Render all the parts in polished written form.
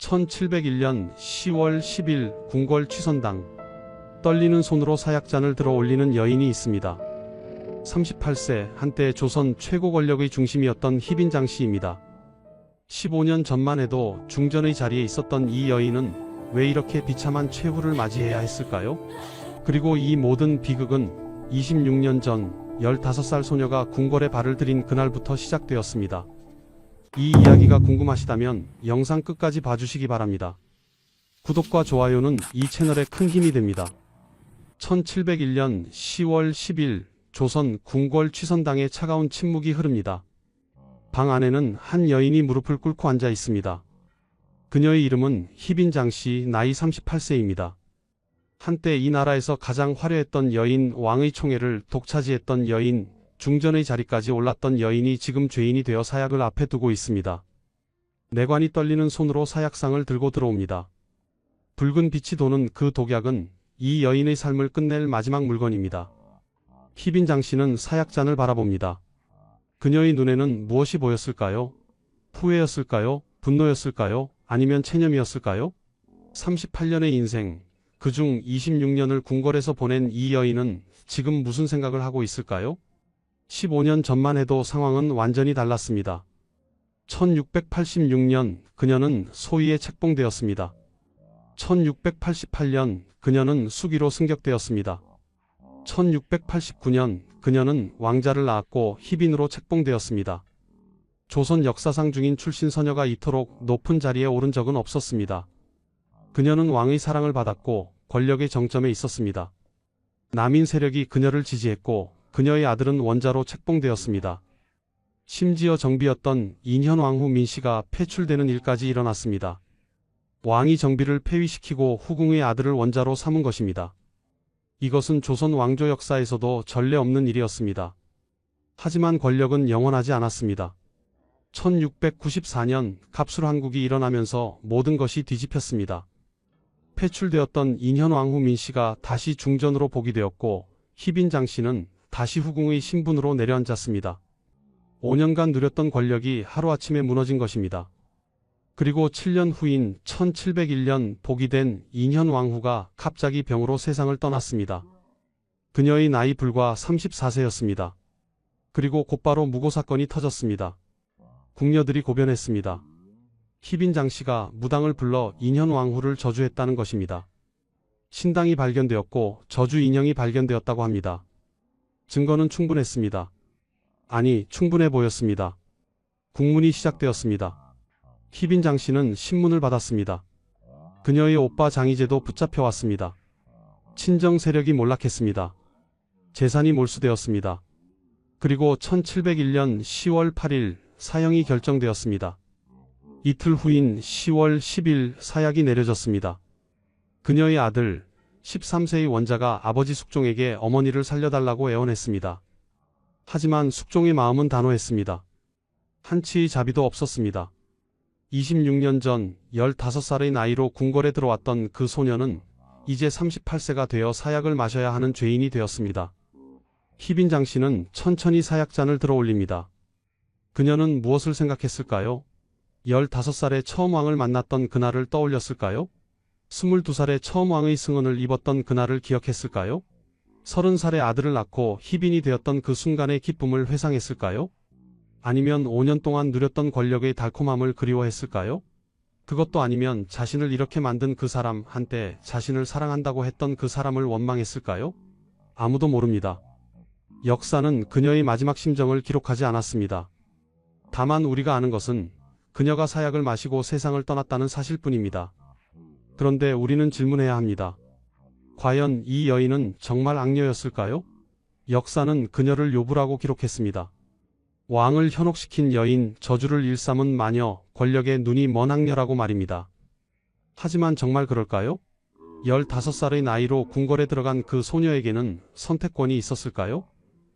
1701년 10월 10일 궁궐 취선당. 떨리는 손으로 사약잔을 들어 올리는 여인이 있습니다. 38세, 한때 조선 최고 권력의 중심이었던 희빈장씨입니다. 15년 전만 해도 중전의 자리에 있었던 이 여인은 왜 이렇게 비참한 최후를 맞이해야 했을까요? 그리고 이 모든 비극은 26년 전 15살 소녀가 궁궐에 발을 들인 그날부터 시작되었습니다. 이 이야기가 궁금하시다면 영상 끝까지 봐주시기 바랍니다. 구독과 좋아요는 이 채널에 큰 힘이 됩니다. 1701년 10월 10일 조선 궁궐 취선당에 차가운 침묵이 흐릅니다. 방 안에는 한 여인이 무릎을 꿇고 앉아 있습니다. 그녀의 이름은 희빈장씨, 나이 38세입니다. 한때 이 나라에서 가장 화려했던 여인, 왕의 총애를 독차지했던 여인, 중전의 자리까지 올랐던 여인이 지금 죄인이 되어 사약을 앞에 두고 있습니다. 내관이 떨리는 손으로 사약상을 들고 들어옵니다. 붉은 빛이 도는 그 독약은 이 여인의 삶을 끝낼 마지막 물건입니다. 희빈장씨는 사약잔을 바라봅니다. 그녀의 눈에는 무엇이 보였을까요? 후회였을까요? 분노였을까요? 아니면 체념이었을까요? 38년의 인생, 그중 26년을 궁궐에서 보낸 이 여인은 지금 무슨 생각을 하고 있을까요? 15년 전만 해도 상황은 완전히 달랐습니다. 1686년 그녀는 소위에 책봉되었습니다. 1688년 그녀는 수기로 승격되었습니다. 1689년 그녀는 왕자를 낳았고 희빈으로 책봉되었습니다. 조선 역사상 중인 출신 서녀가 이토록 높은 자리에 오른 적은 없었습니다. 그녀는 왕의 사랑을 받았고 권력의 정점에 있었습니다. 남인 세력이 그녀를 지지했고 그녀의 아들은 원자로 책봉되었습니다. 심지어 정비였던 인현왕후 민씨가 폐출되는 일까지 일어났습니다. 왕이 정비를 폐위시키고 후궁의 아들을 원자로 삼은 것입니다. 이것은 조선 왕조 역사에서도 전례 없는 일이었습니다. 하지만 권력은 영원하지 않았습니다. 1694년 갑술한국이 일어나면서 모든 것이 뒤집혔습니다. 폐출되었던 인현왕후 민씨가 다시 중전으로 복위되었고 희빈장씨는 다시 후궁의 신분으로 내려앉았습니다. 5년간 누렸던 권력이 하루아침에 무너진 것입니다. 그리고 7년 후인 1701년 복위된 인현왕후가 갑자기 병으로 세상을 떠났습니다. 그녀의 나이 불과 34세였습니다. 그리고 곧바로 무고 사건이 터졌습니다. 궁녀들이 고변했습니다. 희빈장씨가 무당을 불러 인현왕후를 저주했다는 것입니다. 신당이 발견되었고 저주 인형이 발견되었다고 합니다. 증거는 충분했습니다. 아니, 충분해 보였습니다. 국문이 시작되었습니다. 희빈장씨는 신문을 받았습니다. 그녀의 오빠 장희재도 붙잡혀왔습니다. 친정 세력이 몰락했습니다. 재산이 몰수되었습니다. 그리고 1701년 10월 8일 사형이 결정되었습니다. 이틀 후인 10월 10일 사약이 내려졌습니다. 그녀의 아들 13세의 원자가 아버지 숙종에게 어머니를 살려달라고 애원했습니다. 하지만 숙종의 마음은 단호했습니다. 한치의 자비도 없었습니다. 26년 전 15살의 나이로 궁궐에 들어왔던 그 소녀는 이제 38세가 되어 사약을 마셔야 하는 죄인이 되었습니다. 희빈장씨는 천천히 사약잔을 들어 올립니다. 그녀는 무엇을 생각했을까요? 15살에 처음 왕을 만났던 그날을 떠올렸을까요? 22살에 처음 왕의 승언을 입었던 그날을 기억했을까요? 30살에 아들을 낳고 희빈이 되었던 그 순간의 기쁨을 회상했을까요? 아니면 5년 동안 누렸던 권력의 달콤함을 그리워했을까요? 그것도 아니면 자신을 이렇게 만든 그 사람, 한때 자신을 사랑한다고 했던 그 사람을 원망했을까요? 아무도 모릅니다. 역사는 그녀의 마지막 심정을 기록하지 않았습니다. 다만 우리가 아는 것은 그녀가 사약을 마시고 세상을 떠났다는 사실뿐입니다. 그런데 우리는 질문해야 합니다. 과연 이 여인은 정말 악녀였을까요? 역사는 그녀를 요부라고 기록했습니다. 왕을 현혹시킨 여인, 저주를 일삼은 마녀, 권력에 눈이 먼 악녀라고 말입니다. 하지만 정말 그럴까요? 15살의 나이로 궁궐에 들어간 그 소녀에게는 선택권이 있었을까요?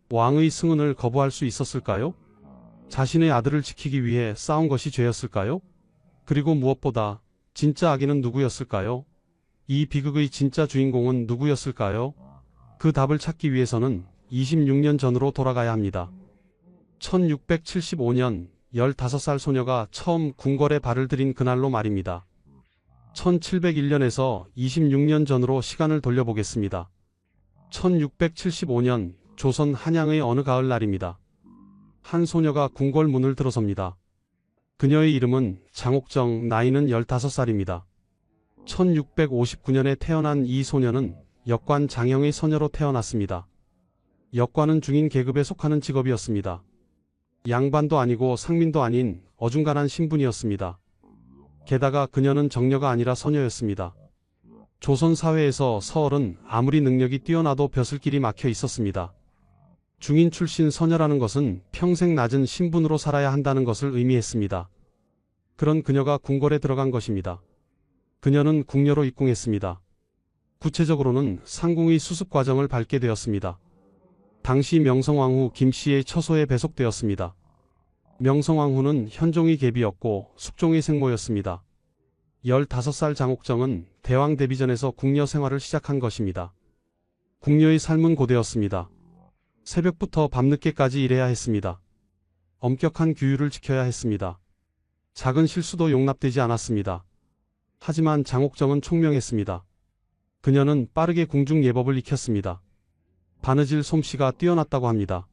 왕의 승은을 거부할 수 있었을까요? 자신의 아들을 지키기 위해 싸운 것이 죄였을까요? 그리고 무엇보다 진짜 악인은 누구였을까요? 이 비극의 진짜 주인공은 누구였을까요? 그 답을 찾기 위해서는 26년 전으로 돌아가야 합니다. 1675년 15살 소녀가 처음 궁궐에 발을 들인 그날로 말입니다. 1701년에서 26년 전으로 시간을 돌려보겠습니다. 1675년 조선 한양의 어느 가을날입니다. 한 소녀가 궁궐 문을 들어섭니다. 그녀의 이름은 장옥정, 나이는 15살입니다. 1659년에 태어난 이 소녀는 역관 장형의 서녀로 태어났습니다. 역관은 중인 계급에 속하는 직업이었습니다. 양반도 아니고 상민도 아닌 어중간한 신분이었습니다. 게다가 그녀는 정녀가 아니라 서녀였습니다. 조선 사회에서 서얼은 아무리 능력이 뛰어나도 벼슬길이 막혀 있었습니다. 중인 출신 서녀라는 것은 평생 낮은 신분으로 살아야 한다는 것을 의미했습니다. 그런 그녀가 궁궐에 들어간 것입니다. 그녀는 궁녀로 입궁했습니다. 구체적으로는 상궁의 수습 과정을 밟게 되었습니다. 당시 명성왕후 김씨의 처소에 배속되었습니다. 명성왕후는 현종의 계비였고 숙종의 생모였습니다. 15살 장옥정은 대왕 데뷔 전에서 궁녀 생활을 시작한 것입니다. 궁녀의 삶은 고되었습니다. 새벽부터 밤늦게까지 일해야 했습니다. 엄격한 규율을 지켜야 했습니다. 작은 실수도 용납되지 않았습니다. 하지만 장옥정은 총명했습니다. 그녀는 빠르게 궁중 예법을 익혔습니다. 바느질 솜씨가 뛰어났다고 합니다.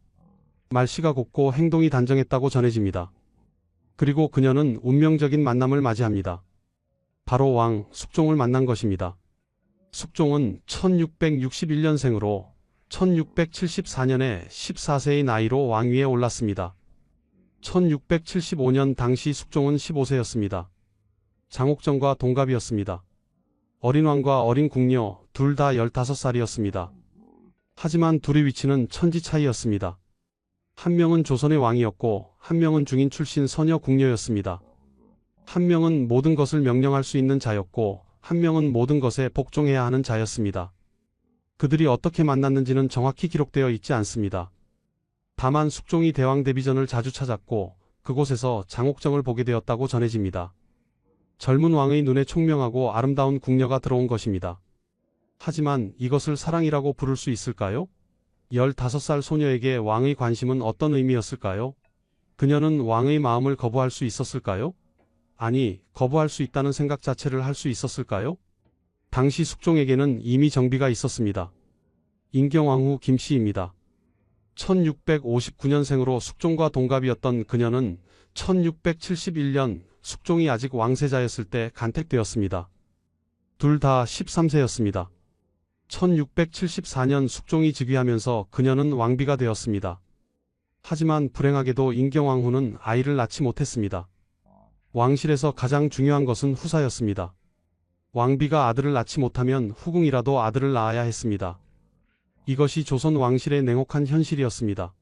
말씨가 곱고 행동이 단정했다고 전해집니다. 그리고 그녀는 운명적인 만남을 맞이합니다. 바로 왕 숙종을 만난 것입니다. 숙종은 1661년생으로 1674년에 14세의 나이로 왕위에 올랐습니다. 1675년 당시 숙종은 15세였습니다. 장옥정과 동갑이었습니다. 어린 왕과 어린 궁녀 둘 다 15살이었습니다. 하지만 둘의 위치는 천지 차이였습니다. 한 명은 조선의 왕이었고 한 명은 중인 출신 서녀 궁녀였습니다. 한 명은 모든 것을 명령할 수 있는 자였고 한 명은 모든 것에 복종해야 하는 자였습니다. 그들이 어떻게 만났는지는 정확히 기록되어 있지 않습니다. 다만 숙종이 대왕 데뷔전을 자주 찾았고 그곳에서 장옥정을 보게 되었다고 전해집니다. 젊은 왕의 눈에 총명하고 아름다운 궁녀가 들어온 것입니다. 하지만 이것을 사랑이라고 부를 수 있을까요? 15살 소녀에게 왕의 관심은 어떤 의미였을까요? 그녀는 왕의 마음을 거부할 수 있었을까요? 아니, 거부할 수 있다는 생각 자체를 할 수 있었을까요? 당시 숙종에게는 이미 정비가 있었습니다. 인경왕후 김씨입니다. 1659년생으로 숙종과 동갑이었던 그녀는 1671년 숙종이 아직 왕세자였을 때 간택되었습니다. 둘 다 13세였습니다. 1674년 숙종이 즉위하면서 그녀는 왕비가 되었습니다. 하지만 불행하게도 인경왕후는 아이를 낳지 못했습니다. 왕실에서 가장 중요한 것은 후사였습니다. 왕비가 아들을 낳지 못하면 후궁이라도 아들을 낳아야 했습니다. 이것이 조선 왕실의 냉혹한 현실이었습니다.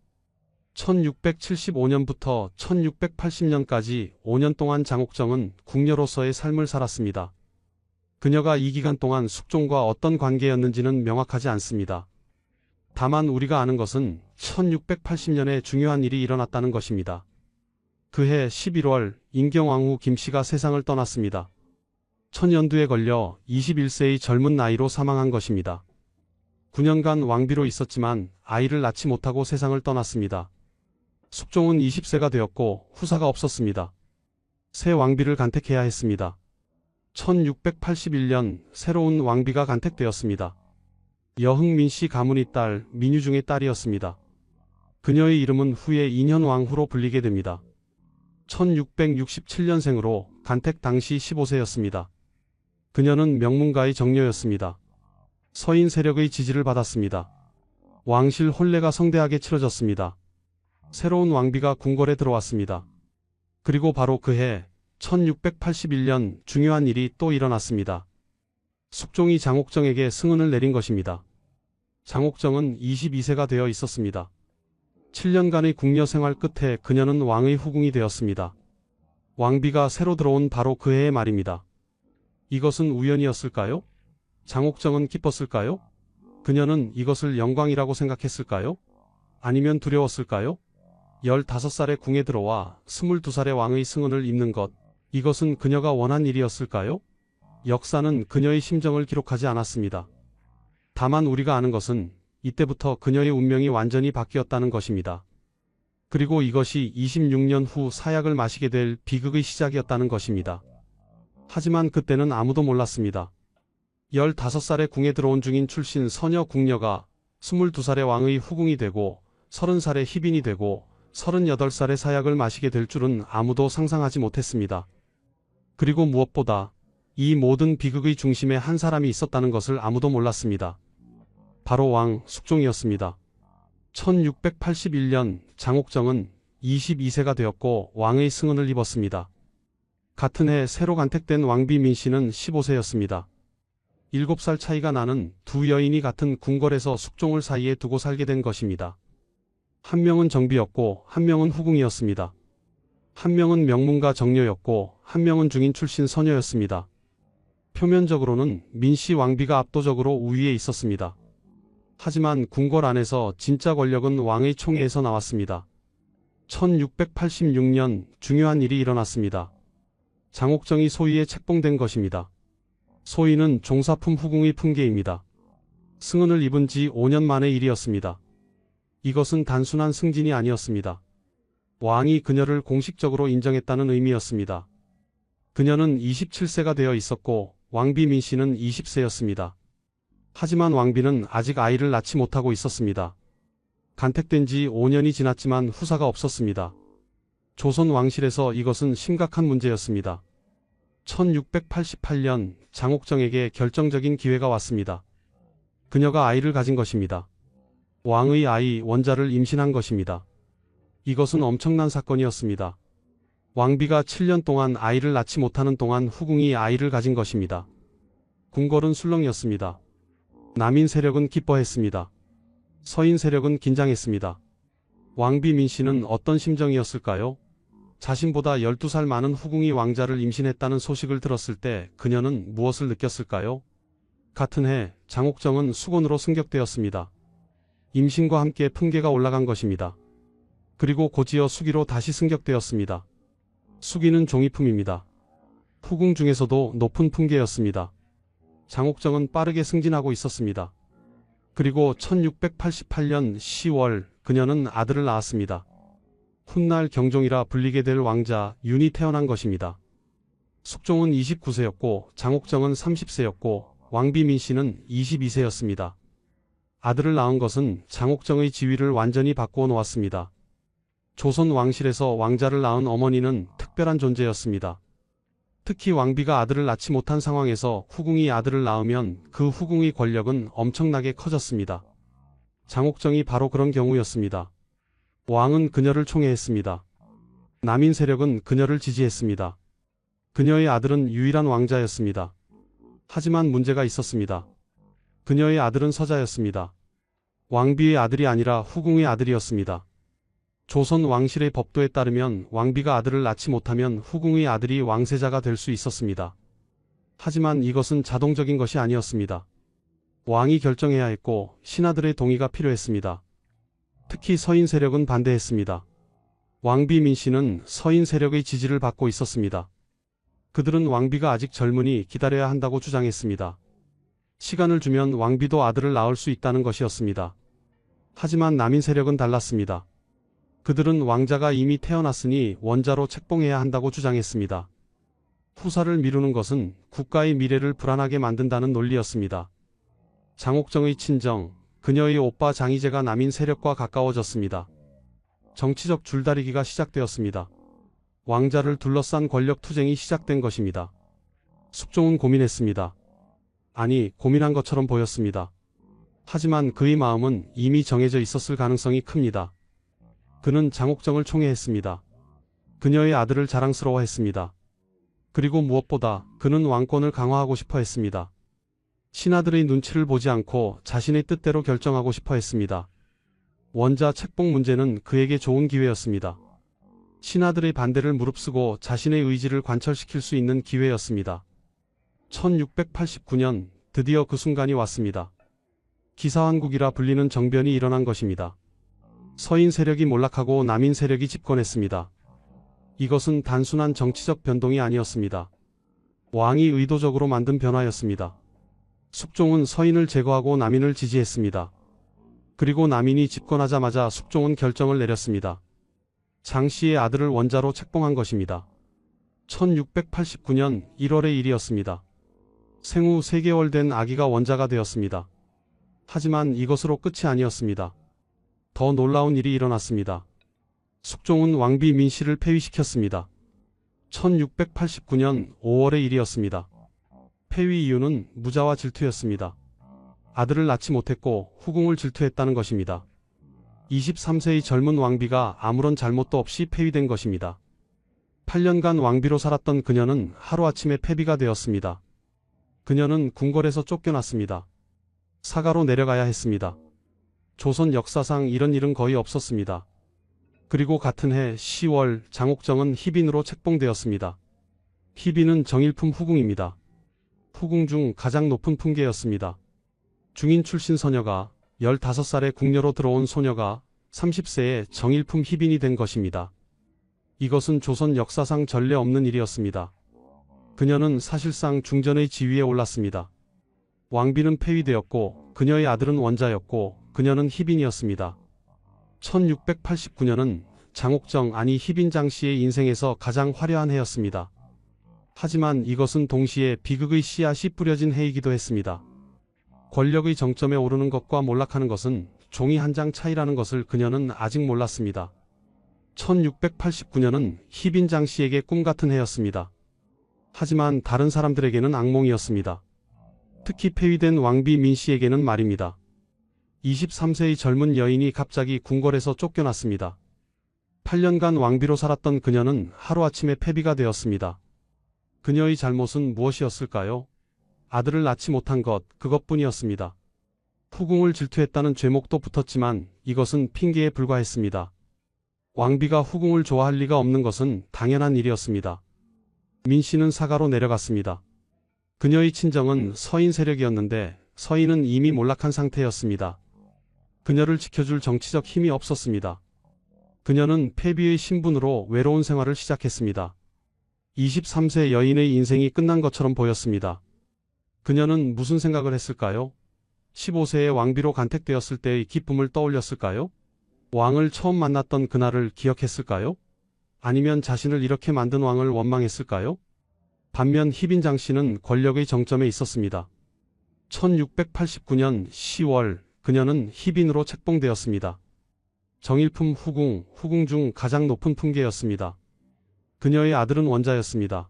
1675년부터 1680년까지 5년 동안 장옥정은 궁녀로서의 삶을 살았습니다. 그녀가 이 기간 동안 숙종과 어떤 관계였는지는 명확하지 않습니다. 다만 우리가 아는 것은 1680년에 중요한 일이 일어났다는 것입니다. 그해 11월 인경왕후 김씨가 세상을 떠났습니다. 천연두에 걸려 21세의 젊은 나이로 사망한 것입니다. 9년간 왕비로 있었지만 아이를 낳지 못하고 세상을 떠났습니다. 숙종은 20세가 되었고 후사가 없었습니다. 새 왕비를 간택해야 했습니다. 1681년 새로운 왕비가 간택되었습니다. 여흥민씨 가문의 딸 민유중의 딸이었습니다. 그녀의 이름은 후에 인현왕후로 불리게 됩니다. 1667년생으로 간택 당시 15세였습니다. 그녀는 명문가의 정녀였습니다. 서인 세력의 지지를 받았습니다. 왕실 혼례가 성대하게 치러졌습니다. 새로운 왕비가 궁궐에 들어왔습니다. 그리고 바로 그해 1681년 중요한 일이 또 일어났습니다. 숙종이 장옥정에게 승은을 내린 것입니다. 장옥정은 22세가 되어 있었습니다. 7년간의 궁녀 생활 끝에 그녀는 왕의 후궁이 되었습니다. 왕비가 새로 들어온 바로 그 해의 말입니다. 이것은 우연이었을까요? 장옥정은 기뻤을까요? 그녀는 이것을 영광이라고 생각했을까요? 아니면 두려웠을까요? 15살에 궁에 들어와 22살의 왕의 승은을 입는 것, 이것은 그녀가 원한 일이었을까요? 역사는 그녀의 심정을 기록하지 않았습니다. 다만 우리가 아는 것은 이때부터 그녀의 운명이 완전히 바뀌었다는 것입니다. 그리고 이것이 26년 후 사약을 마시게 될 비극의 시작이었다는 것입니다. 하지만 그때는 아무도 몰랐습니다. 15살에 궁에 들어온 중인 출신 서녀 궁녀가 22살의 왕의 후궁이 되고 30살의 희빈이 되고 38살의 사약을 마시게 될 줄은 아무도 상상하지 못했습니다. 그리고 무엇보다 이 모든 비극의 중심에 한 사람이 있었다는 것을 아무도 몰랐습니다. 바로 왕 숙종이었습니다. 1681년 장옥정은 22세가 되었고 왕의 승은을 입었습니다. 같은 해 새로 간택된 왕비 민씨는 15세였습니다. 7살 차이가 나는 두 여인이 같은 궁궐에서 숙종을 사이에 두고 살게 된 것입니다. 한 명은 정비였고 한 명은 후궁이었습니다. 한 명은 명문가 정녀였고 한 명은 중인 출신 서녀였습니다. 표면적으로는 민씨 왕비가 압도적으로 우위에 있었습니다. 하지만 궁궐 안에서 진짜 권력은 왕의 총애에서 나왔습니다. 1686년 중요한 일이 일어났습니다. 장옥정이 소위에 책봉된 것입니다. 소위는 종사품 후궁의 풍계입니다. 승은을 입은 지 5년 만의 일이었습니다. 이것은 단순한 승진이 아니었습니다. 왕이 그녀를 공식적으로 인정했다는 의미였습니다. 그녀는 27세가 되어 있었고 왕비 민씨는 20세였습니다. 하지만 왕비는 아직 아이를 낳지 못하고 있었습니다. 간택된 지 5년이 지났지만 후사가 없었습니다. 조선 왕실에서 이것은 심각한 문제였습니다. 1688년 장옥정에게 결정적인 기회가 왔습니다. 그녀가 아이를 가진 것입니다. 왕의 아이 원자를 임신한 것입니다. 이것은 엄청난 사건이었습니다. 왕비가 7년 동안 아이를 낳지 못하는 동안 후궁이 아이를 가진 것입니다. 궁궐은 술렁이었습니다. 남인 세력은 기뻐했습니다. 서인 세력은 긴장했습니다. 왕비 민씨는 어떤 심정이었을까요? 자신보다 12살 많은 후궁이 왕자를 임신했다는 소식을 들었을 때 그녀는 무엇을 느꼈을까요? 같은 해 장옥정은 수곤으로 승격되었습니다. 임신과 함께 품계가 올라간 것입니다. 그리고 곧이어 수기로 다시 승격되었습니다. 수기는 종이품입니다. 후궁 중에서도 높은 품계였습니다. 장옥정은 빠르게 승진하고 있었습니다. 그리고 1688년 10월 그녀는 아들을 낳았습니다. 훗날 경종이라 불리게 될 왕자 윤이 태어난 것입니다. 숙종은 29세였고 장옥정은 30세였고 왕비 민씨는 22세였습니다. 아들을 낳은 것은 장옥정의 지위를 완전히 바꾸어 놓았습니다. 조선 왕실에서 왕자를 낳은 어머니는 특별한 존재였습니다. 특히 왕비가 아들을 낳지 못한 상황에서 후궁이 아들을 낳으면 그 후궁의 권력은 엄청나게 커졌습니다. 장옥정이 바로 그런 경우였습니다. 왕은 그녀를 총애했습니다. 남인 세력은 그녀를 지지했습니다. 그녀의 아들은 유일한 왕자였습니다. 하지만 문제가 있었습니다. 그녀의 아들은 서자였습니다. 왕비의 아들이 아니라 후궁의 아들이었습니다. 조선 왕실의 법도에 따르면 왕비가 아들을 낳지 못하면 후궁의 아들이 왕세자가 될 수 있었습니다. 하지만 이것은 자동적인 것이 아니었습니다. 왕이 결정해야 했고 신하들의 동의가 필요했습니다. 특히 서인 세력은 반대했습니다. 왕비 민씨는 서인 세력의 지지를 받고 있었습니다. 그들은 왕비가 아직 젊으니 기다려야 한다고 주장했습니다. 시간을 주면 왕비도 아들을 낳을 수 있다는 것이었습니다. 하지만 남인 세력은 달랐습니다. 그들은 왕자가 이미 태어났으니 원자로 책봉해야 한다고 주장했습니다. 후사를 미루는 것은 국가의 미래를 불안하게 만든다는 논리였습니다. 장옥정의 친정, 그녀의 오빠 장희재가 남인 세력과 가까워졌습니다. 정치적 줄다리기가 시작되었습니다. 왕자를 둘러싼 권력 투쟁이 시작된 것입니다. 숙종은 고민했습니다. 아니, 고민한 것처럼 보였습니다. 하지만 그의 마음은 이미 정해져 있었을 가능성이 큽니다. 그는 장옥정을 총애했습니다. 그녀의 아들을 자랑스러워했습니다. 그리고 무엇보다 그는 왕권을 강화하고 싶어 했습니다. 신하들의 눈치를 보지 않고 자신의 뜻대로 결정하고 싶어 했습니다. 원자 책봉 문제는 그에게 좋은 기회였습니다. 신하들의 반대를 무릅쓰고 자신의 의지를 관철시킬 수 있는 기회였습니다. 1689년 드디어 그 순간이 왔습니다. 기사왕국이라 불리는 정변이 일어난 것입니다. 서인 세력이 몰락하고 남인 세력이 집권했습니다. 이것은 단순한 정치적 변동이 아니었습니다. 왕이 의도적으로 만든 변화였습니다. 숙종은 서인을 제거하고 남인을 지지했습니다. 그리고 남인이 집권하자마자 숙종은 결정을 내렸습니다. 장씨의 아들을 원자로 책봉한 것입니다. 1689년 1월의 일이었습니다. 생후 3개월 된 아기가 원자가 되었습니다. 하지만 이것으로 끝이 아니었습니다. 더 놀라운 일이 일어났습니다. 숙종은 왕비 민씨를 폐위시켰습니다. 1689년 5월의 일이었습니다. 폐위 이유는 무자와 질투였습니다. 아들을 낳지 못했고 후궁을 질투했다는 것입니다. 23세의 젊은 왕비가 아무런 잘못도 없이 폐위된 것입니다. 8년간 왕비로 살았던 그녀는 하루아침에 폐비가 되었습니다. 그녀는 궁궐에서 쫓겨났습니다. 사가로 내려가야 했습니다. 조선 역사상 이런 일은 거의 없었습니다. 그리고 같은 해 10월 장옥정은 희빈으로 책봉되었습니다. 희빈은 정일품 후궁입니다. 후궁 중 가장 높은 품계였습니다. 중인 출신 서녀가 15살에 궁녀로 들어온 소녀가 30세에 정일품 희빈이 된 것입니다. 이것은 조선 역사상 전례 없는 일이었습니다. 그녀는 사실상 중전의 지위에 올랐습니다. 왕비는 폐위되었고 그녀의 아들은 원자였고 그녀는 희빈이었습니다. 1689년은 장옥정 아니 희빈 장씨의 인생에서 가장 화려한 해였습니다. 하지만 이것은 동시에 비극의 씨앗이 뿌려진 해이기도 했습니다. 권력의 정점에 오르는 것과 몰락하는 것은 종이 한 장 차이라는 것을 그녀는 아직 몰랐습니다. 1689년은 희빈 장씨에게 꿈같은 해였습니다. 하지만 다른 사람들에게는 악몽이었습니다. 특히 폐위된 왕비 민씨에게는 말입니다. 23세의 젊은 여인이 갑자기 궁궐에서 쫓겨났습니다. 8년간 왕비로 살았던 그녀는 하루아침에 폐비가 되었습니다. 그녀의 잘못은 무엇이었을까요? 아들을 낳지 못한 것, 그것뿐이었습니다. 후궁을 질투했다는 죄목도 붙었지만 이것은 핑계에 불과했습니다. 왕비가 후궁을 좋아할 리가 없는 것은 당연한 일이었습니다. 민씨는 사가로 내려갔습니다. 그녀의 친정은 서인 세력이었는데 서인은 이미 몰락한 상태였습니다. 그녀를 지켜줄 정치적 힘이 없었습니다. 그녀는 폐비의 신분으로 외로운 생활을 시작했습니다. 23세 여인의 인생이 끝난 것처럼 보였습니다. 그녀는 무슨 생각을 했을까요? 15세의 왕비로 간택되었을 때의 기쁨을 떠올렸을까요? 왕을 처음 만났던 그날을 기억했을까요? 아니면 자신을 이렇게 만든 왕을 원망했을까요? 반면 희빈 장씨는 권력의 정점에 있었습니다. 1689년 10월 그녀는 희빈으로 책봉되었습니다. 정일품 후궁 중 가장 높은 품계였습니다. 그녀의 아들은 원자였습니다.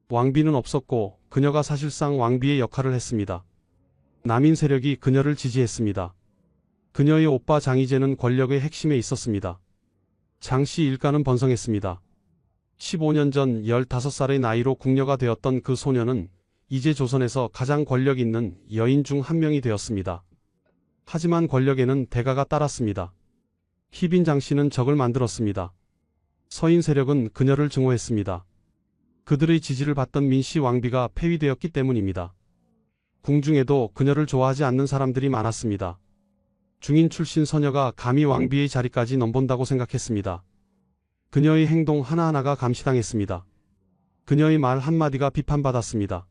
왕비는 없었고 그녀가 사실상 왕비의 역할을 했습니다. 남인 세력이 그녀를 지지했습니다. 그녀의 오빠 장희재는 권력의 핵심에 있었습니다. 장씨 일가는 번성했습니다. 15년 전 15살의 나이로 궁녀가 되었던 그 소녀는 이제 조선에서 가장 권력 있는 여인 중 한 명이 되었습니다. 하지만 권력에는 대가가 따랐습니다. 희빈 장씨는 적을 만들었습니다. 서인 세력은 그녀를 증오했습니다. 그들의 지지를 받던 민씨 왕비가 폐위되었기 때문입니다. 궁중에도 그녀를 좋아하지 않는 사람들이 많았습니다. 중인 출신 서녀가 감히 왕비의 자리까지 넘본다고 생각했습니다. 그녀의 행동 하나하나가 감시당했습니다. 그녀의 말 한마디가 비판받았습니다.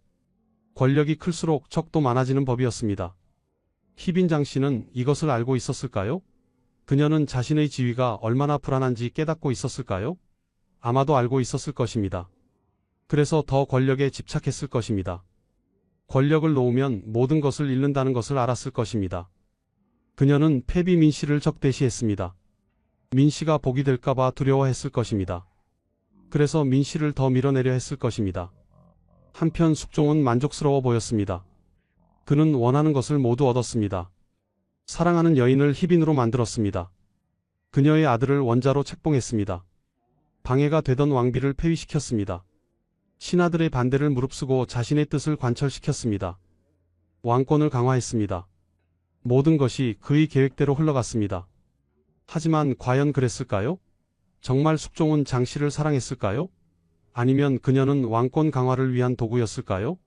권력이 클수록 적도 많아지는 법이었습니다. 희빈 장씨는 이것을 알고 있었을까요? 그녀는 자신의 지위가 얼마나 불안한지 깨닫고 있었을까요? 아마도 알고 있었을 것입니다. 그래서 더 권력에 집착했을 것입니다. 권력을 놓으면 모든 것을 잃는다는 것을 알았을 것입니다. 그녀는 폐비 민씨를 적대시했습니다. 민씨가 복이 될까봐 두려워했을 것입니다. 그래서 민씨를 더 밀어내려 했을 것입니다. 한편 숙종은 만족스러워 보였습니다. 그는 원하는 것을 모두 얻었습니다. 사랑하는 여인을 희빈으로 만들었습니다. 그녀의 아들을 원자로 책봉했습니다. 방해가 되던 왕비를 폐위시켰습니다. 신하들의 반대를 무릅쓰고 자신의 뜻을 관철시켰습니다. 왕권을 강화했습니다. 모든 것이 그의 계획대로 흘러갔습니다. 하지만 과연 그랬을까요? 정말 숙종은 장씨를 사랑했을까요? 아니면 그녀는 왕권 강화를 위한 도구였을까요?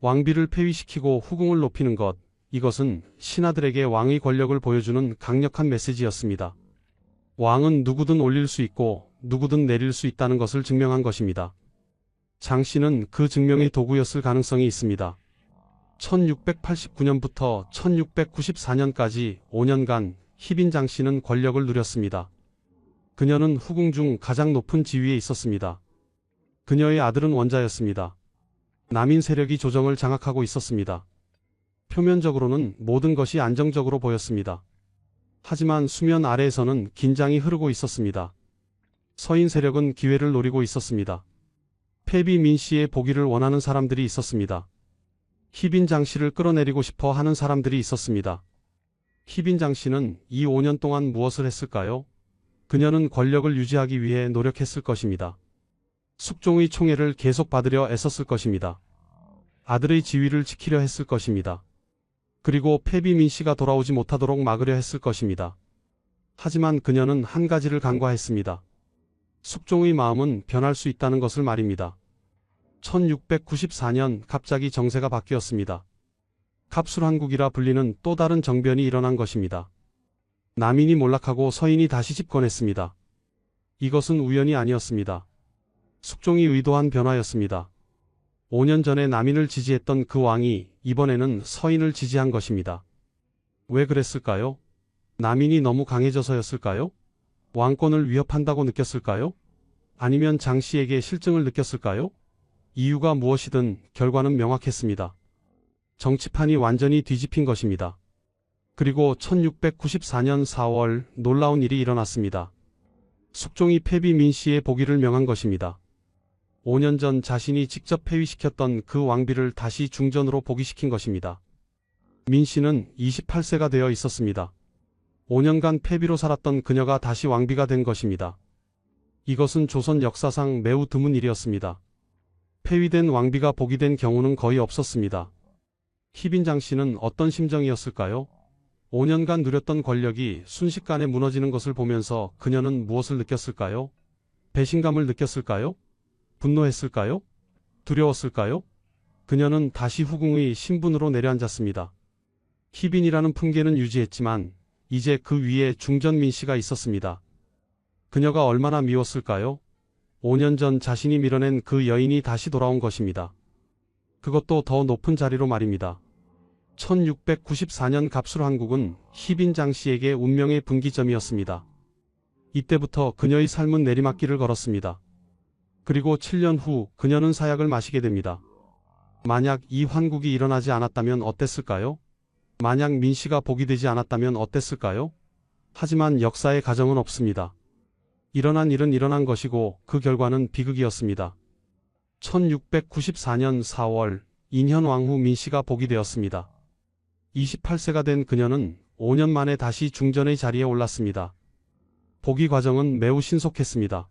왕비를 폐위시키고 후궁을 높이는 것, 이것은 신하들에게 왕의 권력을 보여주는 강력한 메시지였습니다. 왕은 누구든 올릴 수 있고 누구든 내릴 수 있다는 것을 증명한 것입니다. 장씨는 그 증명의 도구였을 가능성이 있습니다. 1689년부터 1694년까지 5년간 희빈 장씨는 권력을 누렸습니다. 그녀는 후궁 중 가장 높은 지위에 있었습니다. 그녀의 아들은 원자였습니다. 남인 세력이 조정을 장악하고 있었습니다. 표면적으로는 모든 것이 안정적으로 보였습니다. 하지만 수면 아래에서는 긴장이 흐르고 있었습니다. 서인 세력은 기회를 노리고 있었습니다. 패비 민 씨의 보기를 원하는 사람들이 있었습니다. 희빈 장 씨를 끌어내리고 싶어 하는 사람들이 있었습니다. 희빈 장 씨는 이 5년 동안 무엇을 했을까요? 그녀는 권력을 유지하기 위해 노력했을 것입니다. 숙종의 총애를 계속 받으려 애썼을 것입니다. 아들의 지위를 지키려 했을 것입니다. 그리고 패비 민 씨가 돌아오지 못하도록 막으려 했을 것입니다. 하지만 그녀는 한 가지를 간과했습니다. 숙종의 마음은 변할 수 있다는 것을 말입니다. 1694년 갑자기 정세가 바뀌었습니다. 갑술한국이라 불리는 또 다른 정변이 일어난 것입니다. 남인이 몰락하고 서인이 다시 집권했습니다. 이것은 우연이 아니었습니다. 숙종이 의도한 변화였습니다. 5년 전에 남인을 지지했던 그 왕이 이번에는 서인을 지지한 것입니다. 왜 그랬을까요? 남인이 너무 강해져서였을까요? 왕권을 위협한다고 느꼈을까요? 아니면 장 씨에게 실증을 느꼈을까요? 이유가 무엇이든 결과는 명확했습니다. 정치판이 완전히 뒤집힌 것입니다. 그리고 1694년 4월 놀라운 일이 일어났습니다. 숙종이 패비 민 씨의 복위를 명한 것입니다. 5년 전 자신이 직접 폐위시켰던 그 왕비를 다시 중전으로 복위시킨 것입니다. 민 씨는 28세가 되어 있었습니다. 5년간 패비로 살았던 그녀가 다시 왕비가 된 것입니다. 이것은 조선 역사상 매우 드문 일이었습니다. 폐위된 왕비가 복위된 경우는 거의 없었습니다. 희빈 장 씨는 어떤 심정이었을까요? 5년간 누렸던 권력이 순식간에 무너지는 것을 보면서 그녀는 무엇을 느꼈을까요? 배신감을 느꼈을까요? 분노했을까요? 두려웠을까요? 그녀는 다시 후궁의 신분으로 내려앉았습니다. 희빈이라는 풍계는 유지했지만 이제 그 위에 중전민 씨가 있었습니다. 그녀가 얼마나 미웠을까요? 5년 전 자신이 밀어낸 그 여인이 다시 돌아온 것입니다. 그것도 더 높은 자리로 말입니다. 1694년 갑술한국은 희빈 장 씨에게 운명의 분기점이었습니다. 이때부터 그녀의 삶은 내리막길을 걸었습니다. 그리고 7년 후 그녀는 사약을 마시게 됩니다. 만약 이 환국이 일어나지 않았다면 어땠을까요? 만약 민 씨가 복이 되지 않았다면 어땠을까요? 하지만 역사의 가정은 없습니다. 일어난 일은 일어난 것이고 그 결과는 비극이었습니다. 1694년 4월 인현 왕후 민 씨가 복이 되었습니다. 28세가 된 그녀는 5년 만에 다시 중전의 자리에 올랐습니다. 복위 과정은 매우 신속했습니다.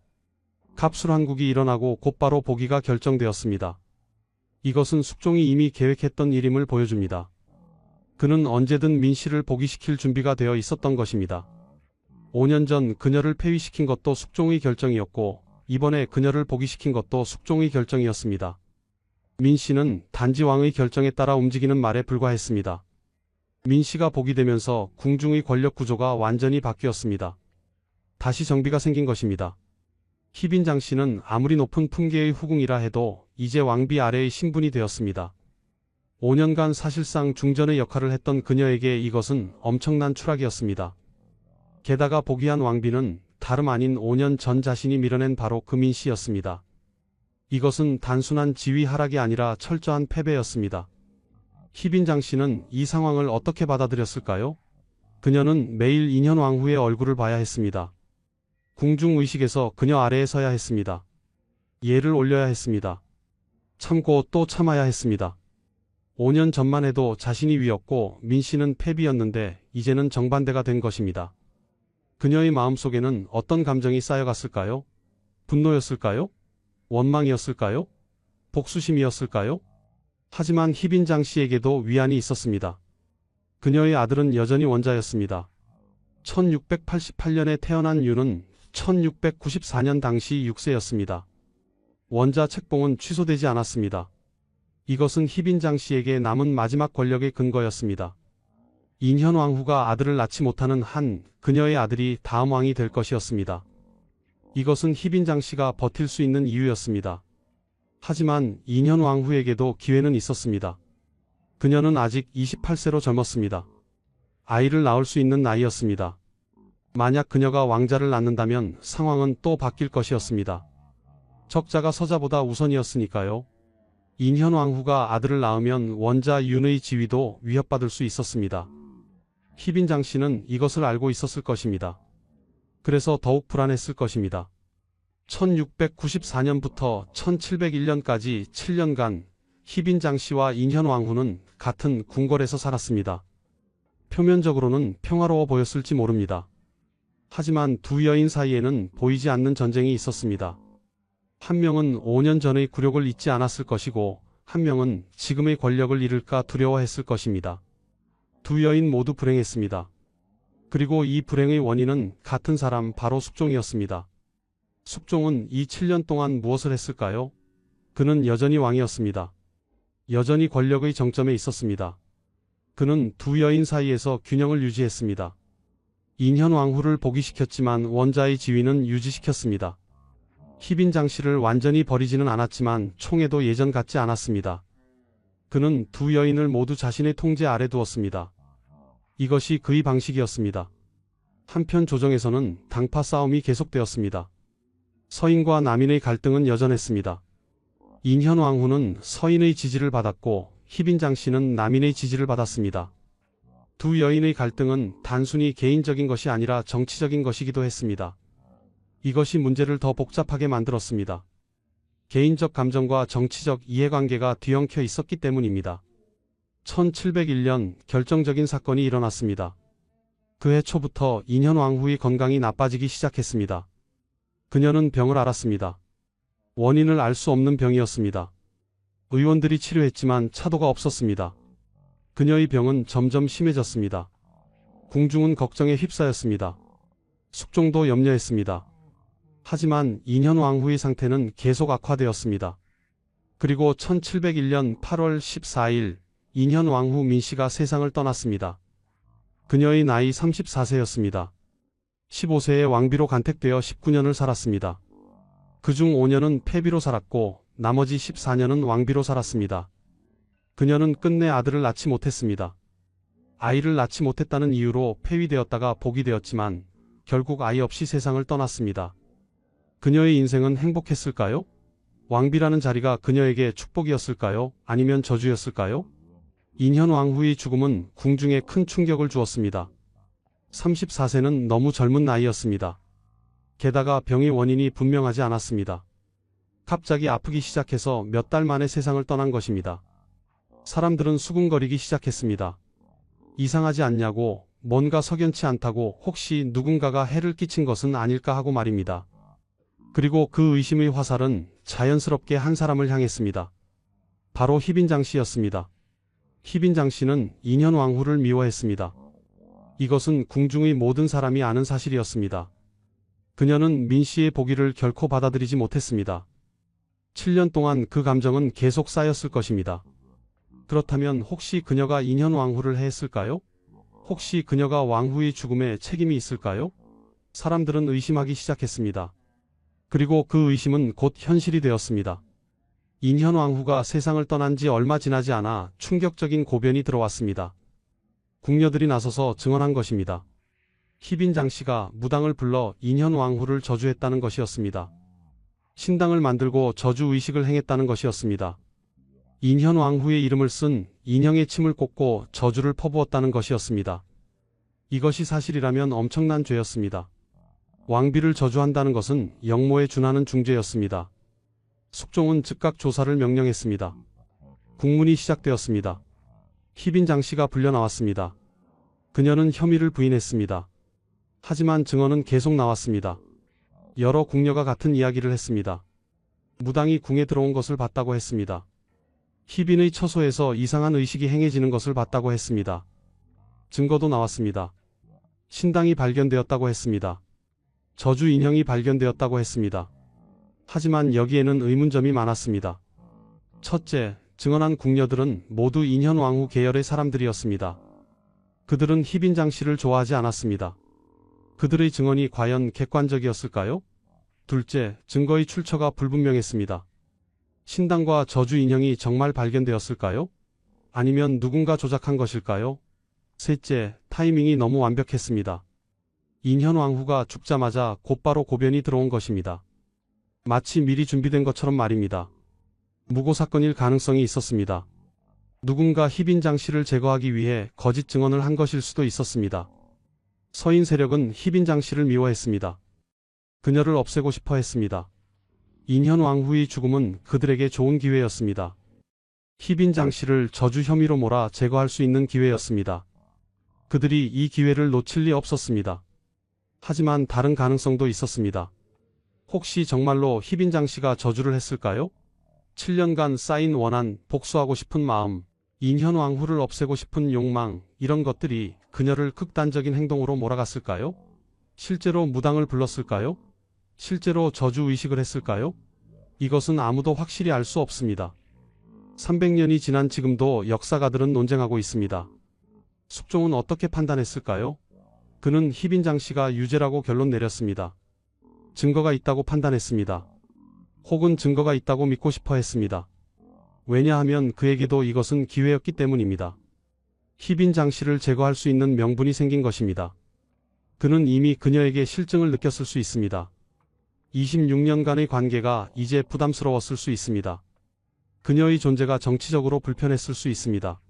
갑술한국이 일어나고 곧바로 복위가 결정되었습니다. 이것은 숙종이 이미 계획했던 일임을 보여줍니다. 그는 언제든 민 씨를 복위시킬 준비가 되어 있었던 것입니다. 5년 전 그녀를 폐위시킨 것도 숙종의 결정이었고 이번에 그녀를 복위시킨 것도 숙종의 결정이었습니다. 민 씨는 단지 왕의 결정에 따라 움직이는 말에 불과했습니다. 민 씨가 복위 되면서 궁중의 권력 구조가 완전히 바뀌었습니다. 다시 정비가 생긴 것입니다. 희빈 장 씨는 아무리 높은 품계의 후궁이라 해도 이제 왕비 아래의 신분이 되었습니다. 5년간 사실상 중전의 역할을 했던 그녀에게 이것은 엄청난 추락이었습니다. 게다가 복위한 왕비는 다름 아닌 5년 전 자신이 밀어낸 바로 그 민 씨였습니다. 이것은 단순한 지위 하락이 아니라 철저한 패배였습니다. 희빈 장 씨는 이 상황을 어떻게 받아들였을까요? 그녀는 매일 인현 왕후의 얼굴을 봐야 했습니다. 궁중의식에서 그녀 아래에 서야 했습니다. 예를 올려야 했습니다. 참고 또 참아야 했습니다. 5년 전만 해도 자신이 위였고 민 씨는 패비였는데 이제는 정반대가 된 것입니다. 그녀의 마음속에는 어떤 감정이 쌓여갔을까요? 분노였을까요? 원망이었을까요? 복수심이었을까요? 하지만 희빈 장 씨에게도 위안이 있었습니다. 그녀의 아들은 여전히 원자였습니다. 1688년에 태어난 유는 1694년 당시 6세였습니다. 원자 책봉은 취소되지 않았습니다. 이것은 희빈 장 씨에게 남은 마지막 권력의 근거였습니다. 인현 왕후가 아들을 낳지 못하는 한 그녀의 아들이 다음 왕이 될 것이었습니다. 이것은 희빈 장 씨가 버틸 수 있는 이유였습니다. 하지만 인현 왕후에게도 기회는 있었습니다. 그녀는 아직 28세로 젊었습니다. 아이를 낳을 수 있는 나이였습니다. 만약 그녀가 왕자를 낳는다면 상황은 또 바뀔 것이었습니다. 적자가 서자보다 우선이었으니까요. 인현왕후가 아들을 낳으면 원자 윤의 지위도 위협받을 수 있었습니다. 희빈 장씨는 이것을 알고 있었을 것입니다. 그래서 더욱 불안했을 것입니다. 1694년부터 1701년까지 7년간 희빈 장씨와 인현왕후는 같은 궁궐에서 살았습니다. 표면적으로는 평화로워 보였을지 모릅니다. 하지만 두 여인 사이에는 보이지 않는 전쟁이 있었습니다. 한 명은 5년 전의 굴욕을 잊지 않았을 것이고 한 명은 지금의 권력을 잃을까 두려워했을 것입니다. 두 여인 모두 불행했습니다. 그리고 이 불행의 원인은 같은 사람 바로 숙종이었습니다. 숙종은 이 7년 동안 무엇을 했을까요? 그는 여전히 왕이었습니다. 여전히 권력의 정점에 있었습니다. 그는 두 여인 사이에서 균형을 유지했습니다. 인현왕후를 복위시켰지만 원자의 지위는 유지시켰습니다. 희빈 장씨를 완전히 버리지는 않았지만 총애도 예전 같지 않았습니다. 그는 두 여인을 모두 자신의 통제 아래 두었습니다. 이것이 그의 방식이었습니다. 한편 조정에서는 당파 싸움이 계속되었습니다. 서인과 남인의 갈등은 여전했습니다. 인현왕후는 서인의 지지를 받았고 희빈 장씨는 남인의 지지를 받았습니다. 두 여인의 갈등은 단순히 개인적인 것이 아니라 정치적인 것이기도 했습니다. 이것이 문제를 더 복잡하게 만들었습니다. 개인적 감정과 정치적 이해관계가 뒤엉켜 있었기 때문입니다. 1701년 결정적인 사건이 일어났습니다. 그해 초부터 인현왕후의 건강이 나빠지기 시작했습니다. 그녀는 병을 앓았습니다. 원인을 알 수 없는 병이었습니다. 의원들이 치료했지만 차도가 없었습니다. 그녀의 병은 점점 심해졌습니다. 궁중은 걱정에 휩싸였습니다. 숙종도 염려했습니다. 하지만 인현왕후의 상태는 계속 악화되었습니다. 그리고 1701년 8월 14일 인현왕후 민씨가 세상을 떠났습니다. 그녀의 나이 34세였습니다. 15세에 왕비로 간택되어 19년을 살았습니다. 그중 5년은 패비로 살았고 나머지 14년은 왕비로 살았습니다. 그녀는 끝내 아들을 낳지 못했습니다. 아이를 낳지 못했다는 이유로 폐위되었다가 복위 되었지만 결국 아이 없이 세상을 떠났습니다. 그녀의 인생은 행복했을까요? 왕비라는 자리가 그녀에게 축복이었을까요? 아니면 저주였을까요? 인현왕후의 죽음은 궁중에 큰 충격을 주었습니다. 34세는 너무 젊은 나이였습니다. 게다가 병의 원인이 분명하지 않았습니다. 갑자기 아프기 시작해서 몇 달 만에 세상을 떠난 것입니다. 사람들은 수군거리기 시작했습니다. 이상하지 않냐고, 뭔가 석연치 않다고, 혹시 누군가가 해를 끼친 것은 아닐까 하고 말입니다. 그리고 그 의심의 화살은 자연스럽게 한 사람을 향했습니다. 바로 희빈 장씨였습니다. 희빈 장씨는 인현왕후를 미워했습니다. 이것은 궁중의 모든 사람이 아는 사실이었습니다. 그녀는 민씨의 복위를 결코 받아들이지 못했습니다. 7년 동안 그 감정은 계속 쌓였을 것입니다. 그렇다면 혹시 그녀가 인현왕후를 해했을까요? 혹시 그녀가 왕후의 죽음에 책임이 있을까요? 사람들은 의심하기 시작했습니다. 그리고 그 의심은 곧 현실이 되었습니다. 인현왕후가 세상을 떠난 지 얼마 지나지 않아 충격적인 고변이 들어왔습니다. 궁녀들이 나서서 증언한 것입니다. 희빈 장씨가 무당을 불러 인현왕후를 저주했다는 것이었습니다. 신당을 만들고 저주의식을 행했다는 것이었습니다. 인현왕후의 이름을 쓴 인형의 침을 꽂고 저주를 퍼부었다는 것이었습니다. 이것이 사실이라면 엄청난 죄였습니다. 왕비를 저주한다는 것은 영모에 준하는 중죄였습니다. 숙종은 즉각 조사를 명령했습니다. 국문이 시작되었습니다. 희빈 장씨가 불려나왔습니다. 그녀는 혐의를 부인했습니다. 하지만 증언은 계속 나왔습니다. 여러 궁녀가 같은 이야기를 했습니다. 무당이 궁에 들어온 것을 봤다고 했습니다. 희빈의 처소에서 이상한 의식이 행해지는 것을 봤다고 했습니다. 증거도 나왔습니다. 신당이 발견되었다고 했습니다. 저주 인형이 발견되었다고 했습니다. 하지만 여기에는 의문점이 많았습니다. 첫째, 증언한 궁녀들은 모두 인현왕후 계열의 사람들이었습니다. 그들은 희빈 장씨를 좋아하지 않았습니다. 그들의 증언이 과연 객관적이었을까요? 둘째, 증거의 출처가 불분명했습니다. 신당과 저주 인형이 정말 발견되었을까요? 아니면 누군가 조작한 것일까요? 셋째, 타이밍이 너무 완벽했습니다. 인현왕후가 죽자마자 곧바로 고변이 들어온 것입니다. 마치 미리 준비된 것처럼 말입니다. 무고 사건일 가능성이 있었습니다. 누군가 희빈장 씨를 제거하기 위해 거짓 증언을 한 것일 수도 있었습니다. 서인 세력은 희빈장 씨를 미워했습니다. 그녀를 없애고 싶어 했습니다. 인현 왕후의 죽음은 그들에게 좋은 기회였습니다. 희빈장 씨를 저주 혐의로 몰아 제거할 수 있는 기회였습니다. 그들이 이 기회를 놓칠 리 없었습니다. 하지만 다른 가능성도 있었습니다. 혹시 정말로 희빈장 씨가 저주를 했을까요? 7년간 쌓인 원한, 복수하고 싶은 마음, 인현 왕후를 없애고 싶은 욕망, 이런 것들이 그녀를 극단적인 행동으로 몰아갔을까요? 실제로 무당을 불렀을까요? 실제로 저주 의식을 했을까요? 이것은 아무도 확실히 알 수 없습니다. 300년이 지난 지금도 역사가들은 논쟁하고 있습니다. 숙종은 어떻게 판단했을까요? 그는 희빈장 씨가 유죄라고 결론 내렸습니다. 증거가 있다고 판단했습니다. 혹은 증거가 있다고 믿고 싶어 했습니다. 왜냐하면 그에게도 이것은 기회였기 때문입니다. 희빈장 씨를 제거할 수 있는 명분이 생긴 것입니다. 그는 이미 그녀에게 실증을 느꼈을 수 있습니다. 26년간의 관계가 이제 부담스러웠을 수 있습니다. 그녀의 존재가 정치적으로 불편했을 수 있습니다.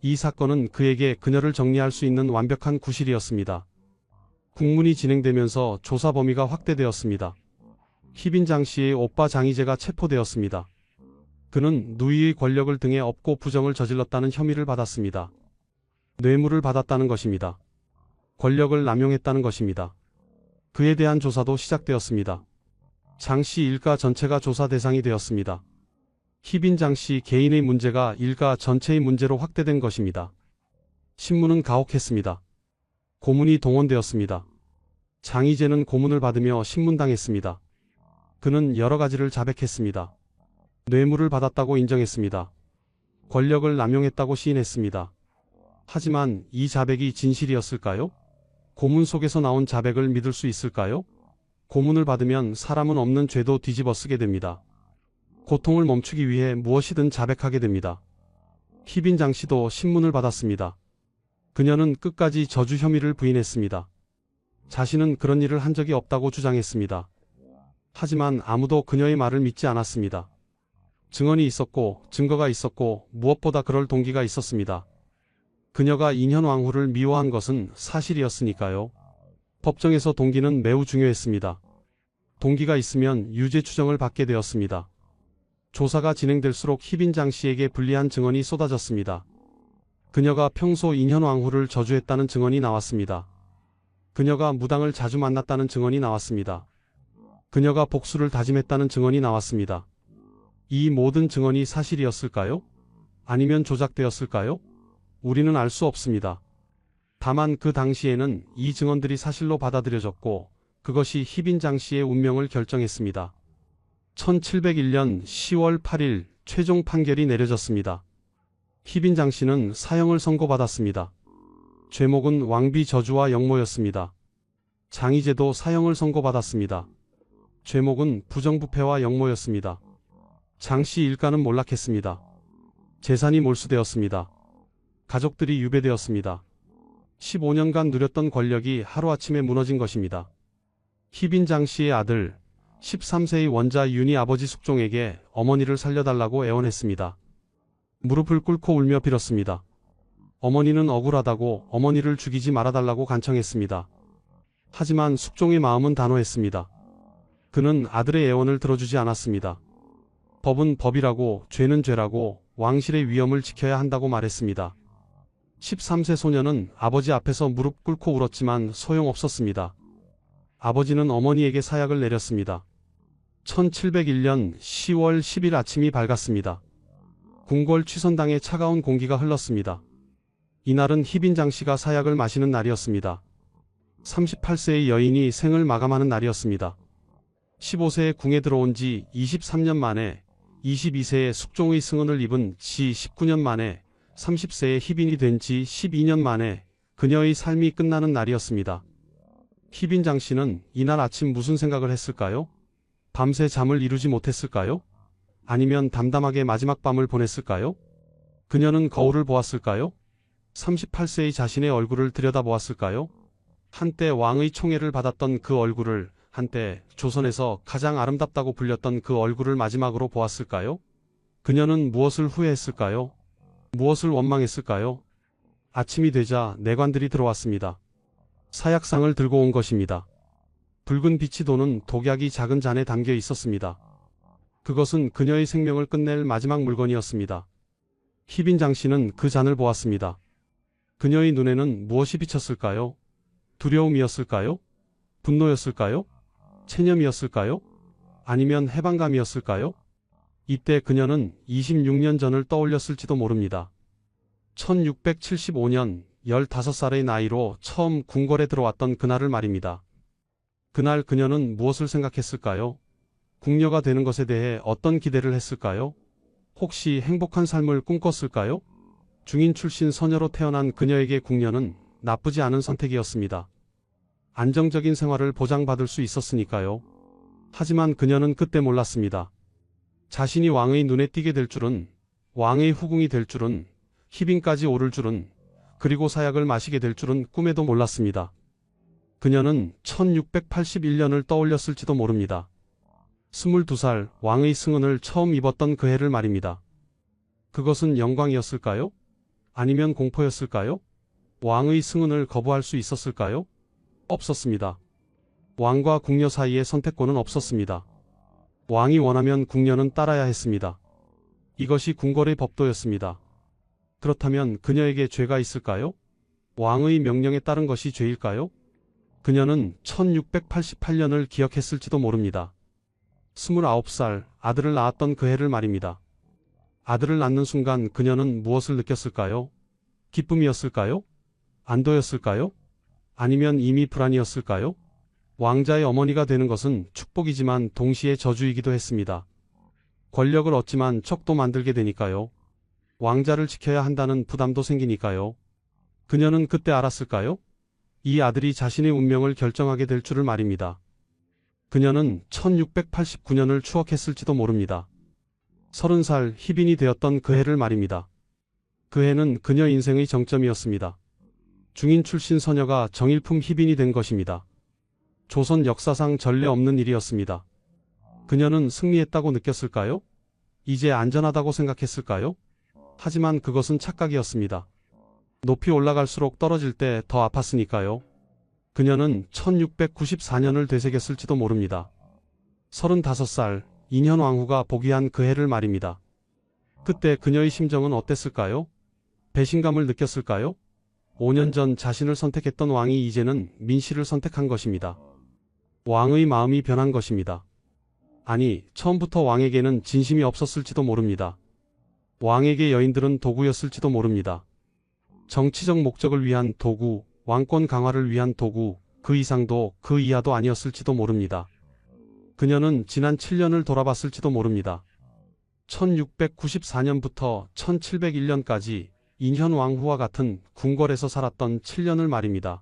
이 사건은 그에게 그녀를 정리할 수 있는 완벽한 구실이었습니다. 국문이 진행되면서 조사 범위가 확대되었습니다. 희빈장 씨의 오빠 장희재가 체포되었습니다. 그는 누이의 권력을 등에 업고 부정을 저질렀다는 혐의를 받았습니다. 뇌물을 받았다는 것입니다. 권력을 남용했다는 것입니다. 그에 대한 조사도 시작되었습니다. 장 씨 일가 전체가 조사 대상이 되었습니다. 희빈장 씨 개인의 문제가 일가 전체의 문제로 확대된 것입니다. 신문은 가혹했습니다. 고문이 동원되었습니다. 장희재는 고문을 받으며 신문당했습니다. 그는 여러 가지를 자백했습니다. 뇌물을 받았다고 인정했습니다. 권력을 남용했다고 시인했습니다. 하지만 이 자백이 진실이었을까요? 고문 속에서 나온 자백을 믿을 수 있을까요? 고문을 받으면 사람은 없는 죄도 뒤집어 쓰게 됩니다. 고통을 멈추기 위해 무엇이든 자백하게 됩니다. 희빈장 씨도 신문을 받았습니다. 그녀는 끝까지 저주 혐의를 부인했습니다. 자신은 그런 일을 한 적이 없다고 주장했습니다. 하지만 아무도 그녀의 말을 믿지 않았습니다. 증언이 있었고 증거가 있었고 무엇보다 그럴 동기가 있었습니다. 그녀가 인현 왕후를 미워한 것은 사실이었으니까요. 법정에서 동기는 매우 중요했습니다. 동기가 있으면 유죄 추정을 받게 되었습니다. 조사가 진행될수록 희빈장 씨에게 불리한 증언이 쏟아졌습니다. 그녀가 평소 인현 왕후를 저주했다는 증언이 나왔습니다. 그녀가 무당을 자주 만났다는 증언이 나왔습니다. 그녀가 복수를 다짐했다는 증언이 나왔습니다. 이 모든 증언이 사실이었을까요? 아니면 조작되었을까요? 우리는 알 수 없습니다. 다만 그 당시에는 이 증언들이 사실로 받아들여졌고 그것이 희빈장 씨의 운명을 결정했습니다. 1701년 10월 8일 최종 판결이 내려졌습니다. 희빈장 씨는 사형을 선고받았습니다. 죄목은 왕비 저주와 역모였습니다. 장희재도 사형을 선고받았습니다. 죄목은 부정부패와 역모였습니다. 장씨 일가는 몰락했습니다. 재산이 몰수되었습니다. 가족들이 유배되었습니다. 15년간 누렸던 권력이 하루아침에 무너진 것입니다. 희빈장 씨의 아들 13세의 원자 윤희 아버지 숙종에게 어머니를 살려달라고 애원했습니다. 무릎을 꿇고 울며 빌었습니다. 어머니는 억울하다고 어머니를 죽이지 말아달라고 간청했습니다. 하지만 숙종의 마음은 단호했습니다. 그는 아들의 애원을 들어주지 않았습니다. 법은 법이라고 죄는 죄라고 왕실의 위엄을 지켜야 한다고 말했습니다. 13세 소녀는 아버지 앞에서 무릎 꿇고 울었지만 소용없었습니다. 아버지는 어머니에게 사약을 내렸습니다. 1701년 10월 10일 아침이 밝았습니다. 궁궐 취선당에 차가운 공기가 흘렀습니다. 이날은 희빈장 씨가 사약을 마시는 날이었습니다. 38세의 여인이 생을 마감하는 날이었습니다. 15세에 궁에 들어온 지 23년 만에 22세의 숙종의 승언을 입은 지 19년 만에 30세의 희빈이 된 지 12년 만에 그녀의 삶이 끝나는 날이었습니다. 희빈장 씨는 이날 아침 무슨 생각을 했을까요? 밤새 잠을 이루지 못했을까요? 아니면 담담하게 마지막 밤을 보냈을까요? 그녀는 거울을 보았을까요? 38세의 자신의 얼굴을 들여다보았을까요? 한때 왕의 총애를 받았던 그 얼굴을 한때 조선에서 가장 아름답다고 불렸던 그 얼굴을 마지막으로 보았을까요? 그녀는 무엇을 후회했을까요? 무엇을 원망했을까요? 아침이 되자 내관들이 들어왔습니다. 사약상을 들고 온 것입니다. 붉은 빛이 도는 독약이 작은 잔에 담겨 있었습니다. 그것은 그녀의 생명을 끝낼 마지막 물건이었습니다. 희빈 장씨는 그 잔을 보았습니다. 그녀의 눈에는 무엇이 비쳤을까요? 두려움이었을까요? 분노였을까요? 체념이었을까요? 아니면 해방감이었을까요? 이때 그녀는 26년 전을 떠올렸을지도 모릅니다. 1675년 15살의 나이로 처음 궁궐에 들어왔던 그날을 말입니다. 그날 그녀는 무엇을 생각했을까요? 궁녀가 되는 것에 대해 어떤 기대를 했을까요? 혹시 행복한 삶을 꿈꿨을까요? 중인 출신 소녀로 태어난 그녀에게 궁녀는 나쁘지 않은 선택이었습니다. 안정적인 생활을 보장받을 수 있었으니까요. 하지만 그녀는 그때 몰랐습니다. 자신이 왕의 눈에 띄게 될 줄은, 왕의 후궁이 될 줄은, 희빈까지 오를 줄은, 그리고 사약을 마시게 될 줄은 꿈에도 몰랐습니다. 그녀는 1681년을 떠올렸을지도 모릅니다. 22살 왕의 승은을 처음 입었던 그 해를 말입니다. 그것은 영광이었을까요? 아니면 공포였을까요? 왕의 승은을 거부할 수 있었을까요? 없었습니다. 왕과 궁녀 사이에 선택권은 없었습니다. 왕이 원하면 궁녀는 따라야 했습니다. 이것이 궁궐의 법도였습니다. 그렇다면 그녀에게 죄가 있을까요? 왕의 명령에 따른 것이 죄일까요? 그녀는 1688년을 기억했을지도 모릅니다. 29살 아들을 낳았던 그 해를 말입니다. 아들을 낳는 순간 그녀는 무엇을 느꼈을까요? 기쁨이었을까요? 안도였을까요? 아니면 이미 불안이었을까요? 왕자의 어머니가 되는 것은 축복이지만 동시에 저주이기도 했습니다. 권력을 얻지만 척도 만들게 되니까요. 왕자를 지켜야 한다는 부담도 생기니까요. 그녀는 그때 알았을까요? 이 아들이 자신의 운명을 결정하게 될 줄을 말입니다. 그녀는 1689년을 추억했을지도 모릅니다. 30살 희빈이 되었던 그 해를 말입니다. 그 해는 그녀 인생의 정점이었습니다. 중인 출신 소녀가 정일품 희빈이 된 것입니다. 조선 역사상 전례 없는 일이었습니다. 그녀는 승리했다고 느꼈을까요? 이제 안전하다고 생각했을까요? 하지만 그것은 착각이었습니다. 높이 올라갈수록 떨어질 때 더 아팠으니까요. 그녀는 1694년을 되새겼을지도 모릅니다. 35살 인현왕후가 복위한 그 해를 말입니다. 그때 그녀의 심정은 어땠을까요? 배신감을 느꼈을까요? 5년 전 자신을 선택했던 왕이 이제는 민씨를 선택한 것입니다. 왕의 마음이 변한 것입니다. 아니, 처음부터 왕에게는 진심이 없었을지도 모릅니다. 왕에게 여인들은 도구였을지도 모릅니다. 정치적 목적을 위한 도구, 왕권 강화를 위한 도구, 그 이상도 그 이하도 아니었을지도 모릅니다. 그녀는 지난 7년을 돌아봤을지도 모릅니다. 1694년부터 1701년까지 인현왕후와 같은 궁궐에서 살았던 7년을 말입니다.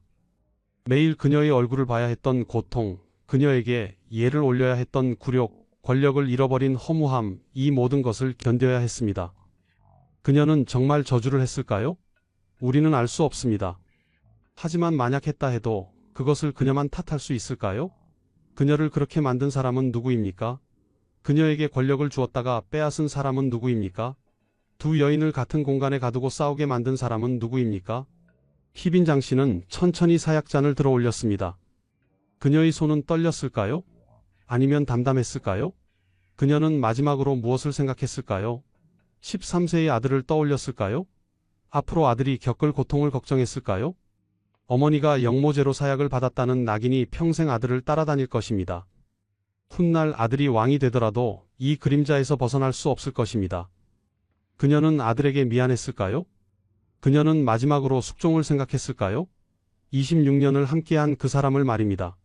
매일 그녀의 얼굴을 봐야 했던 고통, 그녀에게 예를 올려야 했던 굴욕, 권력을 잃어버린 허무함, 이 모든 것을 견뎌야 했습니다. 그녀는 정말 저주를 했을까요? 우리는 알 수 없습니다. 하지만 만약 했다 해도 그것을 그녀만 탓할 수 있을까요? 그녀를 그렇게 만든 사람은 누구입니까? 그녀에게 권력을 주었다가 빼앗은 사람은 누구입니까? 두 여인을 같은 공간에 가두고 싸우게 만든 사람은 누구입니까? 희빈 장씨는 천천히 사약잔을 들어 올렸습니다. 그녀의 손은 떨렸을까요? 아니면 담담했을까요? 그녀는 마지막으로 무엇을 생각했을까요? 13세의 아들을 떠올렸을까요? 앞으로 아들이 겪을 고통을 걱정했을까요? 어머니가 영모제로 사약을 받았다는 낙인이 평생 아들을 따라다닐 것입니다. 훗날 아들이 왕이 되더라도 이 그림자에서 벗어날 수 없을 것입니다. 그녀는 아들에게 미안했을까요? 그녀는 마지막으로 숙종을 생각했을까요? 26년을 함께한 그 사람을 말입니다.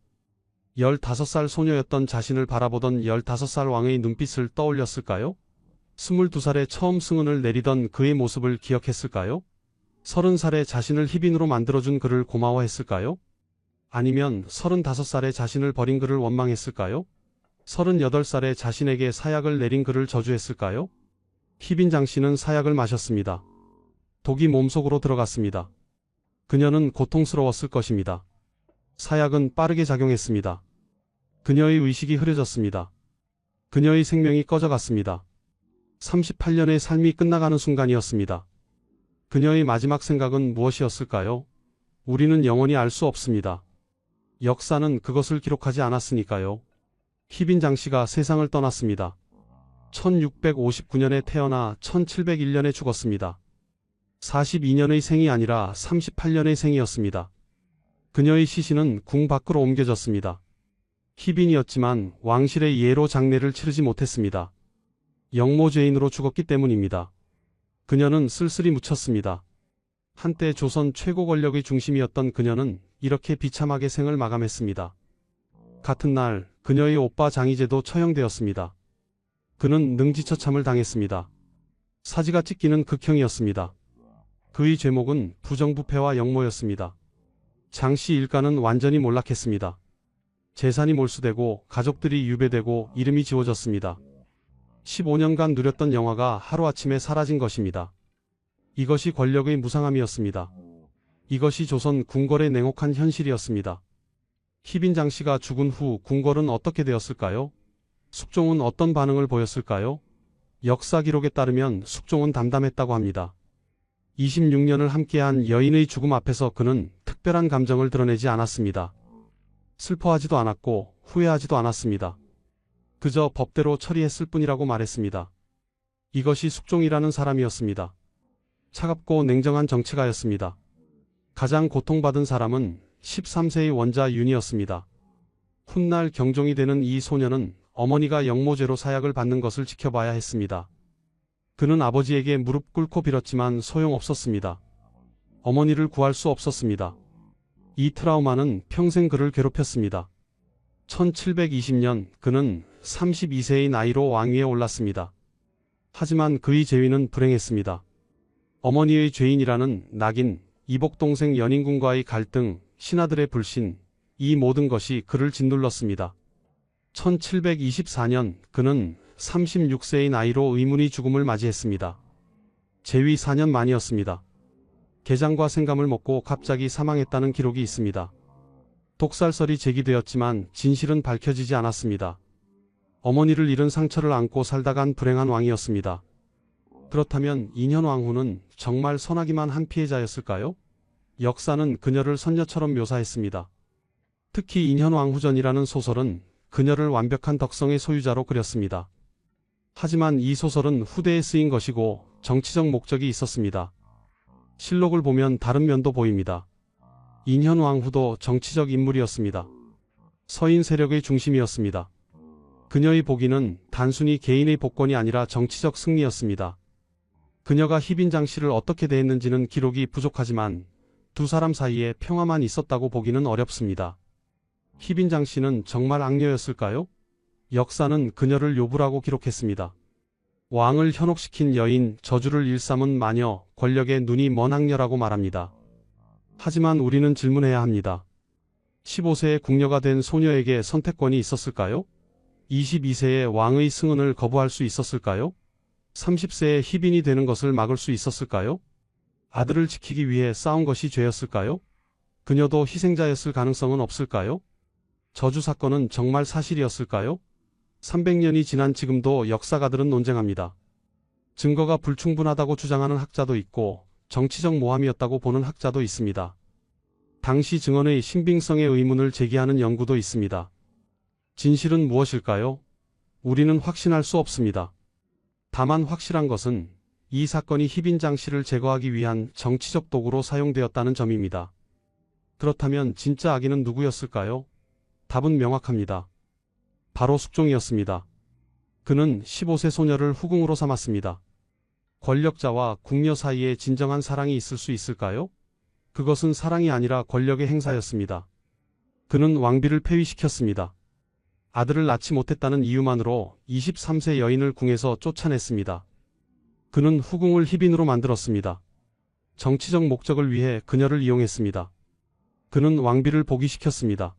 15살 소녀였던 자신을 바라보던 15살 왕의 눈빛을 떠올렸을까요? 22살에 처음 승은을 내리던 그의 모습을 기억했을까요? 30살에 자신을 희빈으로 만들어준 그를 고마워했을까요? 아니면 35살에 자신을 버린 그를 원망했을까요? 38살에 자신에게 사약을 내린 그를 저주했을까요? 희빈 장씨는 사약을 마셨습니다. 독이 몸속으로 들어갔습니다. 그녀는 고통스러웠을 것입니다. 사약은 빠르게 작용했습니다. 그녀의 의식이 흐려졌습니다. 그녀의 생명이 꺼져갔습니다. 38년의 삶이 끝나가는 순간이었습니다. 그녀의 마지막 생각은 무엇이었을까요? 우리는 영원히 알 수 없습니다. 역사는 그것을 기록하지 않았으니까요. 희빈장 씨가 세상을 떠났습니다. 1659년에 태어나 1701년에 죽었습니다. 42년의 생이 아니라 38년의 생이었습니다. 그녀의 시신은 궁 밖으로 옮겨졌습니다. 희빈이었지만 왕실의 예로 장례를 치르지 못했습니다. 영모죄인으로 죽었기 때문입니다. 그녀는 쓸쓸히 묻혔습니다. 한때 조선 최고 권력의 중심이었던 그녀는 이렇게 비참하게 생을 마감했습니다. 같은 날 그녀의 오빠 장희재도 처형되었습니다. 그는 능지처참을 당했습니다. 사지가 찢기는 극형이었습니다. 그의 죄목은 부정부패와 역모였습니다. 장씨 일가는 완전히 몰락했습니다. 재산이 몰수되고 가족들이 유배되고 이름이 지워졌습니다. 15년간 누렸던 영화가 하루아침에 사라진 것입니다. 이것이 권력의 무상함이었습니다. 이것이 조선 궁궐의 냉혹한 현실이었습니다. 희빈장 씨가 죽은 후 궁궐은 어떻게 되었을까요? 숙종은 어떤 반응을 보였을까요? 역사 기록에 따르면 숙종은 담담했다고 합니다. 26년을 함께한 여인의 죽음 앞에서 그는 특별한 감정을 드러내지 않았습니다. 슬퍼하지도 않았고 후회하지도 않았습니다. 그저 법대로 처리했을 뿐이라고 말했습니다. 이것이 숙종이라는 사람이었습니다. 차갑고 냉정한 정치가였습니다. 가장 고통받은 사람은 13세의 원자 윤이었습니다. 훗날 경종이 되는 이 소녀는 어머니가 영모죄로 사약을 받는 것을 지켜봐야 했습니다. 그는 아버지에게 무릎 꿇고 빌었지만 소용없었습니다. 어머니를 구할 수 없었습니다. 이 트라우마는 평생 그를 괴롭혔습니다. 1720년 그는 32세의 나이로 왕위에 올랐습니다. 하지만 그의 재위는 불행했습니다. 어머니의 죄인이라는 낙인, 이복동생 연인군과의 갈등, 신하들의 불신, 이 모든 것이 그를 짓눌렀습니다. 1724년 그는 36세의 나이로 의문의 죽음을 맞이했습니다. 재위 4년 만이었습니다. 게장과 생감을 먹고 갑자기 사망했다는 기록이 있습니다. 독살설이 제기되었지만 진실은 밝혀지지 않았습니다. 어머니를 잃은 상처를 안고 살다간 불행한 왕이었습니다. 그렇다면 인현왕후는 정말 선하기만 한 피해자였을까요? 역사는 그녀를 선녀처럼 묘사했습니다. 특히 인현왕후전이라는 소설은 그녀를 완벽한 덕성의 소유자로 그렸습니다. 하지만 이 소설은 후대에 쓰인 것이고 정치적 목적이 있었습니다. 실록을 보면 다른 면도 보입니다. 인현왕후도 정치적 인물이었습니다. 서인 세력의 중심이었습니다. 그녀의 복위는 단순히 개인의 복권이 아니라 정치적 승리였습니다. 그녀가 희빈장 씨를 어떻게 대했는지는 기록이 부족하지만 두 사람 사이에 평화만 있었다고 보기는 어렵습니다. 희빈장 씨는 정말 악녀였을까요? 역사는 그녀를 요부라고 기록했습니다. 왕을 현혹시킨 여인, 저주를 일삼은 마녀, 권력에 눈이 먼 악녀라고 말합니다. 하지만 우리는 질문해야 합니다. 15세의 궁녀가 된 소녀에게 선택권이 있었을까요? 22세의 왕의 승은을 거부할 수 있었을까요? 30세의 희빈이 되는 것을 막을 수 있었을까요? 아들을 지키기 위해 싸운 것이 죄였을까요? 그녀도 희생자였을 가능성은 없을까요? 저주 사건은 정말 사실이었을까요? 300년이 지난 지금도 역사가들은 논쟁합니다. 증거가 불충분하다고 주장하는 학자도 있고 정치적 모함이었다고 보는 학자도 있습니다. 당시 증언의 신빙성에 의문을 제기하는 연구도 있습니다. 진실은 무엇일까요? 우리는 확신할 수 없습니다. 다만 확실한 것은 이 사건이 희빈장 씨를 제거하기 위한 정치적 도구로 사용되었다는 점입니다. 그렇다면 진짜 악인은 누구였을까요? 답은 명확합니다. 바로 숙종이었습니다. 그는 15세 소녀를 후궁으로 삼았습니다. 권력자와 궁녀 사이에 진정한 사랑이 있을 수 있을까요? 그것은 사랑이 아니라 권력의 행사였습니다. 그는 왕비를 폐위시켰습니다. 아들을 낳지 못했다는 이유만으로 23세 여인을 궁에서 쫓아냈습니다. 그는 후궁을 희빈으로 만들었습니다. 정치적 목적을 위해 그녀를 이용했습니다. 그는 왕비를 복위시켰습니다.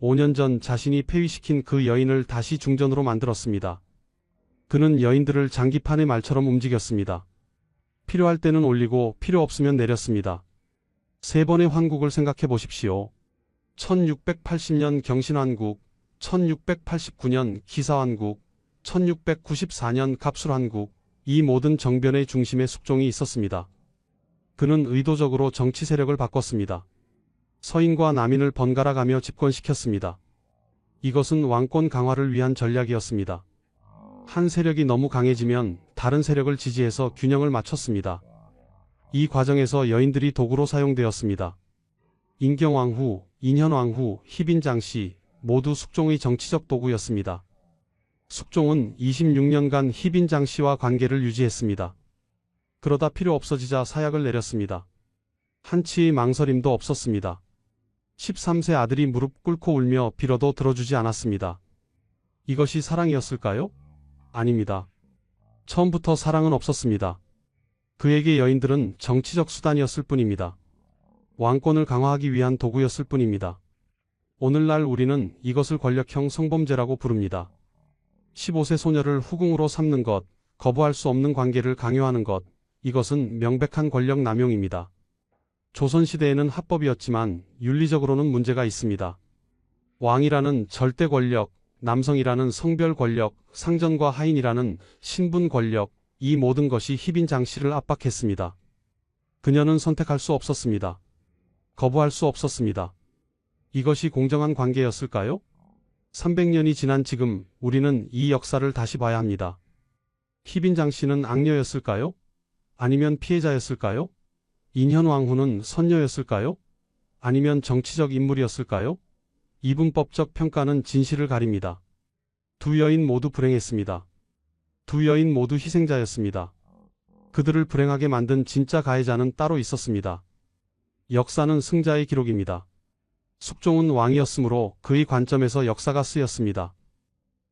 5년 전 자신이 폐위시킨 그 여인을 다시 중전으로 만들었습니다. 그는 여인들을 장기판의 말처럼 움직였습니다. 필요할 때는 올리고 필요 없으면 내렸습니다. 3번의 환국을 생각해 보십시오. 1680년 경신환국, 1689년 기사환국, 1694년 갑술환국, 이 모든 정변의 중심에 숙종이 있었습니다. 그는 의도적으로 정치 세력을 바꿨습니다. 서인과 남인을 번갈아 가며 집권시켰습니다. 이것은 왕권 강화를 위한 전략이었습니다. 한 세력이 너무 강해지면 다른 세력을 지지해서 균형을 맞췄습니다. 이 과정에서 여인들이 도구로 사용되었습니다. 인경왕후, 인현왕후, 희빈장씨 모두 숙종의 정치적 도구였습니다. 숙종은 26년간 희빈장씨와 관계를 유지했습니다. 그러다 필요 없어지자 사약을 내렸습니다. 한치의 망설임도 없었습니다. 13세 아들이 무릎 꿇고 울며 빌어도 들어주지 않았습니다. 이것이 사랑이었을까요? 아닙니다. 처음부터 사랑은 없었습니다. 그에게 여인들은 정치적 수단이었을 뿐입니다. 왕권을 강화하기 위한 도구였을 뿐입니다. 오늘날 우리는 이것을 권력형 성범죄라고 부릅니다. 15세 소녀를 후궁으로 삼는 것, 거부할 수 없는 관계를 강요하는 것, 이것은 명백한 권력 남용입니다. 조선시대에는 합법이었지만 윤리적으로는 문제가 있습니다. 왕이라는 절대 권력, 남성이라는 성별 권력, 상전과 하인이라는 신분 권력, 이 모든 것이 희빈장씨를 압박했습니다. 그녀는 선택할 수 없었습니다. 거부할 수 없었습니다. 이것이 공정한 관계였을까요? 300년이 지난 지금 우리는 이 역사를 다시 봐야 합니다. 희빈장씨는 악녀였을까요? 아니면 피해자였을까요? 인현왕후는 선녀였을까요? 아니면 정치적 인물이었을까요? 이분법적 평가는 진실을 가립니다. 두 여인 모두 불행했습니다. 두 여인 모두 희생자였습니다. 그들을 불행하게 만든 진짜 가해자는 따로 있었습니다. 역사는 승자의 기록입니다. 숙종은 왕이었으므로 그의 관점에서 역사가 쓰였습니다.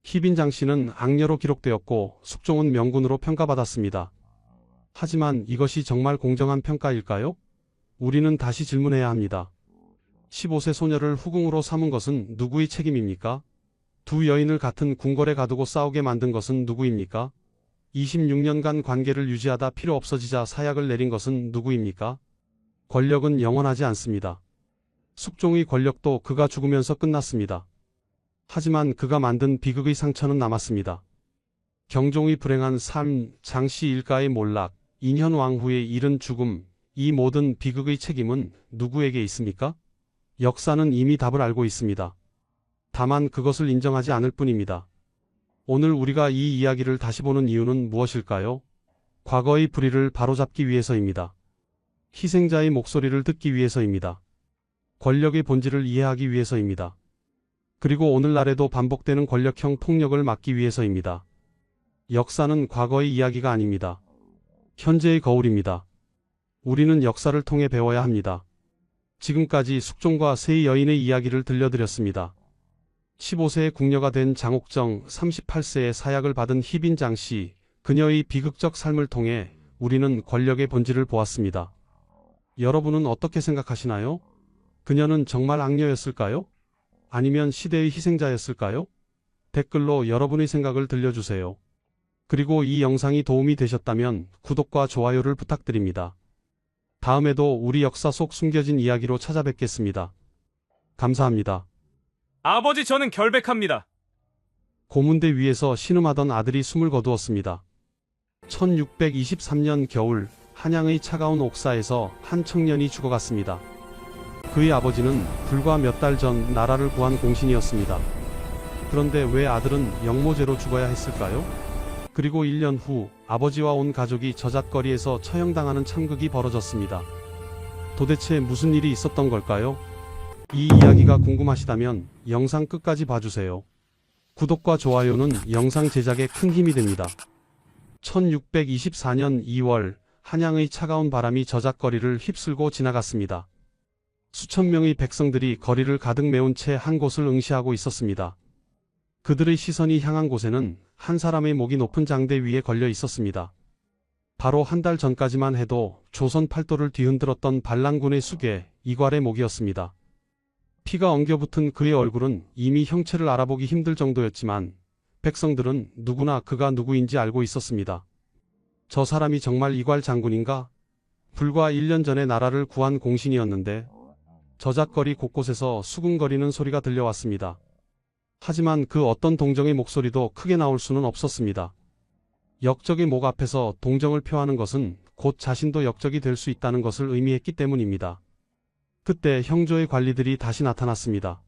희빈장씨는 악녀로 기록되었고 숙종은 명군으로 평가받았습니다. 하지만 이것이 정말 공정한 평가일까요? 우리는 다시 질문해야 합니다. 15세 소녀를 후궁으로 삼은 것은 누구의 책임입니까? 두 여인을 같은 궁궐에 가두고 싸우게 만든 것은 누구입니까? 26년간 관계를 유지하다 필요 없어지자 사약을 내린 것은 누구입니까? 권력은 영원하지 않습니다. 숙종의 권력도 그가 죽으면서 끝났습니다. 하지만 그가 만든 비극의 상처는 남았습니다. 경종의 불행한 삶, 장씨 일가의 몰락, 인현왕후의 이른 죽음, 이 모든 비극의 책임은 누구에게 있습니까? 역사는 이미 답을 알고 있습니다. 다만 그것을 인정하지 않을 뿐입니다. 오늘 우리가 이 이야기를 다시 보는 이유는 무엇일까요? 과거의 불의를 바로잡기 위해서입니다. 희생자의 목소리를 듣기 위해서입니다. 권력의 본질을 이해하기 위해서입니다. 그리고 오늘날에도 반복되는 권력형 폭력을 막기 위해서입니다. 역사는 과거의 이야기가 아닙니다. 현재의 거울입니다. 우리는 역사를 통해 배워야 합니다. 지금까지 숙종과 세 여인의 이야기를 들려드렸습니다. 15세의 궁녀가 된 장옥정, 38세의 사약을 받은 희빈장씨, 그녀의 비극적 삶을 통해 우리는 권력의 본질을 보았습니다. 여러분은 어떻게 생각하시나요? 그녀는 정말 악녀였을까요? 아니면 시대의 희생자였을까요? 댓글로 여러분의 생각을 들려주세요. 그리고 이 영상이 도움이 되셨다면 구독과 좋아요를 부탁드립니다. 다음에도 우리 역사 속 숨겨진 이야기로 찾아뵙겠습니다. 감사합니다. 아버지, 저는 결백합니다. 고문대 위에서 신음하던 아들이 숨을 거두었습니다. 1623년 겨울 한양의 차가운 옥사에서 한 청년이 죽어갔습니다. 그의 아버지는 불과 몇 달 전 나라를 구한 공신이었습니다. 그런데 왜 아들은 영모죄로 죽어야 했을까요? 그리고 1년 후 아버지와 온 가족이 저잣거리에서 처형당하는 참극이 벌어졌습니다. 도대체 무슨 일이 있었던 걸까요? 이 이야기가 궁금하시다면 영상 끝까지 봐주세요. 구독과 좋아요는 영상 제작에 큰 힘이 됩니다. 1624년 2월 한양의 차가운 바람이 저잣거리를 휩쓸고 지나갔습니다. 수천 명의 백성들이 거리를 가득 메운 채 한 곳을 응시하고 있었습니다. 그들의 시선이 향한 곳에는 한 사람의 목이 높은 장대 위에 걸려 있었습니다. 바로 한 달 전까지만 해도 조선 팔도를 뒤흔들었던 반란군의 수괴 이괄의 목이었습니다. 피가 엉겨붙은 그의 얼굴은 이미 형체를 알아보기 힘들 정도였지만 백성들은 누구나 그가 누구인지 알고 있었습니다. 저 사람이 정말 이괄 장군인가? 불과 1년 전에 나라를 구한 공신이었는데 저잣거리 곳곳에서 수군거리는 소리가 들려왔습니다. 하지만 그 어떤 동정의 목소리도 크게 나올 수는 없었습니다. 역적의 목 앞에서 동정을 표하는 것은 곧 자신도 역적이 될 수 있다는 것을 의미했기 때문입니다. 그때 형조의 관리들이 다시 나타났습니다.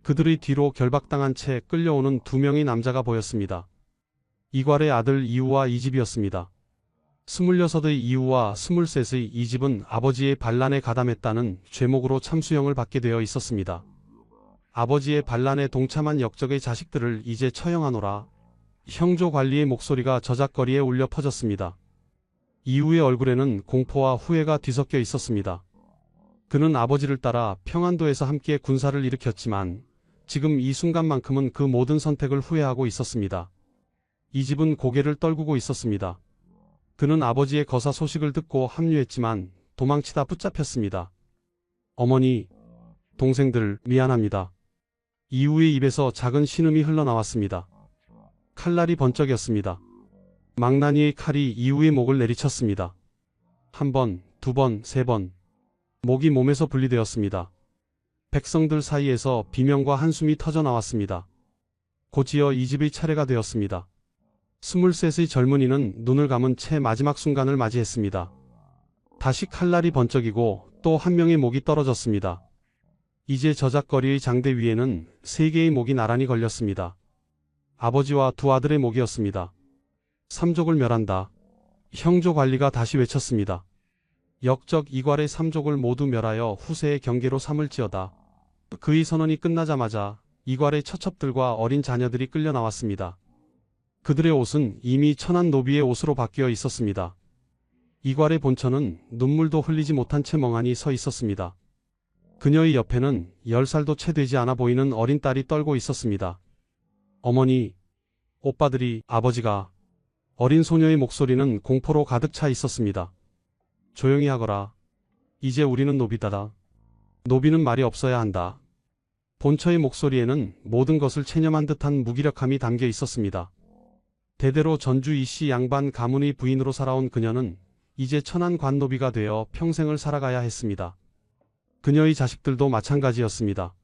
그들의 뒤로 결박당한 채 끌려오는 두 명의 남자가 보였습니다. 이괄의 아들 이우와 이집이었습니다. 26의 이우와 23의 이집은 아버지의 반란에 가담했다는 죄목으로 참수형을 받게 되어 있었습니다. 아버지의 반란에 동참한 역적의 자식들을 이제 처형하노라. 형조 관리의 목소리가 저작거리에 울려 퍼졌습니다. 이우의 얼굴에는 공포와 후회가 뒤섞여 있었습니다. 그는 아버지를 따라 평안도에서 함께 군사를 일으켰지만 지금 이 순간만큼은 그 모든 선택을 후회하고 있었습니다. 이집은 고개를 떨구고 있었습니다. 그는 아버지의 거사 소식을 듣고 합류했지만 도망치다 붙잡혔습니다. 어머니, 동생들 미안합니다. 이우의 입에서 작은 신음이 흘러나왔습니다. 칼날이 번쩍였습니다. 망나니의 칼이 이우의 목을 내리쳤습니다. 한 번, 두 번, 세 번. 목이 몸에서 분리되었습니다. 백성들 사이에서 비명과 한숨이 터져나왔습니다. 곧이어 이집의 차례가 되었습니다. 23의 젊은이는 눈을 감은 채 마지막 순간을 맞이했습니다. 다시 칼날이 번쩍이고 또 한 명의 목이 떨어졌습니다. 이제 저작거리의 장대 위에는 3개의 목이 나란히 걸렸습니다. 아버지와 두 아들의 목이었습니다. 삼족을 멸한다. 형조 관리가 다시 외쳤습니다. 역적 이괄의 삼족을 모두 멸하여 후세의 경계로 삼을지어다. 그의 선언이 끝나자마자 이괄의 처첩들과 어린 자녀들이 끌려 나왔습니다. 그들의 옷은 이미 천한 노비의 옷으로 바뀌어 있었습니다. 이괄의 본처는 눈물도 흘리지 못한 채 멍하니 서 있었습니다. 그녀의 옆에는 10살도 채 되지 않아 보이는 어린 딸이 떨고 있었습니다. 어머니, 오빠들이, 아버지가. 어린 소녀의 목소리는 공포로 가득 차 있었습니다. 조용히 하거라. 이제 우리는 노비다다. 노비는 말이 없어야 한다. 본처의 목소리에는 모든 것을 체념한 듯한 무기력함이 담겨 있었습니다. 대대로 전주 이씨 양반 가문의 부인으로 살아온 그녀는 이제 천한 관노비가 되어 평생을 살아가야 했습니다. 그녀의 자식들도 마찬가지였습니다.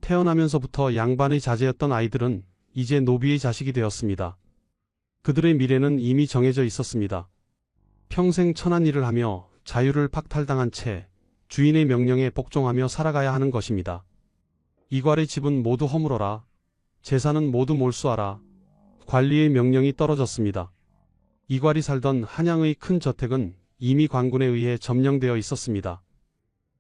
태어나면서부터 양반의 자제였던 아이들은 이제 노비의 자식이 되었습니다. 그들의 미래는 이미 정해져 있었습니다. 평생 천한 일을 하며 자유를 박탈당한 채 주인의 명령에 복종하며 살아가야 하는 것입니다. 이괄의 집은 모두 허물어라. 재산은 모두 몰수하라. 관리의 명령이 떨어졌습니다. 이괄이 살던 한양의 큰 저택은 이미 관군에 의해 점령되어 있었습니다.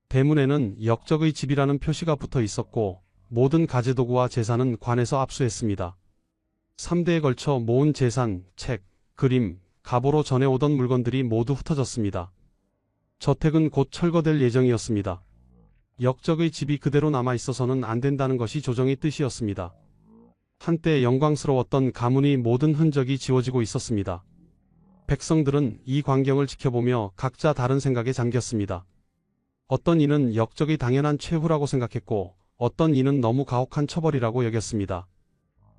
대문에는 역적의 집이라는 표시가 붙어 있었고 모든 가재도구와 재산은 관에서 압수했습니다. 3대에 걸쳐 모은 재산, 책, 그림, 갑오로 전해오던 물건들이 모두 흩어졌습니다. 저택은 곧 철거될 예정이었습니다. 역적의 집이 그대로 남아있어서는 안 된다는 것이 조정의 뜻이었습니다. 한때 영광스러웠던 가문의 모든 흔적이 지워지고 있었습니다. 백성들은 이 광경을 지켜보며 각자 다른 생각에 잠겼습니다. 어떤 이는 역적의 당연한 최후라고 생각했고 어떤 이는 너무 가혹한 처벌이라고 여겼습니다.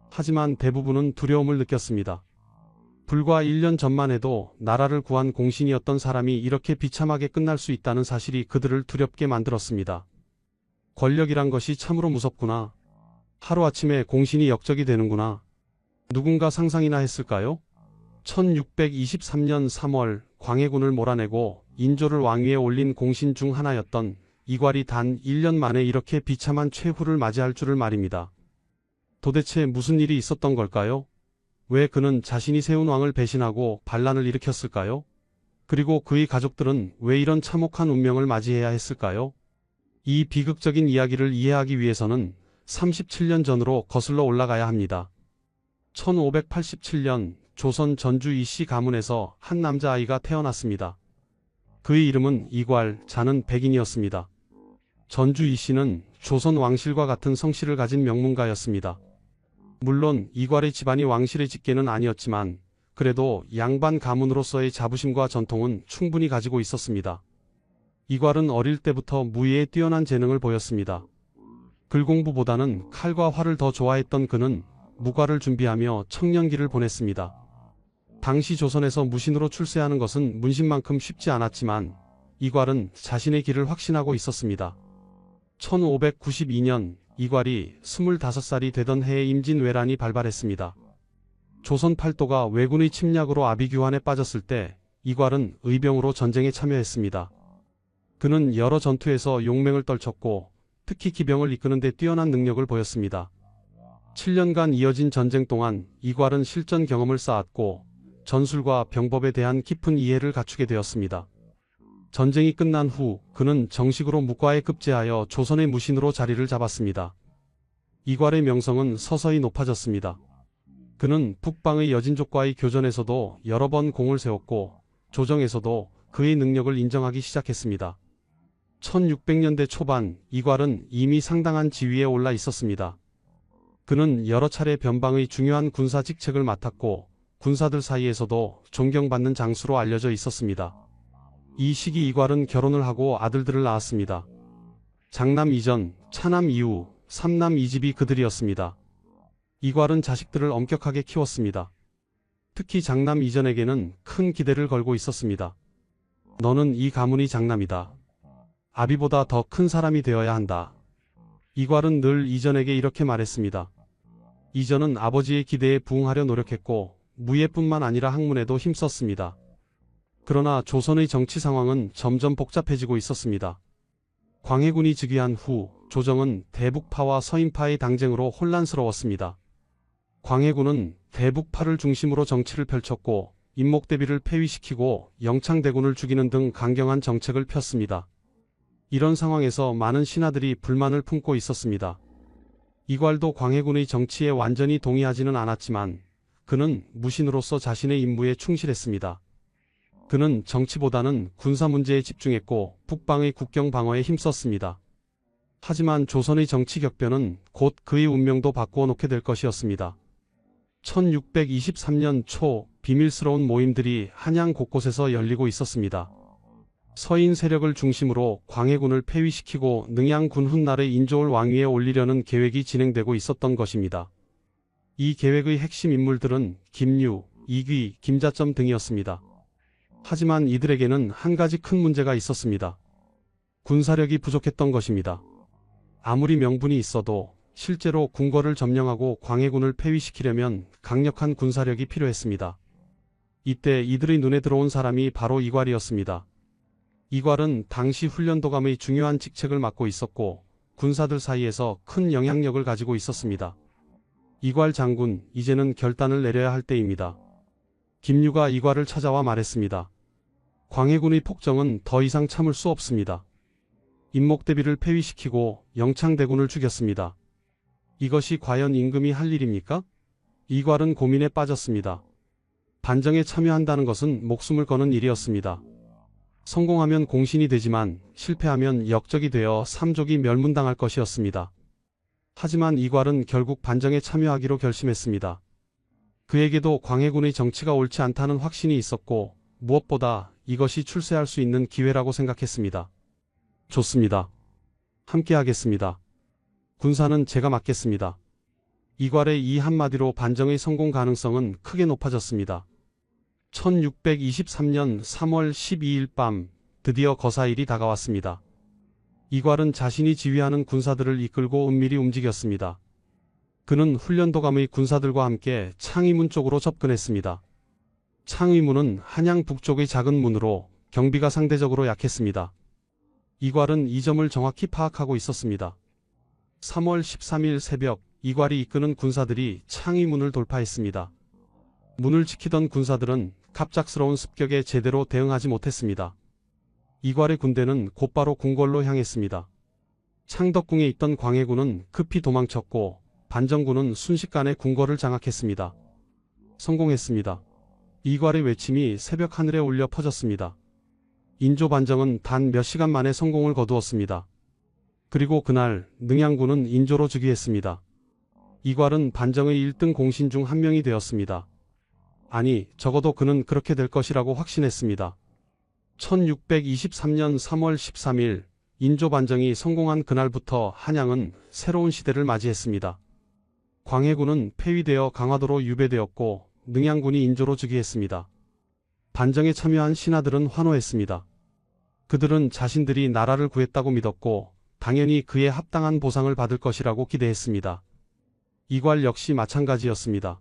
하지만 대부분은 두려움을 느꼈습니다. 불과 1년 전만 해도 나라를 구한 공신이었던 사람이 이렇게 비참하게 끝날 수 있다는 사실이 그들을 두렵게 만들었습니다. 권력이란 것이 참으로 무섭구나. 하루아침에 공신이 역적이 되는구나. 누군가 상상이나 했을까요? 1623년 3월 광해군을 몰아내고 인조를 왕위에 올린 공신 중 하나였던 이괄이 단 1년 만에 이렇게 비참한 최후를 맞이할 줄을 말입니다. 도대체 무슨 일이 있었던 걸까요? 왜 그는 자신이 세운 왕을 배신하고 반란을 일으켰을까요? 그리고 그의 가족들은 왜 이런 참혹한 운명을 맞이해야 했을까요? 이 비극적인 이야기를 이해하기 위해서는 37년 전으로 거슬러 올라가야 합니다. 1587년 조선 전주 이씨 가문에서 한 남자아이가 태어났습니다. 그의 이름은 이괄, 자는 백인이었습니다. 전주 이씨는 조선 왕실과 같은 성씨를 가진 명문가였습니다. 물론 이괄의 집안이 왕실의 직계는 아니었지만 그래도 양반 가문으로서의 자부심과 전통은 충분히 가지고 있었습니다. 이괄은 어릴 때부터 무예에 뛰어난 재능을 보였습니다. 글 공부보다는 칼과 활을 더 좋아했던 그는 무과를 준비하며 청년기를 보냈습니다. 당시 조선에서 무신으로 출세하는 것은 문신만큼 쉽지 않았지만 이괄은 자신의 길을 확신하고 있었습니다. 1592년 이괄이 25살이 되던 해에 임진왜란이 발발했습니다. 조선 팔도가 왜군의 침략으로 아비규환에 빠졌을 때 이괄은 의병으로 전쟁에 참여했습니다. 그는 여러 전투에서 용맹을 떨쳤고 특히 기병을 이끄는 데 뛰어난 능력을 보였습니다. 7년간 이어진 전쟁 동안 이괄은 실전 경험을 쌓았고 전술과 병법에 대한 깊은 이해를 갖추게 되었습니다. 전쟁이 끝난 후 그는 정식으로 묵과에 급제하여 조선의 무신으로 자리를 잡았습니다. 이괄의 명성은 서서히 높아졌습니다. 그는 북방의 여진족과의 교전에서도 여러 번 공을 세웠고 조정에서도 그의 능력을 인정하기 시작했습니다. 1600년대 초반 이괄은 이미 상당한 지위에 올라 있었습니다. 그는 여러 차례 변방의 중요한 군사 직책을 맡았고 군사들 사이에서도 존경받는 장수로 알려져 있었습니다. 이 시기 이괄은 결혼을 하고 아들들을 낳았습니다. 장남 이전, 차남 이후, 삼남 이집이 그들이었습니다. 이괄은 자식들을 엄격하게 키웠습니다. 특히 장남 이전에게는 큰 기대를 걸고 있었습니다. 너는 이 가문의 장남이다. 아비보다 더 큰 사람이 되어야 한다. 이괄은 늘 이전에게 이렇게 말했습니다. 이전은 아버지의 기대에 부응하려 노력했고 무예뿐만 아니라 학문에도 힘썼습니다. 그러나 조선의 정치 상황은 점점 복잡해지고 있었습니다. 광해군이 즉위한 후 조정은 대북파와 서인파의 당쟁으로 혼란스러웠습니다. 광해군은 대북파를 중심으로 정치를 펼쳤고 임목대비를 폐위시키고 영창대군을 죽이는 등 강경한 정책을 폈습니다. 이런 상황에서 많은 신하들이 불만을 품고 있었습니다. 이괄도 광해군의 정치에 완전히 동의하지는 않았지만 그는 무신으로서 자신의 임무에 충실했습니다. 그는 정치보다는 군사 문제에 집중했고 북방의 국경 방어에 힘썼습니다. 하지만 조선의 정치 격변은 곧 그의 운명도 바꾸어 놓게 될 것이었습니다. 1623년 초 비밀스러운 모임들이 한양 곳곳에서 열리고 있었습니다. 서인 세력을 중심으로 광해군을 폐위시키고 능양군 훗날의 인조를 왕위에 올리려는 계획이 진행되고 있었던 것입니다. 이 계획의 핵심 인물들은 김유, 이귀, 김자점 등이었습니다. 하지만 이들에게는 한 가지 큰 문제가 있었습니다. 군사력이 부족했던 것입니다. 아무리 명분이 있어도 실제로 궁궐을 점령하고 광해군을 폐위시키려면 강력한 군사력이 필요했습니다. 이때 이들의 눈에 들어온 사람이 바로 이괄이었습니다. 이괄은 당시 훈련도감의 중요한 직책을 맡고 있었고 군사들 사이에서 큰 영향력을 가지고 있었습니다. 이괄 장군, 이제는 결단을 내려야 할 때입니다. 김유가 이괄을 찾아와 말했습니다. 광해군의 폭정은 더 이상 참을 수 없습니다. 임목대비를 폐위시키고 영창대군을 죽였습니다. 이것이 과연 임금이 할 일입니까? 이괄은 고민에 빠졌습니다. 반정에 참여한다는 것은 목숨을 거는 일이었습니다. 성공하면 공신이 되지만 실패하면 역적이 되어 삼족이 멸문당할 것이었습니다. 하지만 이괄은 결국 반정에 참여하기로 결심했습니다. 그에게도 광해군의 정치가 옳지 않다는 확신이 있었고 무엇보다 이것이 출세할 수 있는 기회라고 생각했습니다. 좋습니다. 함께 하겠습니다. 군사는 제가 맡겠습니다. 이괄의 이 한마디로 반정의 성공 가능성은 크게 높아졌습니다. 1623년 3월 12일 밤 드디어 거사일이 다가왔습니다. 이괄은 자신이 지휘하는 군사들을 이끌고 은밀히 움직였습니다. 그는 훈련도감의 군사들과 함께 창의문 쪽으로 접근했습니다. 창의문은 한양 북쪽의 작은 문으로 경비가 상대적으로 약했습니다. 이괄은 이 점을 정확히 파악하고 있었습니다. 3월 13일 새벽 이괄이 이끄는 군사들이 창의문을 돌파했습니다. 문을 지키던 군사들은 갑작스러운 습격에 제대로 대응하지 못했습니다. 이괄의 군대는 곧바로 궁궐로 향했습니다. 창덕궁에 있던 광해군은 급히 도망쳤고 반정군은 순식간에 궁궐을 장악했습니다. 성공했습니다. 이괄의 외침이 새벽 하늘에 울려 퍼졌습니다. 인조 반정은 단 몇 시간 만에 성공을 거두었습니다. 그리고 그날 능양군은 인조로 즉위했습니다. 이괄은 반정의 1등 공신 중 한 명이 되었습니다. 아니, 적어도 그는 그렇게 될 것이라고 확신했습니다. 1623년 3월 13일 인조 반정이 성공한 그날부터 한양은 새로운 시대를 맞이했습니다. 광해군은 폐위되어 강화도로 유배되었고 능양군이 인조로 즉위했습니다. 반정에 참여한 신하들은 환호했습니다. 그들은 자신들이 나라를 구했다고 믿었고 당연히 그에 합당한 보상을 받을 것이라고 기대했습니다. 이괄 역시 마찬가지였습니다.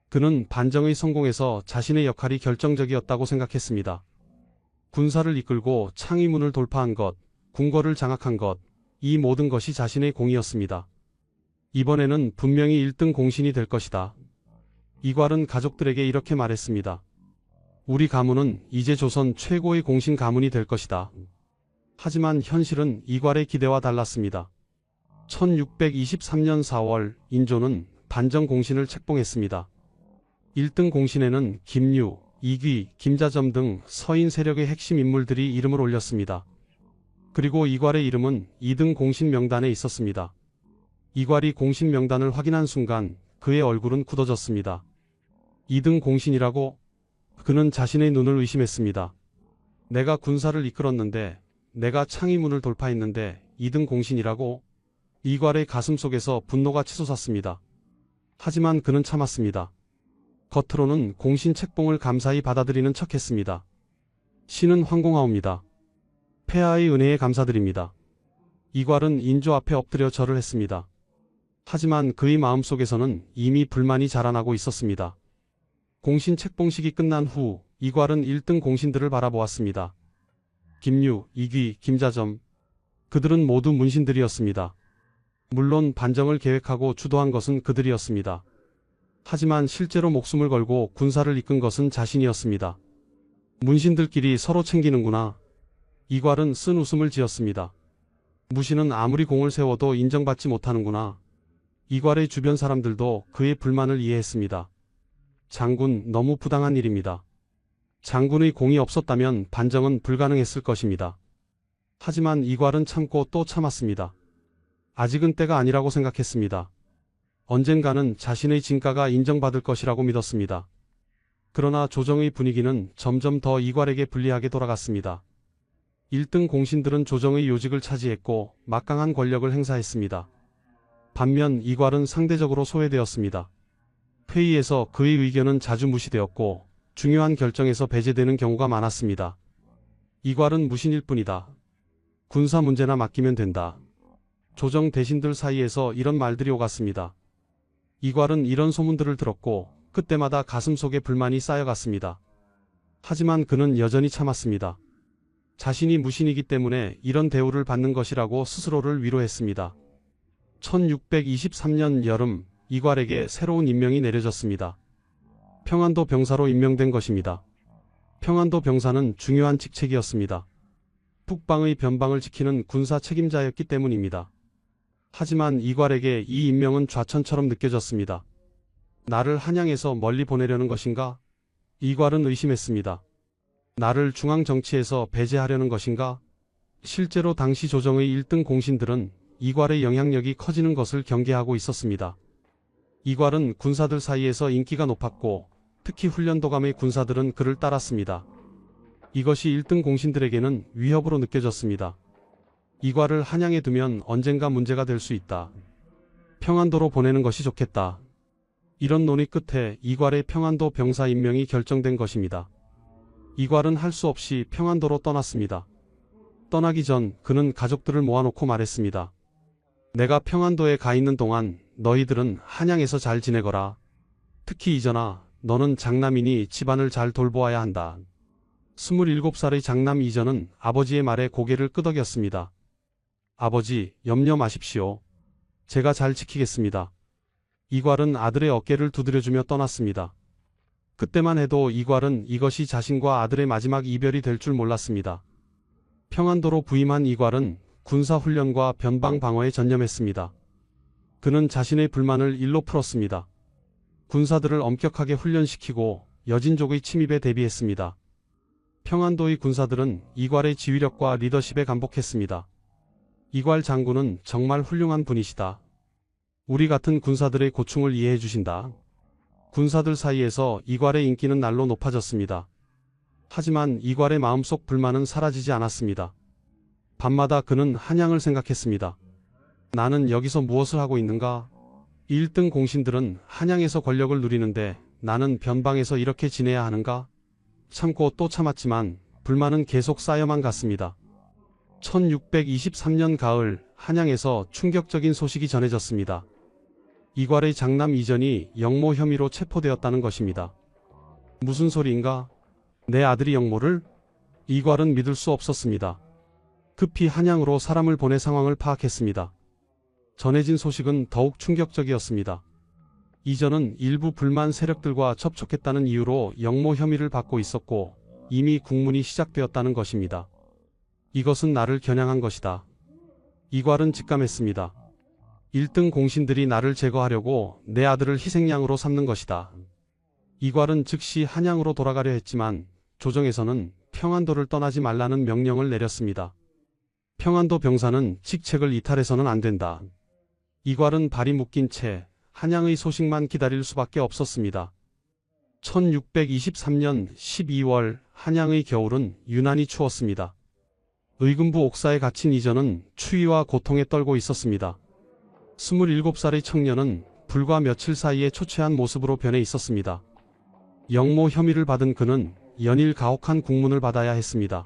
그는 반정의 성공에서 자신의 역할이 결정적이었다고 생각했습니다. 군사를 이끌고 창의문을 돌파한 것, 궁궐을 장악한 것, 이 모든 것이 자신의 공이었습니다. 이번에는 분명히 1등 공신이 될 것이다. 이괄은 가족들에게 이렇게 말했습니다. 우리 가문은 이제 조선 최고의 공신 가문이 될 것이다. 하지만 현실은 이괄의 기대와 달랐습니다. 1623년 4월 인조는 반정 공신을 책봉했습니다. 1등 공신에는 김유, 이귀, 김자점 등 서인 세력의 핵심 인물들이 이름을 올렸습니다. 그리고 이괄의 이름은 2등 공신 명단에 있었습니다. 이괄이 공신 명단을 확인한 순간 그의 얼굴은 굳어졌습니다. 2등 공신이라고? 그는 자신의 눈을 의심했습니다. 내가 군사를 이끌었는데, 내가 창의문을 돌파했는데 2등 공신이라고? 이괄의 가슴 속에서 분노가 치솟았습니다. 하지만 그는 참았습니다. 겉으로는 공신 책봉을 감사히 받아들이는 척했습니다. 신은 황공하옵니다. 폐하의 은혜에 감사드립니다. 이괄은 인조 앞에 엎드려 절을 했습니다. 하지만 그의 마음속에서는 이미 불만이 자라나고 있었습니다. 공신 책봉식이 끝난 후 이괄은 1등 공신들을 바라보았습니다. 김유, 이귀, 김자점. 그들은 모두 문신들이었습니다. 물론 반정을 계획하고 주도한 것은 그들이었습니다. 하지만 실제로 목숨을 걸고 군사를 이끈 것은 자신이었습니다. 문신들끼리 서로 챙기는구나. 이괄은 쓴 웃음을 지었습니다. 무신은 아무리 공을 세워도 인정받지 못하는구나. 이괄의 주변 사람들도 그의 불만을 이해했습니다. 장군, 너무 부당한 일입니다. 장군의 공이 없었다면 반정은 불가능했을 것입니다. 하지만 이괄은 참고 또 참았습니다. 아직은 때가 아니라고 생각했습니다. 언젠가는 자신의 진가가 인정받을 것이라고 믿었습니다. 그러나 조정의 분위기는 점점 더 이괄에게 불리하게 돌아갔습니다. 1등 공신들은 조정의 요직을 차지했고 막강한 권력을 행사했습니다. 반면 이괄은 상대적으로 소외되었습니다. 회의에서 그의 의견은 자주 무시되었고 중요한 결정에서 배제되는 경우가 많았습니다. 이괄은 무신일 뿐이다. 군사 문제나 맡기면 된다. 조정 대신들 사이에서 이런 말들이 오갔습니다. 이괄은 이런 소문들을 들었고 그때마다 가슴속에 불만이 쌓여갔습니다. 하지만 그는 여전히 참았습니다. 자신이 무신이기 때문에 이런 대우를 받는 것이라고 스스로를 위로했습니다. 1623년 여름 이괄에게 새로운 임명이 내려졌습니다. 평안도 병사로 임명된 것입니다. 평안도 병사는 중요한 직책이었습니다. 북방의 변방을 지키는 군사 책임자였기 때문입니다. 하지만 이괄에게 이 임명은 좌천처럼 느껴졌습니다. 나를 한양에서 멀리 보내려는 것인가? 이괄은 의심했습니다. 나를 중앙 정치에서 배제하려는 것인가? 실제로 당시 조정의 1등 공신들은 이괄의 영향력이 커지는 것을 경계하고 있었습니다. 이괄은 군사들 사이에서 인기가 높았고 특히 훈련도감의 군사들은 그를 따랐습니다. 이것이 1등 공신들에게는 위협으로 느껴졌습니다. 이괄을 한양에 두면 언젠가 문제가 될 수 있다. 평안도로 보내는 것이 좋겠다. 이런 논의 끝에 이괄의 평안도 병사 임명이 결정된 것입니다. 이괄은 할 수 없이 평안도로 떠났습니다. 떠나기 전 그는 가족들을 모아놓고 말했습니다. 내가 평안도에 가 있는 동안 너희들은 한양에서 잘 지내거라. 특히 이전아, 너는 장남이니 집안을 잘 돌보아야 한다. 27살의 장남 이전은 아버지의 말에 고개를 끄덕였습니다. 아버지, 염려 마십시오. 제가 잘 지키겠습니다. 이괄은 아들의 어깨를 두드려주며 떠났습니다. 그때만 해도 이괄은 이것이 자신과 아들의 마지막 이별이 될 줄 몰랐습니다. 평안도로 부임한 이괄은 군사훈련과 변방 방어에 전념했습니다. 그는 자신의 불만을 일로 풀었습니다. 군사들을 엄격하게 훈련시키고 여진족의 침입에 대비했습니다. 평안도의 군사들은 이괄의 지휘력과 리더십에 감복했습니다. 이괄 장군은 정말 훌륭한 분이시다. 우리 같은 군사들의 고충을 이해해 주신다. 군사들 사이에서 이괄의 인기는 날로 높아졌습니다. 하지만 이괄의 마음속 불만은 사라지지 않았습니다. 밤마다 그는 한양을 생각했습니다. 나는 여기서 무엇을 하고 있는가? 1등 공신들은 한양에서 권력을 누리는데 나는 변방에서 이렇게 지내야 하는가? 참고 또 참았지만 불만은 계속 쌓여만 갔습니다. 1623년 가을 한양에서 충격적인 소식이 전해졌습니다. 이괄의 장남 이전이 영모 혐의로 체포되었다는 것입니다. 무슨 소리인가? 내 아들이 영모를? 이괄은 믿을 수 없었습니다. 급히 한양으로 사람을 보내 상황을 파악했습니다. 전해진 소식은 더욱 충격적이었습니다. 이전은 일부 불만 세력들과 접촉했다는 이유로 영모 혐의를 받고 있었고 이미 국문이 시작되었다는 것입니다. 이것은 나를 겨냥한 것이다. 이괄은 직감했습니다. 1등 공신들이 나를 제거하려고 내 아들을 희생양으로 삼는 것이다. 이괄은 즉시 한양으로 돌아가려 했지만 조정에서는 평안도를 떠나지 말라는 명령을 내렸습니다. 평안도 병사는 직책을 이탈해서는 안 된다. 이괄은 발이 묶인 채 한양의 소식만 기다릴 수밖에 없었습니다. 1623년 12월 한양의 겨울은 유난히 추웠습니다. 의금부 옥사에 갇힌 이전은 추위와 고통에 떨고 있었습니다. 27살의 청년은 불과 며칠 사이에 초췌한 모습으로 변해 있었습니다. 영모 혐의를 받은 그는 연일 가혹한 국문을 받아야 했습니다.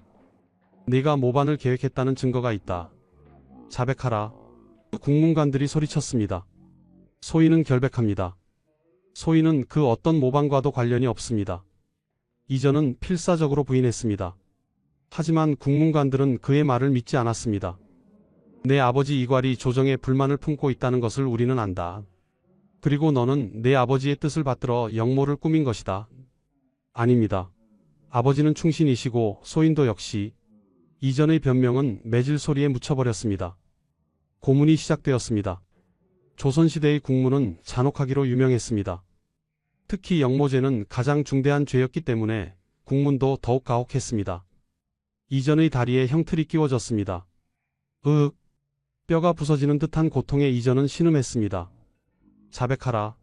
네가 모반을 계획했다는 증거가 있다. 자백하라. 국문관들이 소리쳤습니다. 소인은 결백합니다. 소인은 그 어떤 모반과도 관련이 없습니다. 이전은 필사적으로 부인했습니다. 하지만 국문관들은 그의 말을 믿지 않았습니다. 내 아버지 이괄이 조정에 불만을 품고 있다는 것을 우리는 안다. 그리고 너는 내 아버지의 뜻을 받들어 영모를 꾸민 것이다. 아닙니다. 아버지는 충신이시고 소인도 역시. 이전의 변명은 매질 소리에 묻혀버렸습니다. 고문이 시작되었습니다. 조선시대의 국문은 잔혹하기로 유명했습니다. 특히 영모죄는 가장 중대한 죄였기 때문에 국문도 더욱 가혹했습니다. 이전의 다리에 형틀이 끼워졌습니다. 으윽. 뼈가 부서지는 듯한 고통에 이전은 신음했습니다. 자백하라.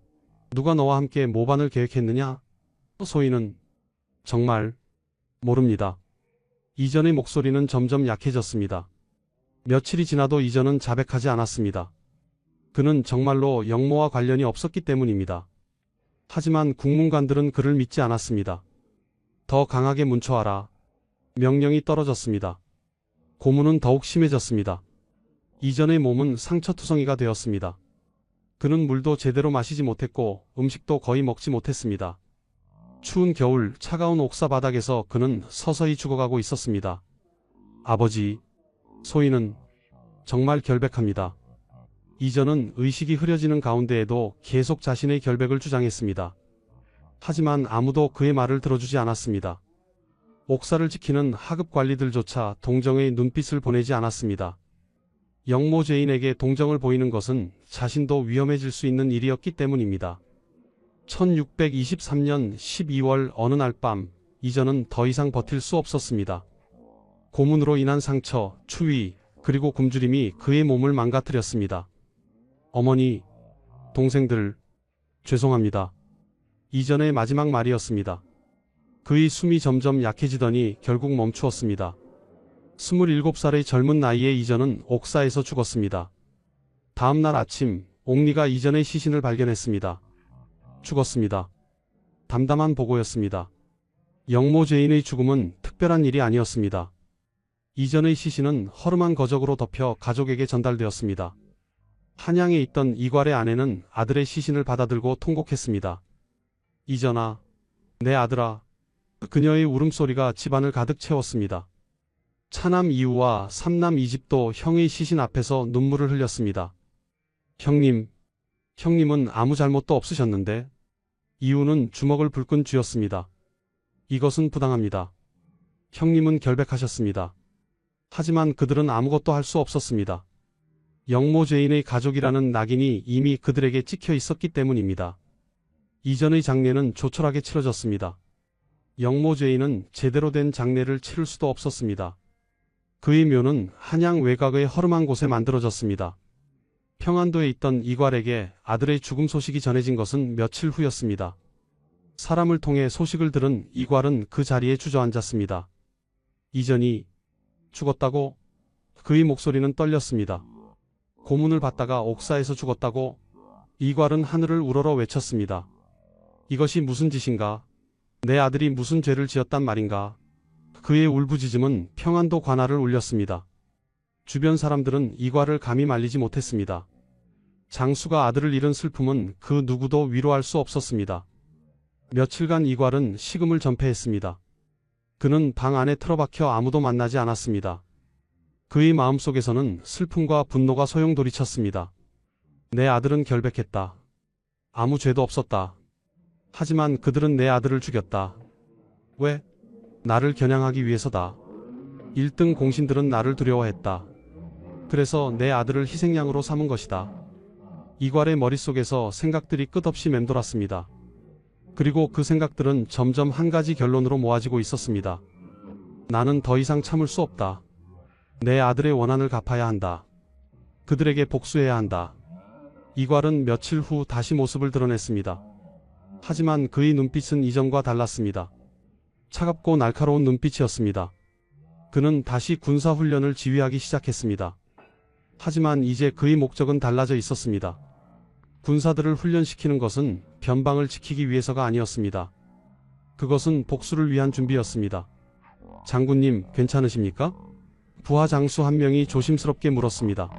누가 너와 함께 모반을 계획했느냐? 소인은 정말 모릅니다. 이전의 목소리는 점점 약해졌습니다. 며칠이 지나도 이전은 자백하지 않았습니다. 그는 정말로 영모와 관련이 없었기 때문입니다. 하지만 국문관들은 그를 믿지 않았습니다. 더 강하게 문초하라. 명령이 떨어졌습니다. 고문은 더욱 심해졌습니다. 이전의 몸은 상처투성이가 되었습니다. 그는 물도 제대로 마시지 못했고 음식도 거의 먹지 못했습니다. 추운 겨울 차가운 옥사 바닥에서 그는 서서히 죽어가고 있었습니다. 아버지, 소인은 정말 결백합니다. 이전은 의식이 흐려지는 가운데에도 계속 자신의 결백을 주장했습니다. 하지만 아무도 그의 말을 들어주지 않았습니다. 옥사를 지키는 하급 관리들조차 동정의 눈빛을 보내지 않았습니다. 영모 죄인에게 동정을 보이는 것은 자신도 위험해질 수 있는 일이었기 때문입니다. 1623년 12월 어느 날 밤, 이전은 더 이상 버틸 수 없었습니다. 고문으로 인한 상처, 추위, 그리고 굶주림이 그의 몸을 망가뜨렸습니다. 어머니, 동생들, 죄송합니다. 이전의 마지막 말이었습니다. 그의 숨이 점점 약해지더니 결국 멈추었습니다. 27살의 젊은 나이에 이전은 옥사에서 죽었습니다. 다음 날 아침, 옥리가 이전의 시신을 발견했습니다. 죽었습니다. 담담한 보고였습니다. 영모 죄인의 죽음은 특별한 일이 아니었습니다. 이전의 시신은 허름한 거적으로 덮여 가족에게 전달되었습니다. 한양에 있던 이괄의 아내는 아들의 시신을 받아들고 통곡했습니다. 이전아, 내 아들아. 그녀의 울음소리가 집안을 가득 채웠습니다. 차남 이우와 삼남 이집도 형의 시신 앞에서 눈물을 흘렸습니다. 형님은 아무 잘못도 없으셨는데. 이우는 주먹을 불끈 쥐었습니다. 이것은 부당합니다. 형님은 결백하셨습니다. 하지만 그들은 아무것도 할 수 없었습니다. 영모 죄인의 가족이라는 낙인이 이미 그들에게 찍혀 있었기 때문입니다. 이전의 장례는 조촐하게 치러졌습니다. 영모 죄인은 제대로 된 장례를 치를 수도 없었습니다. 그의 묘는 한양 외곽의 허름한 곳에 만들어졌습니다. 평안도에 있던 이괄에게 아들의 죽음 소식이 전해진 것은 며칠 후였습니다. 사람을 통해 소식을 들은 이괄은 그 자리에 주저앉았습니다. 이전이 죽었다고? 그의 목소리는 떨렸습니다. 고문을 받다가 옥사에서 죽었다고? 이괄은 하늘을 우러러 외쳤습니다. 이것이 무슨 짓인가? 내 아들이 무슨 죄를 지었단 말인가? 그의 울부짖음은 평안도 관할을 울렸습니다. 주변 사람들은 이괄을 감히 말리지 못했습니다. 장수가 아들을 잃은 슬픔은 그 누구도 위로할 수 없었습니다. 며칠간 이괄은 식음을 전폐했습니다. 그는 방 안에 틀어박혀 아무도 만나지 않았습니다. 그의 마음속에서는 슬픔과 분노가 소용돌이쳤습니다. 내 아들은 결백했다. 아무 죄도 없었다. 하지만 그들은 내 아들을 죽였다. 왜? 나를 겨냥하기 위해서다. 1등 공신들은 나를 두려워했다. 그래서 내 아들을 희생양으로 삼은 것이다. 이괄의 머릿속에서 생각들이 끝없이 맴돌았습니다. 그리고 그 생각들은 점점 한 가지 결론으로 모아지고 있었습니다. 나는 더 이상 참을 수 없다. 내 아들의 원한을 갚아야 한다. 그들에게 복수해야 한다. 이괄은 며칠 후 다시 모습을 드러냈습니다. 하지만 그의 눈빛은 이전과 달랐습니다. 차갑고 날카로운 눈빛이었습니다. 그는 다시 군사훈련을 지휘하기 시작했습니다. 하지만 이제 그의 목적은 달라져 있었습니다. 군사들을 훈련시키는 것은 변방을 지키기 위해서가 아니었습니다. 그것은 복수를 위한 준비였습니다. 장군님, 괜찮으십니까? 부하 장수 한 명이 조심스럽게 물었습니다.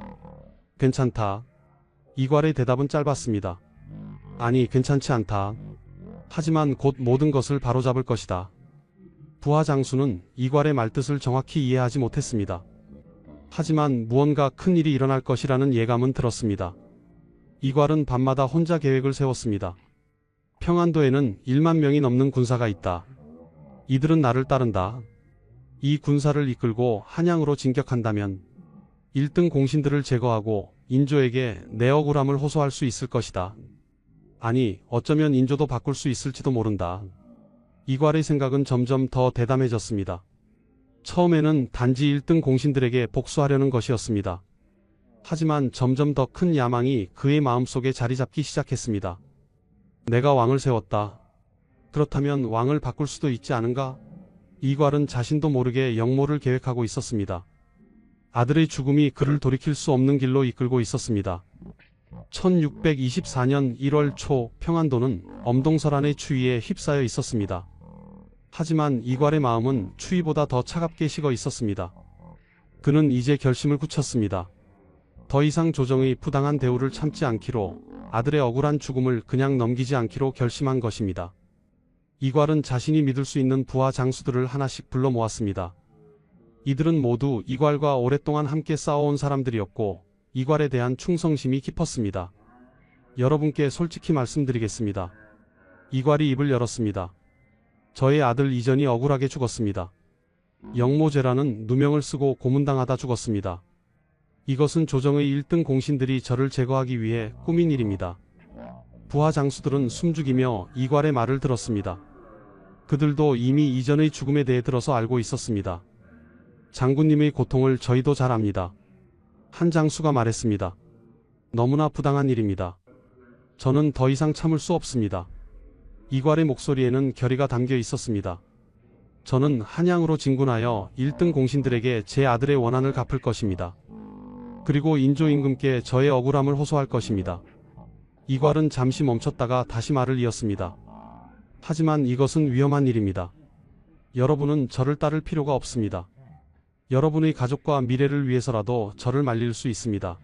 괜찮다. 이괄의 대답은 짧았습니다. 아니, 괜찮지 않다. 하지만 곧 모든 것을 바로잡을 것이다. 부하 장수는 이괄의 말뜻을 정확히 이해하지 못했습니다. 하지만 무언가 큰 일이 일어날 것이라는 예감은 들었습니다. 이괄은 밤마다 혼자 계획을 세웠습니다. 평안도에는 1만 명이 넘는 군사가 있다. 이들은 나를 따른다. 이 군사를 이끌고 한양으로 진격한다면 1등 공신들을 제거하고 인조에게 내 억울함을 호소할 수 있을 것이다. 아니, 어쩌면 인조도 바꿀 수 있을지도 모른다. 이괄의 생각은 점점 더 대담해졌습니다. 처음에는 단지 1등 공신들에게 복수하려는 것이었습니다. 하지만 점점 더 큰 야망이 그의 마음속에 자리 잡기 시작했습니다. 내가 왕을 세웠다. 그렇다면 왕을 바꿀 수도 있지 않은가? 이괄은 자신도 모르게 역모를 계획하고 있었습니다. 아들의 죽음이 그를 돌이킬 수 없는 길로 이끌고 있었습니다. 1624년 1월 초 평안도는 엄동설한의 추위에 휩싸여 있었습니다. 하지만 이괄의 마음은 추위보다 더 차갑게 식어 있었습니다. 그는 이제 결심을 굳혔습니다. 더 이상 조정의 부당한 대우를 참지 않기로, 아들의 억울한 죽음을 그냥 넘기지 않기로 결심한 것입니다. 이괄은 자신이 믿을 수 있는 부하 장수들을 하나씩 불러 모았습니다. 이들은 모두 이괄과 오랫동안 함께 싸워온 사람들이었고 이괄에 대한 충성심이 깊었습니다. 여러분께 솔직히 말씀드리겠습니다. 이괄이 입을 열었습니다. 저의 아들 이전이 억울하게 죽었습니다. 영모제라는 누명을 쓰고 고문당하다 죽었습니다. 이것은 조정의 1등 공신들이 저를 제거하기 위해 꾸민 일입니다. 부하 장수들은 숨죽이며 이괄의 말을 들었습니다. 그들도 이미 이전의 죽음에 대해 들어서 알고 있었습니다. 장군님의 고통을 저희도 잘 압니다. 한 장수가 말했습니다. 너무나 부당한 일입니다. 저는 더 이상 참을 수 없습니다. 이괄의 목소리에는 결의가 담겨 있었습니다. 저는 한양으로 진군하여 1등 공신들에게 제 아들의 원한을 갚을 것입니다. 그리고 인조 임금께 저의 억울함을 호소할 것입니다. 이괄은 잠시 멈췄다가 다시 말을 이었습니다. 하지만 이것은 위험한 일입니다. 여러분은 저를 따를 필요가 없습니다. 여러분의 가족과 미래를 위해서라도 저를 말릴 수 있습니다.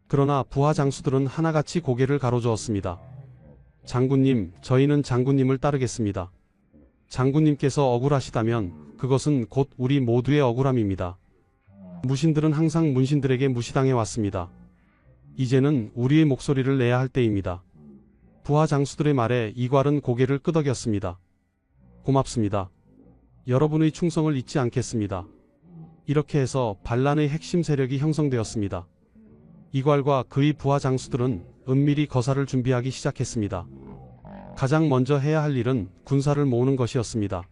그러나 부하 장수들은 하나같이 고개를 가로저었습니다. 장군님, 저희는 장군님을 따르겠습니다. 장군님께서 억울하시다면 그것은 곧 우리 모두의 억울함입니다. 무신들은 항상 문신들에게 무시당해 왔습니다. 이제는 우리의 목소리를 내야 할 때입니다. 부하 장수들의 말에 이괄은 고개를 끄덕였습니다. 고맙습니다. 여러분의 충성을 잊지 않겠습니다. 이렇게 해서 반란의 핵심 세력이 형성되었습니다. 이괄과 그의 부하 장수들은 은밀히 거사를 준비하기 시작했습니다. 가장 먼저 해야 할 일은 군사를 모으는 것이었습니다.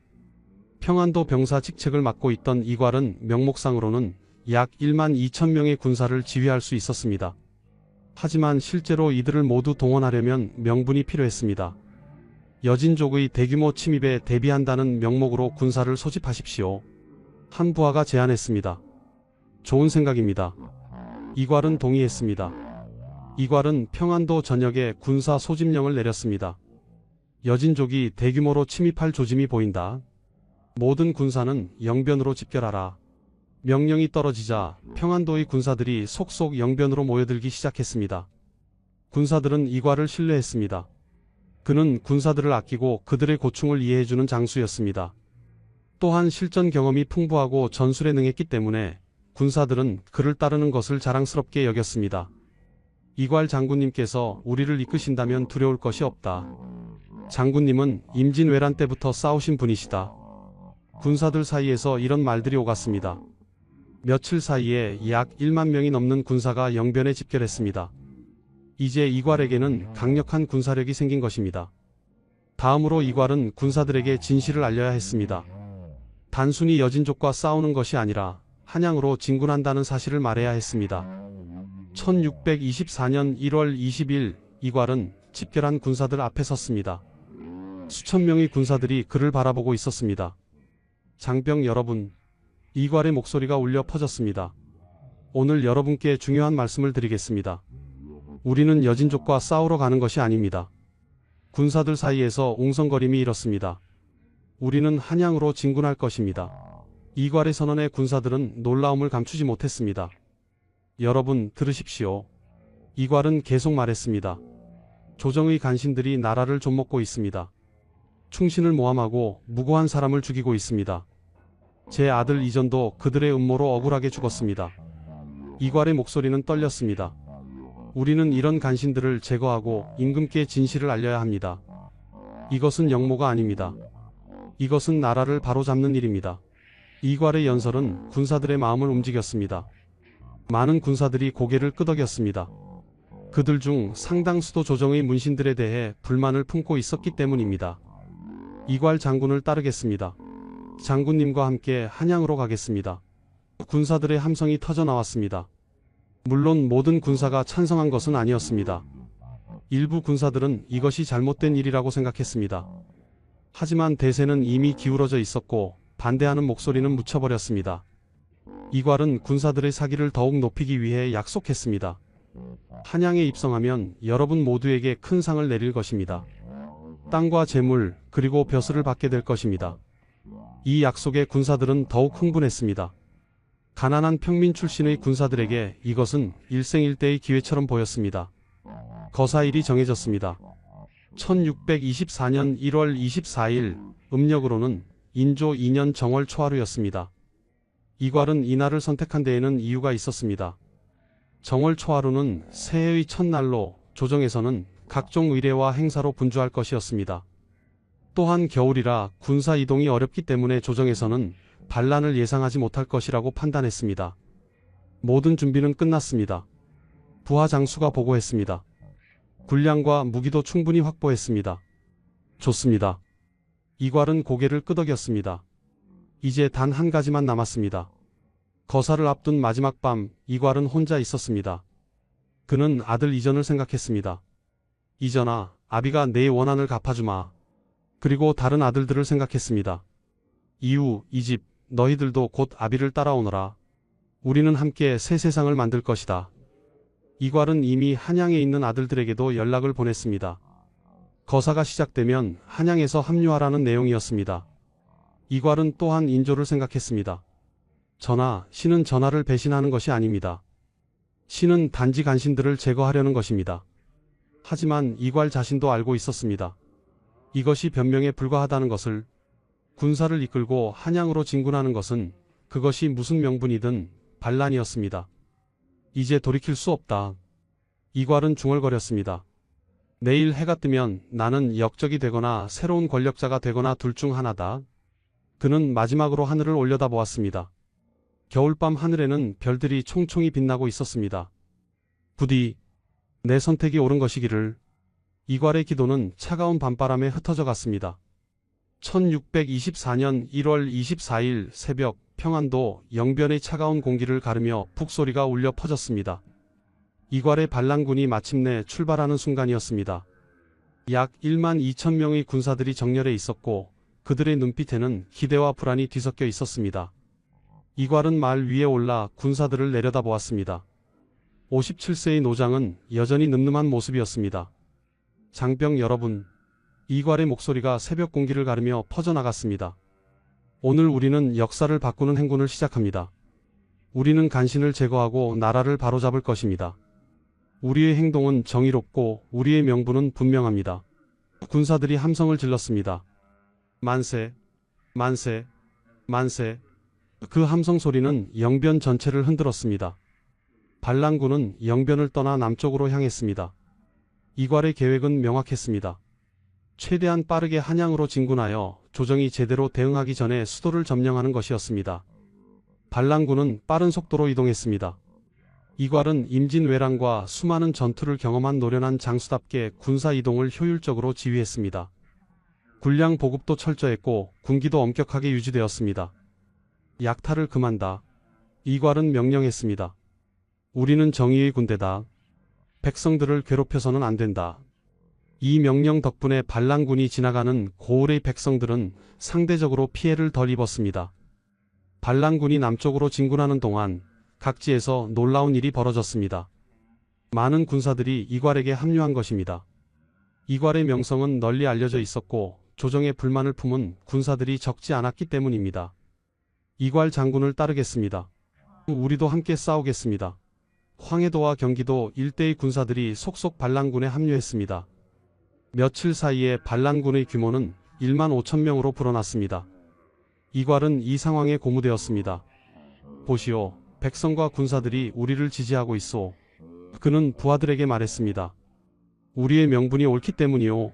평안도 병사 직책을 맡고 있던 이괄은 명목상으로는 약 1만 2천 명의 군사를 지휘할 수 있었습니다. 하지만 실제로 이들을 모두 동원하려면 명분이 필요했습니다. 여진족의 대규모 침입에 대비한다는 명목으로 군사를 소집하십시오. 한 부하가 제안했습니다. 좋은 생각입니다. 이괄은 동의했습니다. 이괄은 평안도 전역에 군사 소집령을 내렸습니다. 여진족이 대규모로 침입할 조짐이 보인다. 모든 군사는 영변으로 집결하라. 명령이 떨어지자 평안도의 군사들이 속속 영변으로 모여들기 시작했습니다. 군사들은 이괄을 신뢰했습니다. 그는 군사들을 아끼고 그들의 고충을 이해해주는 장수였습니다. 또한 실전 경험이 풍부하고 전술에 능했기 때문에 군사들은 그를 따르는 것을 자랑스럽게 여겼습니다. 이괄 장군님께서 우리를 이끄신다면 두려울 것이 없다. 장군님은 임진왜란 때부터 싸우신 분이시다. 군사들 사이에서 이런 말들이 오갔습니다. 며칠 사이에 약 1만 명이 넘는 군사가 영변에 집결했습니다. 이제 이괄에게는 강력한 군사력이 생긴 것입니다. 다음으로 이괄은 군사들에게 진실을 알려야 했습니다. 단순히 여진족과 싸우는 것이 아니라 한양으로 진군한다는 사실을 말해야 했습니다. 1624년 1월 20일 이괄은 집결한 군사들 앞에 섰습니다. 수천 명의 군사들이 그를 바라보고 있었습니다. 장병 여러분, 이괄의 목소리가 울려 퍼졌습니다. 오늘 여러분께 중요한 말씀을 드리겠습니다. 우리는 여진족과 싸우러 가는 것이 아닙니다. 군사들 사이에서 웅성거림이 일었습니다. 우리는 한양으로 진군할 것입니다. 이괄의 선언에 군사들은 놀라움을 감추지 못했습니다. 여러분 들으십시오. 이괄은 계속 말했습니다. 조정의 간신들이 나라를 좀먹고 있습니다. 충신을 모함하고 무고한 사람을 죽이고 있습니다. 제 아들 이전도 그들의 음모로 억울하게 죽었습니다. 이괄의 목소리는 떨렸습니다. 우리는 이런 간신들을 제거하고 임금께 진실을 알려야 합니다. 이것은 영모가 아닙니다. 이것은 나라를 바로잡는 일입니다. 이괄의 연설은 군사들의 마음을 움직였습니다. 많은 군사들이 고개를 끄덕였습니다. 그들 중 상당수도 조정의 문신들에 대해 불만을 품고 있었기 때문입니다. 이괄 장군을 따르겠습니다. 장군님과 함께 한양으로 가겠습니다. 군사들의 함성이 터져 나왔습니다. 물론 모든 군사가 찬성한 것은 아니었습니다. 일부 군사들은 이것이 잘못된 일이라고 생각했습니다. 하지만 대세는 이미 기울어져 있었고 반대하는 목소리는 묻혀버렸습니다. 이괄은 군사들의 사기를 더욱 높이기 위해 약속했습니다. 한양에 입성하면 여러분 모두에게 큰 상을 내릴 것입니다. 땅과 재물 그리고 벼슬을 받게 될 것입니다. 이 약속에 군사들은 더욱 흥분했습니다. 가난한 평민 출신의 군사들에게 이것은 일생일대의 기회처럼 보였습니다. 거사일이 정해졌습니다. 1624년 1월 24일 음력으로는 인조 2년 정월 초하루였습니다. 이괄은 이날을 선택한 데에는 이유가 있었습니다. 정월 초하루는 새해의 첫날로 조정에서는 각종 의례와 행사로 분주할 것이었습니다. 또한 겨울이라 군사 이동이 어렵기 때문에 조정에서는 반란을 예상하지 못할 것이라고 판단했습니다. 모든 준비는 끝났습니다. 부하 장수가 보고했습니다. 군량과 무기도 충분히 확보했습니다. 좋습니다. 이괄은 고개를 끄덕였습니다. 이제 단 한 가지만 남았습니다. 거사를 앞둔 마지막 밤 이괄은 혼자 있었습니다. 그는 아들 이전을 생각했습니다. 이전아, 아비가 내 원한을 갚아주마. 그리고 다른 아들들을 생각했습니다. 이후 이 집 너희들도 곧 아비를 따라오너라. 우리는 함께 새 세상을 만들 것이다. 이괄은 이미 한양에 있는 아들들에게도 연락을 보냈습니다. 거사가 시작되면 한양에서 합류하라는 내용이었습니다. 이괄은 또한 인조를 생각했습니다. 전하, 신은 전하를 배신하는 것이 아닙니다. 신은 단지 간신들을 제거하려는 것입니다. 하지만 이괄 자신도 알고 있었습니다. 이것이 변명에 불과하다는 것을. 군사를 이끌고 한양으로 진군하는 것은 그것이 무슨 명분이든 반란이었습니다. 이제 돌이킬 수 없다. 이괄은 중얼거렸습니다. 내일 해가 뜨면 나는 역적이 되거나 새로운 권력자가 되거나 둘 중 하나다. 그는 마지막으로 하늘을 올려다보았습니다. 겨울밤 하늘에는 별들이 총총히 빛나고 있었습니다. 부디 내 선택이 옳은 것이기를. 이괄의 기도는 차가운 밤바람에 흩어져 갔습니다. 1624년 1월 24일 새벽 평안도 영변의 차가운 공기를 가르며 북소리가 울려 퍼졌습니다. 이괄의 반란군이 마침내 출발하는 순간이었습니다. 약 1만 2천 명의 군사들이 정렬해 있었고 그들의 눈빛에는 기대와 불안이 뒤섞여 있었습니다. 이괄은 말 위에 올라 군사들을 내려다보았습니다. 57세의 노장은 여전히 늠름한 모습이었습니다. 장병 여러분, 이괄의 목소리가 새벽 공기를 가르며 퍼져나갔습니다. 오늘 우리는 역사를 바꾸는 행군을 시작합니다. 우리는 간신을 제거하고 나라를 바로잡을 것입니다. 우리의 행동은 정의롭고 우리의 명분은 분명합니다. 군사들이 함성을 질렀습니다. 만세, 만세, 만세. 그 함성 소리는 영변 전체를 흔들었습니다. 반란군은 영변을 떠나 남쪽으로 향했습니다. 이괄의 계획은 명확했습니다. 최대한 빠르게 한양으로 진군하여 조정이 제대로 대응하기 전에 수도를 점령하는 것이었습니다. 반란군은 빠른 속도로 이동했습니다. 이괄은 임진왜란과 수많은 전투를 경험한 노련한 장수답게 군사 이동을 효율적으로 지휘했습니다. 군량 보급도 철저했고 군기도 엄격하게 유지되었습니다. 약탈을 금한다. 이괄은 명령했습니다. 우리는 정의의 군대다. 백성들을 괴롭혀서는 안 된다. 이 명령 덕분에 반란군이 지나가는 고을의 백성들은 상대적으로 피해를 덜 입었습니다. 반란군이 남쪽으로 진군하는 동안 각지에서 놀라운 일이 벌어졌습니다. 많은 군사들이 이괄에게 합류한 것입니다. 이괄의 명성은 널리 알려져 있었고 조정에 불만을 품은 군사들이 적지 않았기 때문입니다. 이괄 장군을 따르겠습니다. 우리도 함께 싸우겠습니다. 황해도와 경기도 일대의 군사들이 속속 반란군에 합류했습니다. 며칠 사이에 반란군의 규모는 1만 5천 명으로 불어났습니다. 이괄은 이 상황에 고무되었습니다. 보시오, 백성과 군사들이 우리를 지지하고 있소. 그는 부하들에게 말했습니다. 우리의 명분이 옳기 때문이오.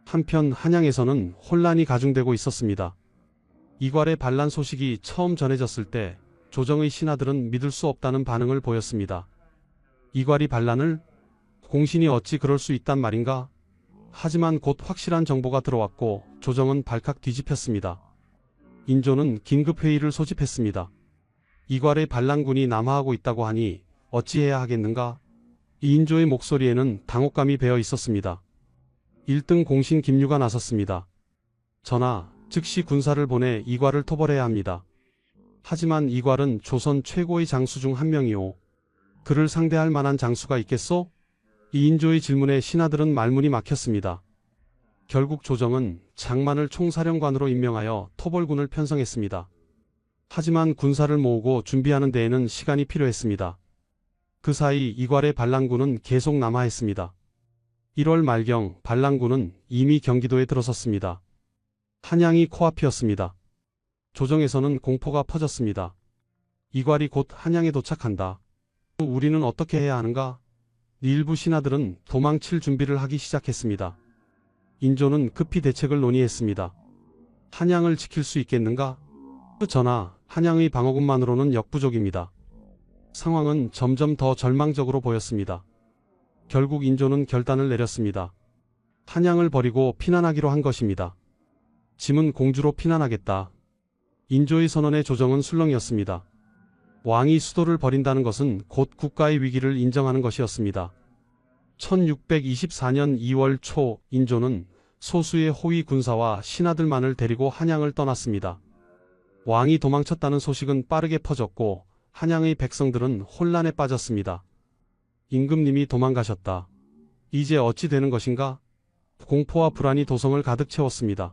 한편 한양에서는 혼란이 가중되고 있었습니다. 이괄의 반란 소식이 처음 전해졌을 때 조정의 신하들은 믿을 수 없다는 반응을 보였습니다. 이괄이 반란을? 공신이 어찌 그럴 수 있단 말인가? 하지만 곧 확실한 정보가 들어왔고 조정은 발칵 뒤집혔습니다. 인조는 긴급회의를 소집했습니다. 이괄의 반란군이 남하하고 있다고 하니 어찌해야 하겠는가? 이 인조의 목소리에는 당혹감이 배어 있었습니다. 1등 공신 김유가 나섰습니다. 전하, 즉시 군사를 보내 이괄을 토벌해야 합니다. 하지만 이괄은 조선 최고의 장수 중 한 명이오. 그를 상대할 만한 장수가 있겠소? 이 인조의 질문에 신하들은 말문이 막혔습니다. 결국 조정은 장만을 총사령관으로 임명하여 토벌군을 편성했습니다. 하지만 군사를 모으고 준비하는 데에는 시간이 필요했습니다. 그 사이 이괄의 반란군은 계속 남하했습니다. 1월 말경 반란군은 이미 경기도에 들어섰습니다. 한양이 코앞이었습니다. 조정에서는 공포가 퍼졌습니다. 이괄이 곧 한양에 도착한다. 우리는 어떻게 해야 하는가? 일부 신하들은 도망칠 준비를 하기 시작했습니다. 인조는 급히 대책을 논의했습니다. 한양을 지킬 수 있겠는가? 전하, 한양의 방어군만으로는 역부족입니다. 상황은 점점 더 절망적으로 보였습니다. 결국 인조는 결단을 내렸습니다. 한양을 버리고 피난하기로 한 것입니다. 짐은 공주로 피난하겠다. 인조의 선언에 조정은 술렁이었습니다. 왕이 수도를 버린다는 것은 곧 국가의 위기를 인정하는 것이었습니다. 1624년 2월 초 인조는 소수의 호위 군사와 신하들만을 데리고 한양을 떠났습니다. 왕이 도망쳤다는 소식은 빠르게 퍼졌고 한양의 백성들은 혼란에 빠졌습니다. 임금님이 도망가셨다. 이제 어찌 되는 것인가? 공포와 불안이 도성을 가득 채웠습니다.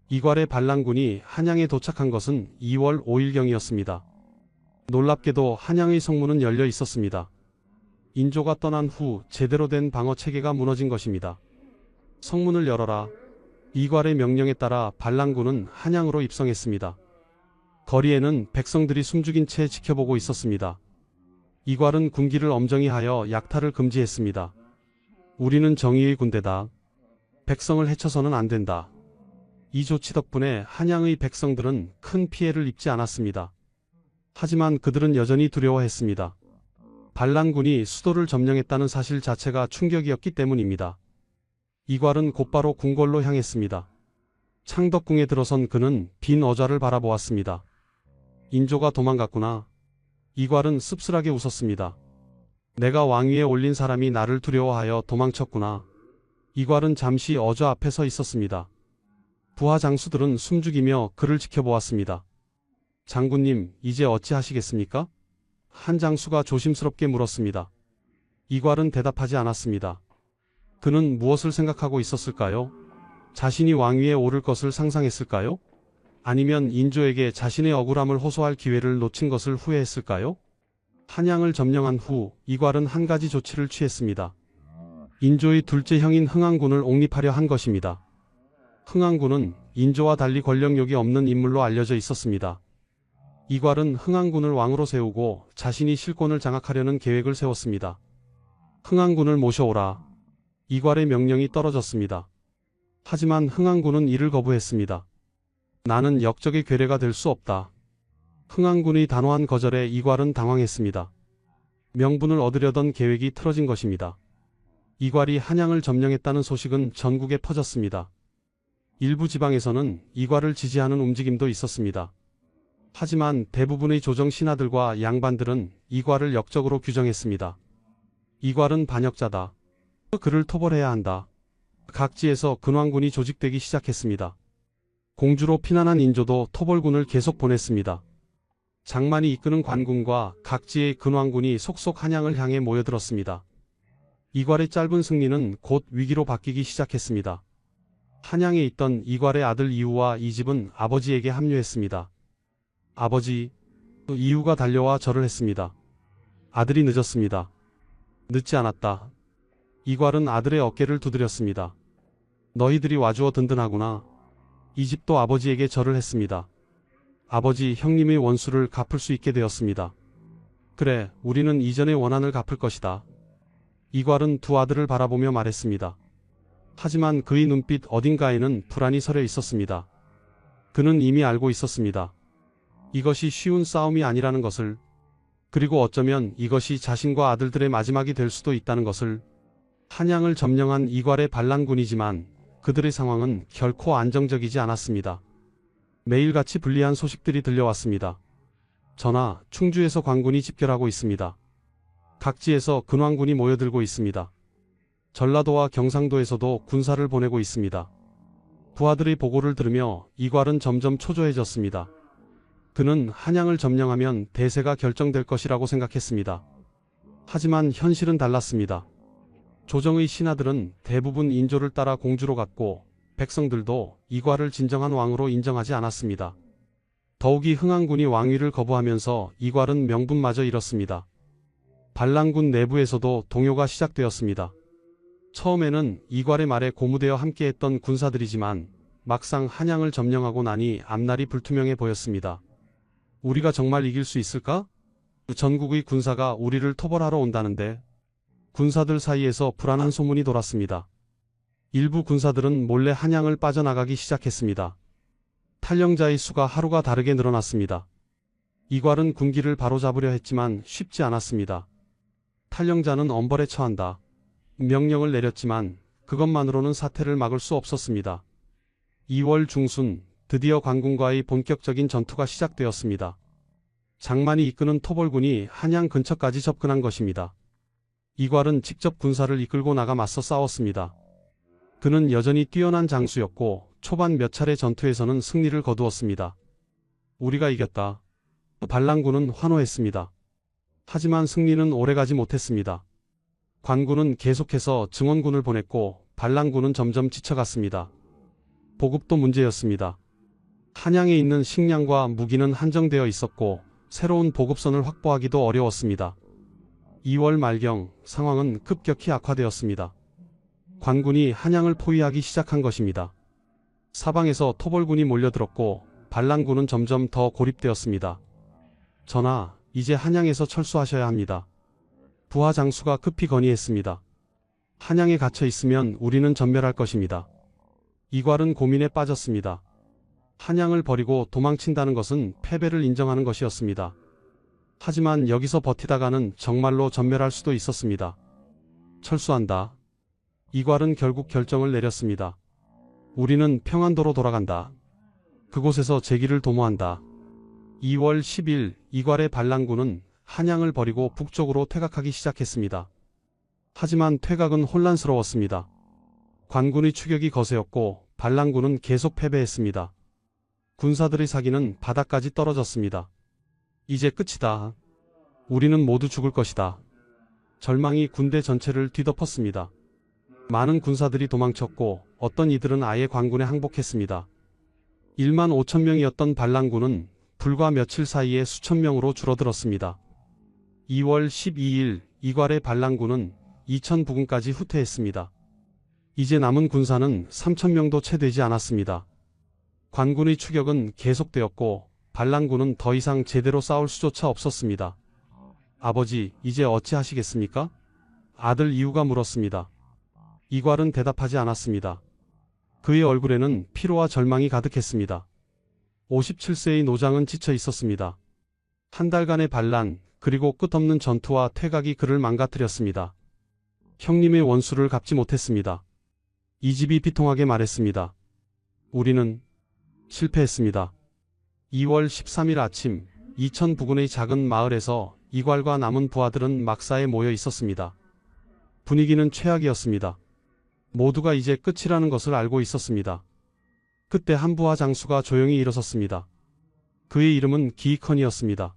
이괄의 반란군이 한양에 도착한 것은 2월 5일경이었습니다. 놀랍게도 한양의 성문은 열려 있었습니다. 인조가 떠난 후 제대로 된 방어 체계가 무너진 것입니다. 성문을 열어라. 이괄의 명령에 따라 반란군은 한양으로 입성했습니다. 거리에는 백성들이 숨죽인 채 지켜보고 있었습니다. 이괄은 군기를 엄정히 하여 약탈을 금지했습니다. 우리는 정의의 군대다. 백성을 해쳐서는 안 된다. 이 조치 덕분에 한양의 백성들은 큰 피해를 입지 않았습니다. 하지만 그들은 여전히 두려워했습니다. 반란군이 수도를 점령했다는 사실 자체가 충격이었기 때문입니다. 이괄은 곧바로 궁궐로 향했습니다. 창덕궁에 들어선 그는 빈 어좌를 바라보았습니다. 인조가 도망갔구나. 이괄은 씁쓸하게 웃었습니다. 내가 왕위에 올린 사람이 나를 두려워하여 도망쳤구나. 이괄은 잠시 어좌 앞에 서 있었습니다. 부하 장수들은 숨죽이며 그를 지켜보았습니다. 장군님, 이제 어찌하시겠습니까? 한 장수가 조심스럽게 물었습니다. 이괄은 대답하지 않았습니다. 그는 무엇을 생각하고 있었을까요? 자신이 왕위에 오를 것을 상상했을까요? 아니면 인조에게 자신의 억울함을 호소할 기회를 놓친 것을 후회했을까요? 한양을 점령한 후 이괄은 한 가지 조치를 취했습니다. 인조의 둘째 형인 흥왕군을 옹립하려 한 것입니다. 흥왕군은 인조와 달리 권력욕이 없는 인물로 알려져 있었습니다. 이괄은 흥왕군을 왕으로 세우고 자신이 실권을 장악하려는 계획을 세웠습니다. 흥왕군을 모셔오라. 이괄의 명령이 떨어졌습니다. 하지만 흥왕군은 이를 거부했습니다. 나는 역적의 괴뢰가 될 수 없다. 흥왕군의 단호한 거절에 이괄은 당황했습니다. 명분을 얻으려던 계획이 틀어진 것입니다. 이괄이 한양을 점령했다는 소식은 전국에 퍼졌습니다. 일부 지방에서는 이괄을 지지하는 움직임도 있었습니다. 하지만 대부분의 조정 신하들과 양반들은 이괄을 역적으로 규정했습니다. 이괄은 반역자다. 그를 토벌해야 한다. 각지에서 근왕군이 조직되기 시작했습니다. 공주로 피난한 인조도 토벌군을 계속 보냈습니다. 장만이 이끄는 관군과 각지의 근왕군이 속속 한양을 향해 모여들었습니다. 이괄의 짧은 승리는 곧 위기로 바뀌기 시작했습니다. 한양에 있던 이괄의 아들 이우와 이집은 아버지에게 합류했습니다. 아버지, 이우가 달려와 절을 했습니다. 아들이 늦었습니다. 늦지 않았다. 이괄은 아들의 어깨를 두드렸습니다. 너희들이 와주어 든든하구나. 이집도 아버지에게 절을 했습니다. 아버지, 형님의 원수를 갚을 수 있게 되었습니다. 그래, 우리는 이전의 원한을 갚을 것이다. 이괄은 두 아들을 바라보며 말했습니다. 하지만 그의 눈빛 어딘가에는 불안이 서려 있었습니다. 그는 이미 알고 있었습니다. 이것이 쉬운 싸움이 아니라는 것을, 그리고 어쩌면 이것이 자신과 아들들의 마지막이 될 수도 있다는 것을. 한양을 점령한 이괄의 반란군이지만 그들의 상황은 결코 안정적이지 않았습니다. 매일같이 불리한 소식들이 들려왔습니다. 전하, 충주에서 관군이 집결하고 있습니다. 각지에서 근왕군이 모여들고 있습니다. 전라도와 경상도에서도 군사를 보내고 있습니다. 부하들의 보고를 들으며 이괄은 점점 초조해졌습니다. 그는 한양을 점령하면 대세가 결정될 것이라고 생각했습니다. 하지만 현실은 달랐습니다. 조정의 신하들은 대부분 인조를 따라 공주로 갔고 백성들도 이괄을 진정한 왕으로 인정하지 않았습니다. 더욱이 흥왕군이 왕위를 거부하면서 이괄은 명분마저 잃었습니다. 반란군 내부에서도 동요가 시작되었습니다. 처음에는 이괄의 말에 고무되어 함께했던 군사들이지만 막상 한양을 점령하고 나니 앞날이 불투명해 보였습니다. 우리가 정말 이길 수 있을까? 전국의 군사가 우리를 토벌하러 온다는데. 군사들 사이에서 불안한 소문이 돌았습니다. 일부 군사들은 몰래 한양을 빠져나가기 시작했습니다. 탈영자의 수가 하루가 다르게 늘어났습니다. 이괄은 군기를 바로잡으려 했지만 쉽지 않았습니다. 탈영자는 엄벌에 처한다. 명령을 내렸지만 그것만으로는 사태를 막을 수 없었습니다. 2월 중순 드디어 관군과의 본격적인 전투가 시작되었습니다. 장만이 이끄는 토벌군이 한양 근처까지 접근한 것입니다. 이괄은 직접 군사를 이끌고 나가 맞서 싸웠습니다. 그는 여전히 뛰어난 장수였고 초반 몇 차례 전투에서는 승리를 거두었습니다. 우리가 이겼다. 반란군은 환호했습니다. 하지만 승리는 오래가지 못했습니다. 관군은 계속해서 증원군을 보냈고 반란군은 점점 지쳐갔습니다. 보급도 문제였습니다. 한양에 있는 식량과 무기는 한정되어 있었고 새로운 보급선을 확보하기도 어려웠습니다. 2월 말경 상황은 급격히 악화되었습니다. 관군이 한양을 포위하기 시작한 것입니다. 사방에서 토벌군이 몰려들었고 반란군은 점점 더 고립되었습니다. 전하, 이제 한양에서 철수하셔야 합니다. 부하 장수가 급히 건의했습니다. 한양에 갇혀 있으면 우리는 전멸할 것입니다. 이괄은 고민에 빠졌습니다. 한양을 버리고 도망친다는 것은 패배를 인정하는 것이었습니다. 하지만 여기서 버티다가는 정말로 전멸할 수도 있었습니다. 철수한다. 이괄은 결국 결정을 내렸습니다. 우리는 평안도로 돌아간다. 그곳에서 재기를 도모한다. 2월 10일 이괄의 반란군은 한양을 버리고 북쪽으로 퇴각하기 시작했습니다. 하지만 퇴각은 혼란스러웠습니다. 관군의 추격이 거세었고 반란군은 계속 패배했습니다. 군사들의 사기는 바닥까지 떨어졌습니다. 이제 끝이다. 우리는 모두 죽을 것이다. 절망이 군대 전체를 뒤덮었습니다. 많은 군사들이 도망쳤고 어떤 이들은 아예 관군에 항복했습니다. 1만 5천 명이었던 반란군은 불과 며칠 사이에 수천 명으로 줄어들었습니다. 2월 12일 이괄의 반란군은 이천 부근까지 후퇴했습니다. 이제 남은 군사는 3천 명도 채 되지 않았습니다. 관군의 추격은 계속되었고 반란군은 더 이상 제대로 싸울 수조차 없었습니다. 아버지, 이제 어찌하시겠습니까? 아들 이유가 물었습니다. 이괄은 대답하지 않았습니다. 그의 얼굴에는 피로와 절망이 가득했습니다. 57세의 노장은 지쳐 있었습니다. 한 달간의 반란, 그리고 끝없는 전투와 퇴각이 그를 망가뜨렸습니다. 형님의 원수를 갚지 못했습니다. 이 집이 비통하게 말했습니다. 우리는 실패했습니다. 2월 13일 아침 이천 부근의 작은 마을에서 이괄과 남은 부하들은 막사에 모여 있었습니다. 분위기는 최악이었습니다. 모두가 이제 끝이라는 것을 알고 있었습니다. 그때 한 부하 장수가 조용히 일어섰습니다. 그의 이름은 기이컨이었습니다.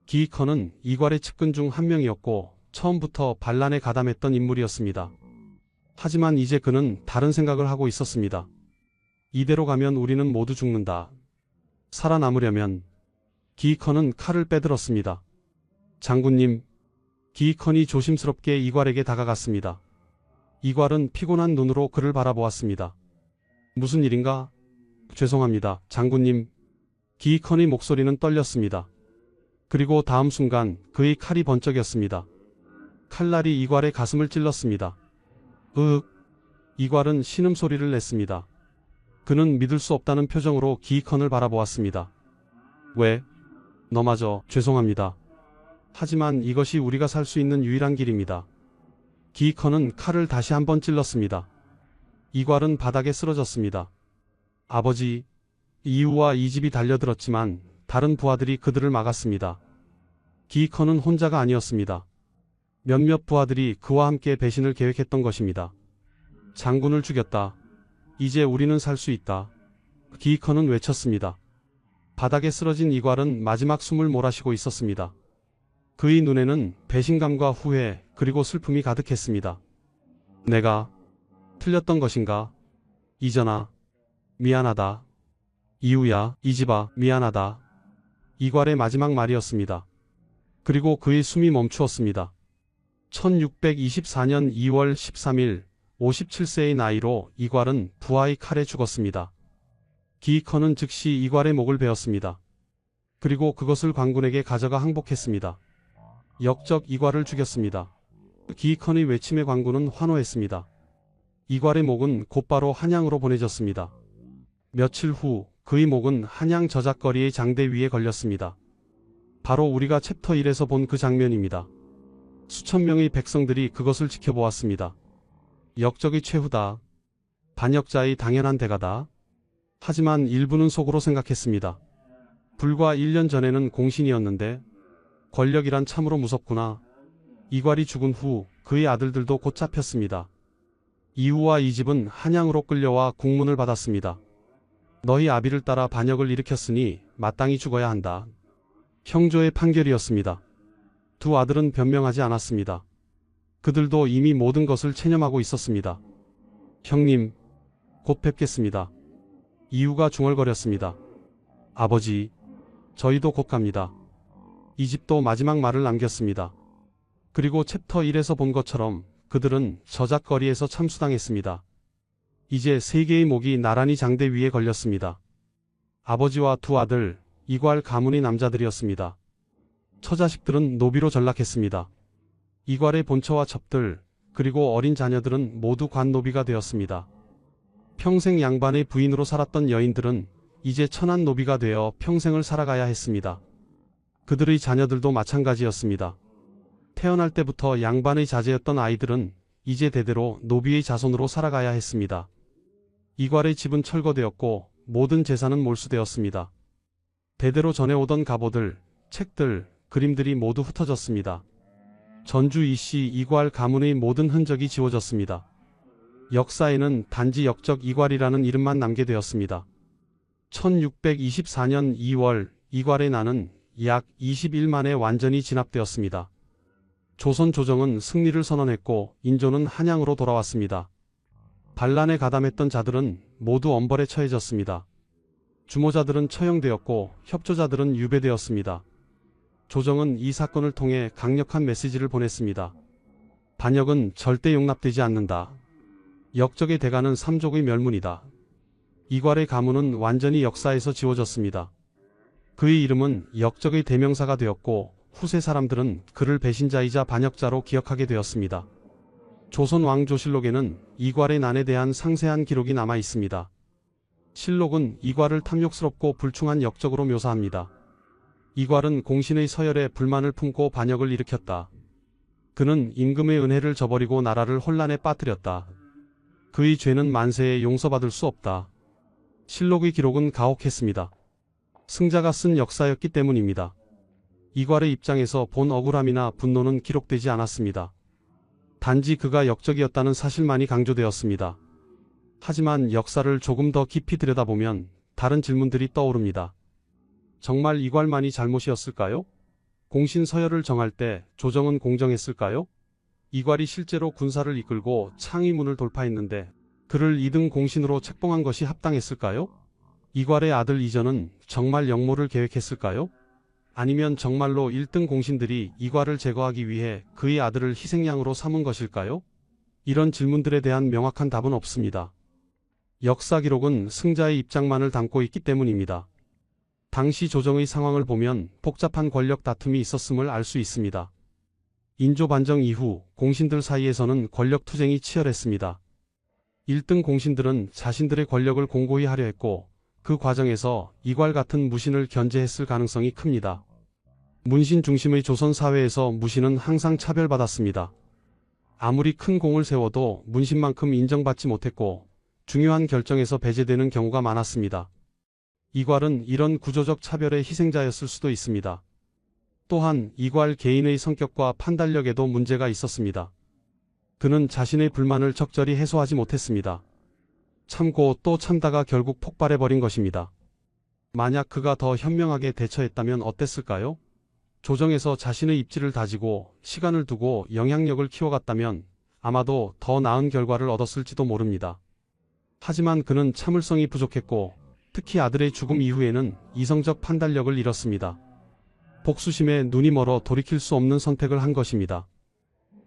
기이컨은 이괄의 측근 중 한 명이었고 처음부터 반란에 가담했던 인물이었습니다. 하지만 이제 그는 다른 생각을 하고 있었습니다. 이대로 가면 우리는 모두 죽는다. 살아남으려면 기이컨은 칼을 빼들었습니다. 장군님, 기이컨이 조심스럽게 이괄에게 다가갔습니다. 이괄은 피곤한 눈으로 그를 바라보았습니다. 무슨 일인가? 죄송합니다, 장군님. 기이컨의 목소리는 떨렸습니다. 그리고 다음 순간 그의 칼이 번쩍였습니다. 칼날이 이괄의 가슴을 찔렀습니다. 으윽! 이괄은 신음소리를 냈습니다. 그는 믿을 수 없다는 표정으로 기이컨을 바라보았습니다. 왜? 너마저 죄송합니다. 하지만 이것이 우리가 살 수 있는 유일한 길입니다. 기이컨은 칼을 다시 한번 찔렀습니다. 이괄은 바닥에 쓰러졌습니다. 아버지, 이유와 이집이 달려들었지만 다른 부하들이 그들을 막았습니다. 기이컨은 혼자가 아니었습니다. 몇몇 부하들이 그와 함께 배신을 계획했던 것입니다. 장군을 죽였다. 이제 우리는 살 수 있다. 기이컨은 외쳤습니다. 바닥에 쓰러진 이괄은 마지막 숨을 몰아쉬고 있었습니다. 그의 눈에는 배신감과 후회 그리고 슬픔이 가득했습니다. 내가 틀렸던 것인가? 이전아, 미안하다. 이유야, 이집아, 미안하다. 이괄의 마지막 말이었습니다. 그리고 그의 숨이 멈추었습니다. 1624년 2월 13일 57세의 나이로 이괄은 부하의 칼에 죽었습니다. 기이컨은 즉시 이괄의 목을 베었습니다. 그리고 그것을 관군에게 가져가 항복했습니다. 역적 이괄을 죽였습니다. 기이컨의 외침에 관군은 환호했습니다. 이괄의 목은 곧바로 한양으로 보내졌습니다. 며칠 후 그의 목은 한양 저작거리의 장대 위에 걸렸습니다. 바로 우리가 챕터 1에서 본 그 장면입니다. 수천 명의 백성들이 그것을 지켜보았습니다. 역적의 최후다. 반역자의 당연한 대가다. 하지만 일부는 속으로 생각했습니다. 불과 1년 전에는 공신이었는데 권력이란 참으로 무섭구나. 이괄이 죽은 후 그의 아들들도 곧 잡혔습니다. 이우와 이집은 한양으로 끌려와 국문을 받았습니다. 너희 아비를 따라 반역을 일으켰으니 마땅히 죽어야 한다. 형조의 판결이었습니다. 두 아들은 변명하지 않았습니다. 그들도 이미 모든 것을 체념하고 있었습니다. 형님, 곧 뵙겠습니다. 이유가 중얼거렸습니다. 아버지, 저희도 곧 갑니다. 이집도 마지막 말을 남겼습니다. 그리고 챕터 1에서 본 것처럼 그들은 저작거리에서 참수당했습니다. 이제 세 개의 목이 나란히 장대 위에 걸렸습니다. 아버지와 두 아들, 이괄 가문의 남자들이었습니다. 처자식들은 노비로 전락했습니다. 이괄의 본처와 첩들, 그리고 어린 자녀들은 모두 관노비가 되었습니다. 평생 양반의 부인으로 살았던 여인들은 이제 천한 노비가 되어 평생을 살아가야 했습니다. 그들의 자녀들도 마찬가지였습니다. 태어날 때부터 양반의 자제였던 아이들은 이제 대대로 노비의 자손으로 살아가야 했습니다. 이괄의 집은 철거되었고 모든 재산은 몰수되었습니다. 대대로 전해오던 갑오들, 책들, 그림들이 모두 흩어졌습니다. 전주 이씨 이괄 가문의 모든 흔적이 지워졌습니다. 역사에는 단지 역적 이괄이라는 이름만 남게 되었습니다. 1624년 2월 이괄의 난은 약 20일 만에 완전히 진압되었습니다. 조선 조정은 승리를 선언했고 인조는 한양으로 돌아왔습니다. 반란에 가담했던 자들은 모두 엄벌에 처해졌습니다. 주모자들은 처형되었고 협조자들은 유배되었습니다. 조정은 이 사건을 통해 강력한 메시지를 보냈습니다. 반역은 절대 용납되지 않는다. 역적의 대가는 삼족의 멸문이다. 이괄의 가문은 완전히 역사에서 지워졌습니다. 그의 이름은 역적의 대명사가 되었고 후세 사람들은 그를 배신자이자 반역자로 기억하게 되었습니다. 조선 왕조실록에는 이괄의 난에 대한 상세한 기록이 남아 있습니다. 실록은 이괄을 탐욕스럽고 불충한 역적으로 묘사합니다. 이괄은 공신의 서열에 불만을 품고 반역을 일으켰다. 그는 임금의 은혜를 저버리고 나라를 혼란에 빠뜨렸다. 그의 죄는 만세에 용서받을 수 없다. 실록의 기록은 가혹했습니다. 승자가 쓴 역사였기 때문입니다. 이괄의 입장에서 본 억울함이나 분노는 기록되지 않았습니다. 단지 그가 역적이었다는 사실만이 강조되었습니다. 하지만 역사를 조금 더 깊이 들여다보면 다른 질문들이 떠오릅니다. 정말 이괄만이 잘못이었을까요? 공신 서열을 정할 때 조정은 공정했을까요? 이괄이 실제로 군사를 이끌고 창의문을 돌파했는데 그를 2등 공신으로 책봉한 것이 합당했을까요? 이괄의 아들 이전은 정말 역모를 계획했을까요? 아니면 정말로 1등 공신들이 이괄을 제거하기 위해 그의 아들을 희생양으로 삼은 것일까요? 이런 질문들에 대한 명확한 답은 없습니다. 역사 기록은 승자의 입장만을 담고 있기 때문입니다. 당시 조정의 상황을 보면 복잡한 권력 다툼이 있었음을 알 수 있습니다. 인조 반정 이후 공신들 사이에서는 권력 투쟁이 치열했습니다. 1등 공신들은 자신들의 권력을 공고히 하려 했고 그 과정에서 이괄 같은 무신을 견제했을 가능성이 큽니다. 문신 중심의 조선 사회에서 무신은 항상 차별받았습니다. 아무리 큰 공을 세워도 문신만큼 인정받지 못했고 중요한 결정에서 배제되는 경우가 많았습니다. 이괄은 이런 구조적 차별의 희생자였을 수도 있습니다. 또한 이괄 개인의 성격과 판단력에도 문제가 있었습니다. 그는 자신의 불만을 적절히 해소하지 못했습니다. 참고 또 참다가 결국 폭발해버린 것입니다. 만약 그가 더 현명하게 대처했다면 어땠을까요? 조정에서 자신의 입지를 다지고 시간을 두고 영향력을 키워갔다면 아마도 더 나은 결과를 얻었을지도 모릅니다. 하지만 그는 참을성이 부족했고 특히 아들의 죽음 이후에는 이성적 판단력을 잃었습니다. 복수심에 눈이 멀어 돌이킬 수 없는 선택을 한 것입니다.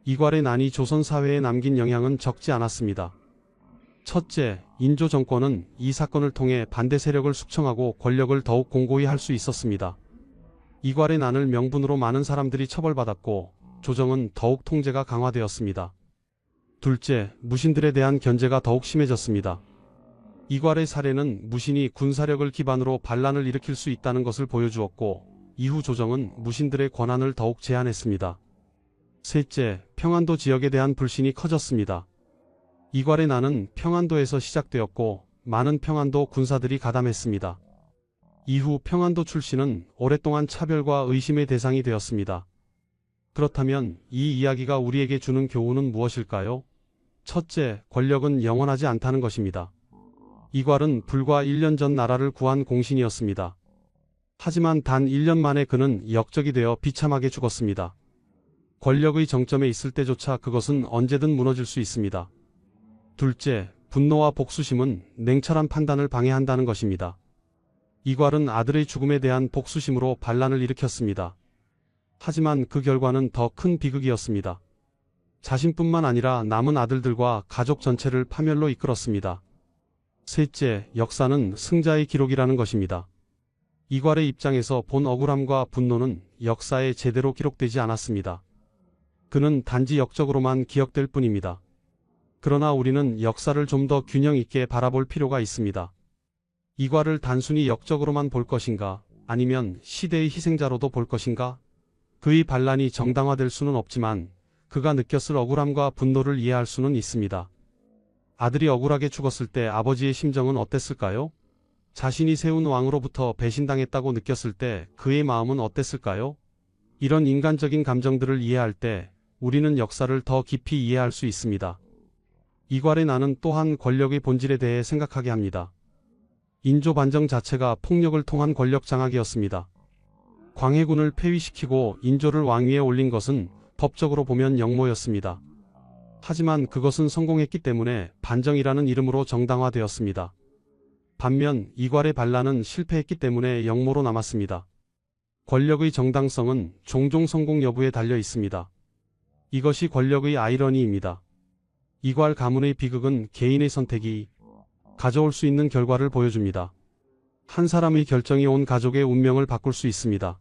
이괄의 난이 조선 사회에 남긴 영향은 적지 않았습니다. 첫째, 인조 정권은 이 사건을 통해 반대 세력을 숙청하고 권력을 더욱 공고히 할 수 있었습니다. 이괄의 난을 명분으로 많은 사람들이 처벌받았고 조정은 더욱 통제가 강화되었습니다. 둘째, 무신들에 대한 견제가 더욱 심해졌습니다. 이괄의 사례는 무신이 군사력을 기반으로 반란을 일으킬 수 있다는 것을 보여주었고 이후 조정은 무신들의 권한을 더욱 제한했습니다. 셋째, 평안도 지역에 대한 불신이 커졌습니다. 이괄의 난은 평안도에서 시작되었고 많은 평안도 군사들이 가담했습니다. 이후 평안도 출신은 오랫동안 차별과 의심의 대상이 되었습니다. 그렇다면 이 이야기가 우리에게 주는 교훈은 무엇일까요? 첫째, 권력은 영원하지 않다는 것입니다. 이괄은 불과 1년 전 나라를 구한 공신이었습니다. 하지만 단 1년 만에 그는 역적이 되어 비참하게 죽었습니다. 권력의 정점에 있을 때조차 그것은 언제든 무너질 수 있습니다. 둘째, 분노와 복수심은 냉철한 판단을 방해한다는 것입니다. 이괄은 아들의 죽음에 대한 복수심으로 반란을 일으켰습니다. 하지만 그 결과는 더 큰 비극이었습니다. 자신뿐만 아니라 남은 아들들과 가족 전체를 파멸로 이끌었습니다. 셋째, 역사는 승자의 기록이라는 것입니다. 이괄의 입장에서 본 억울함과 분노는 역사에 제대로 기록되지 않았습니다. 그는 단지 역적으로만 기억될 뿐입니다. 그러나 우리는 역사를 좀 더 균형 있게 바라볼 필요가 있습니다. 이괄을 단순히 역적으로만 볼 것인가, 아니면 시대의 희생자로도 볼 것인가? 그의 반란이 정당화될 수는 없지만 그가 느꼈을 억울함과 분노를 이해할 수는 있습니다. 아들이 억울하게 죽었을 때 아버지의 심정은 어땠을까요? 자신이 세운 왕으로부터 배신당했다고 느꼈을 때 그의 마음은 어땠을까요? 이런 인간적인 감정들을 이해할 때 우리는 역사를 더 깊이 이해할 수 있습니다. 이괄의 난은 또한 권력의 본질에 대해 생각하게 합니다. 인조 반정 자체가 폭력을 통한 권력 장악이었습니다. 광해군을 폐위시키고 인조를 왕위에 올린 것은 법적으로 보면 역모였습니다. 하지만 그것은 성공했기 때문에 반정이라는 이름으로 정당화되었습니다. 반면 이괄의 반란은 실패했기 때문에 역모로 남았습니다. 권력의 정당성은 종종 성공 여부에 달려 있습니다. 이것이 권력의 아이러니입니다. 이괄 가문의 비극은 개인의 선택이 가져올 수 있는 결과를 보여줍니다. 한 사람의 결정이 온 가족의 운명을 바꿀 수 있습니다.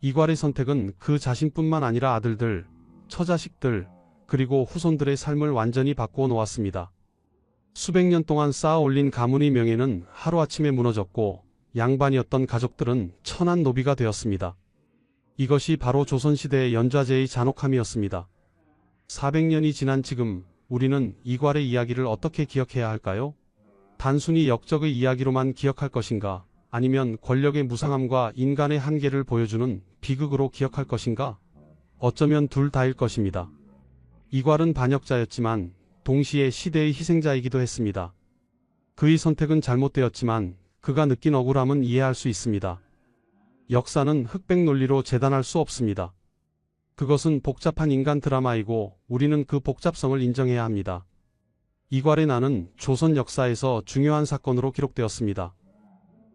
이괄의 선택은 그 자신뿐만 아니라 아들들, 처자식들, 그리고 후손들의 삶을 완전히 바꾸어 놓았습니다. 수백 년 동안 쌓아 올린 가문의 명예는 하루아침에 무너졌고 양반이었던 가족들은 천한 노비가 되었습니다. 이것이 바로 조선시대의 연좌제의 잔혹함이었습니다. 400년이 지난 지금 우리는 이괄의 이야기를 어떻게 기억해야 할까요? 단순히 역적의 이야기로만 기억할 것인가? 아니면 권력의 무상함과 인간의 한계를 보여주는 비극으로 기억할 것인가? 어쩌면 둘 다일 것입니다. 이괄은 반역자였지만 동시에 시대의 희생자이기도 했습니다. 그의 선택은 잘못되었지만 그가 느낀 억울함은 이해할 수 있습니다. 역사는 흑백 논리로 재단할 수 없습니다. 그것은 복잡한 인간 드라마이고 우리는 그 복잡성을 인정해야 합니다. 이괄의 난은 조선 역사에서 중요한 사건으로 기록되었습니다.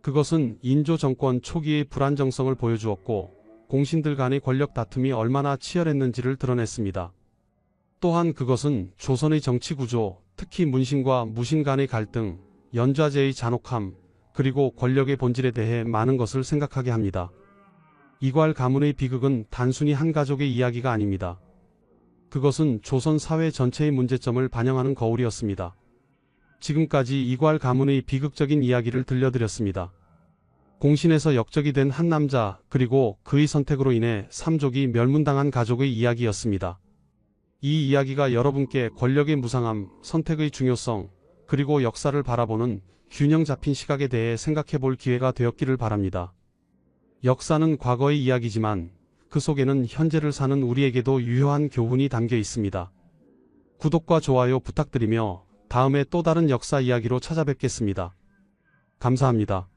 그것은 인조 정권 초기의 불안정성을 보여주었고 공신들 간의 권력 다툼이 얼마나 치열했는지를 드러냈습니다. 또한 그것은 조선의 정치 구조, 특히 문신과 무신 간의 갈등, 연좌제의 잔혹함, 그리고 권력의 본질에 대해 많은 것을 생각하게 합니다. 이괄 가문의 비극은 단순히 한 가족의 이야기가 아닙니다. 그것은 조선 사회 전체의 문제점을 반영하는 거울이었습니다. 지금까지 이괄 가문의 비극적인 이야기를 들려드렸습니다. 공신에서 역적이 된 한 남자, 그리고 그의 선택으로 인해 삼족이 멸문당한 가족의 이야기였습니다. 이 이야기가 여러분께 권력의 무상함, 선택의 중요성, 그리고 역사를 바라보는 균형 잡힌 시각에 대해 생각해 볼 기회가 되었기를 바랍니다. 역사는 과거의 이야기지만 그 속에는 현재를 사는 우리에게도 유효한 교훈이 담겨 있습니다. 구독과 좋아요 부탁드리며 다음에 또 다른 역사 이야기로 찾아뵙겠습니다. 감사합니다.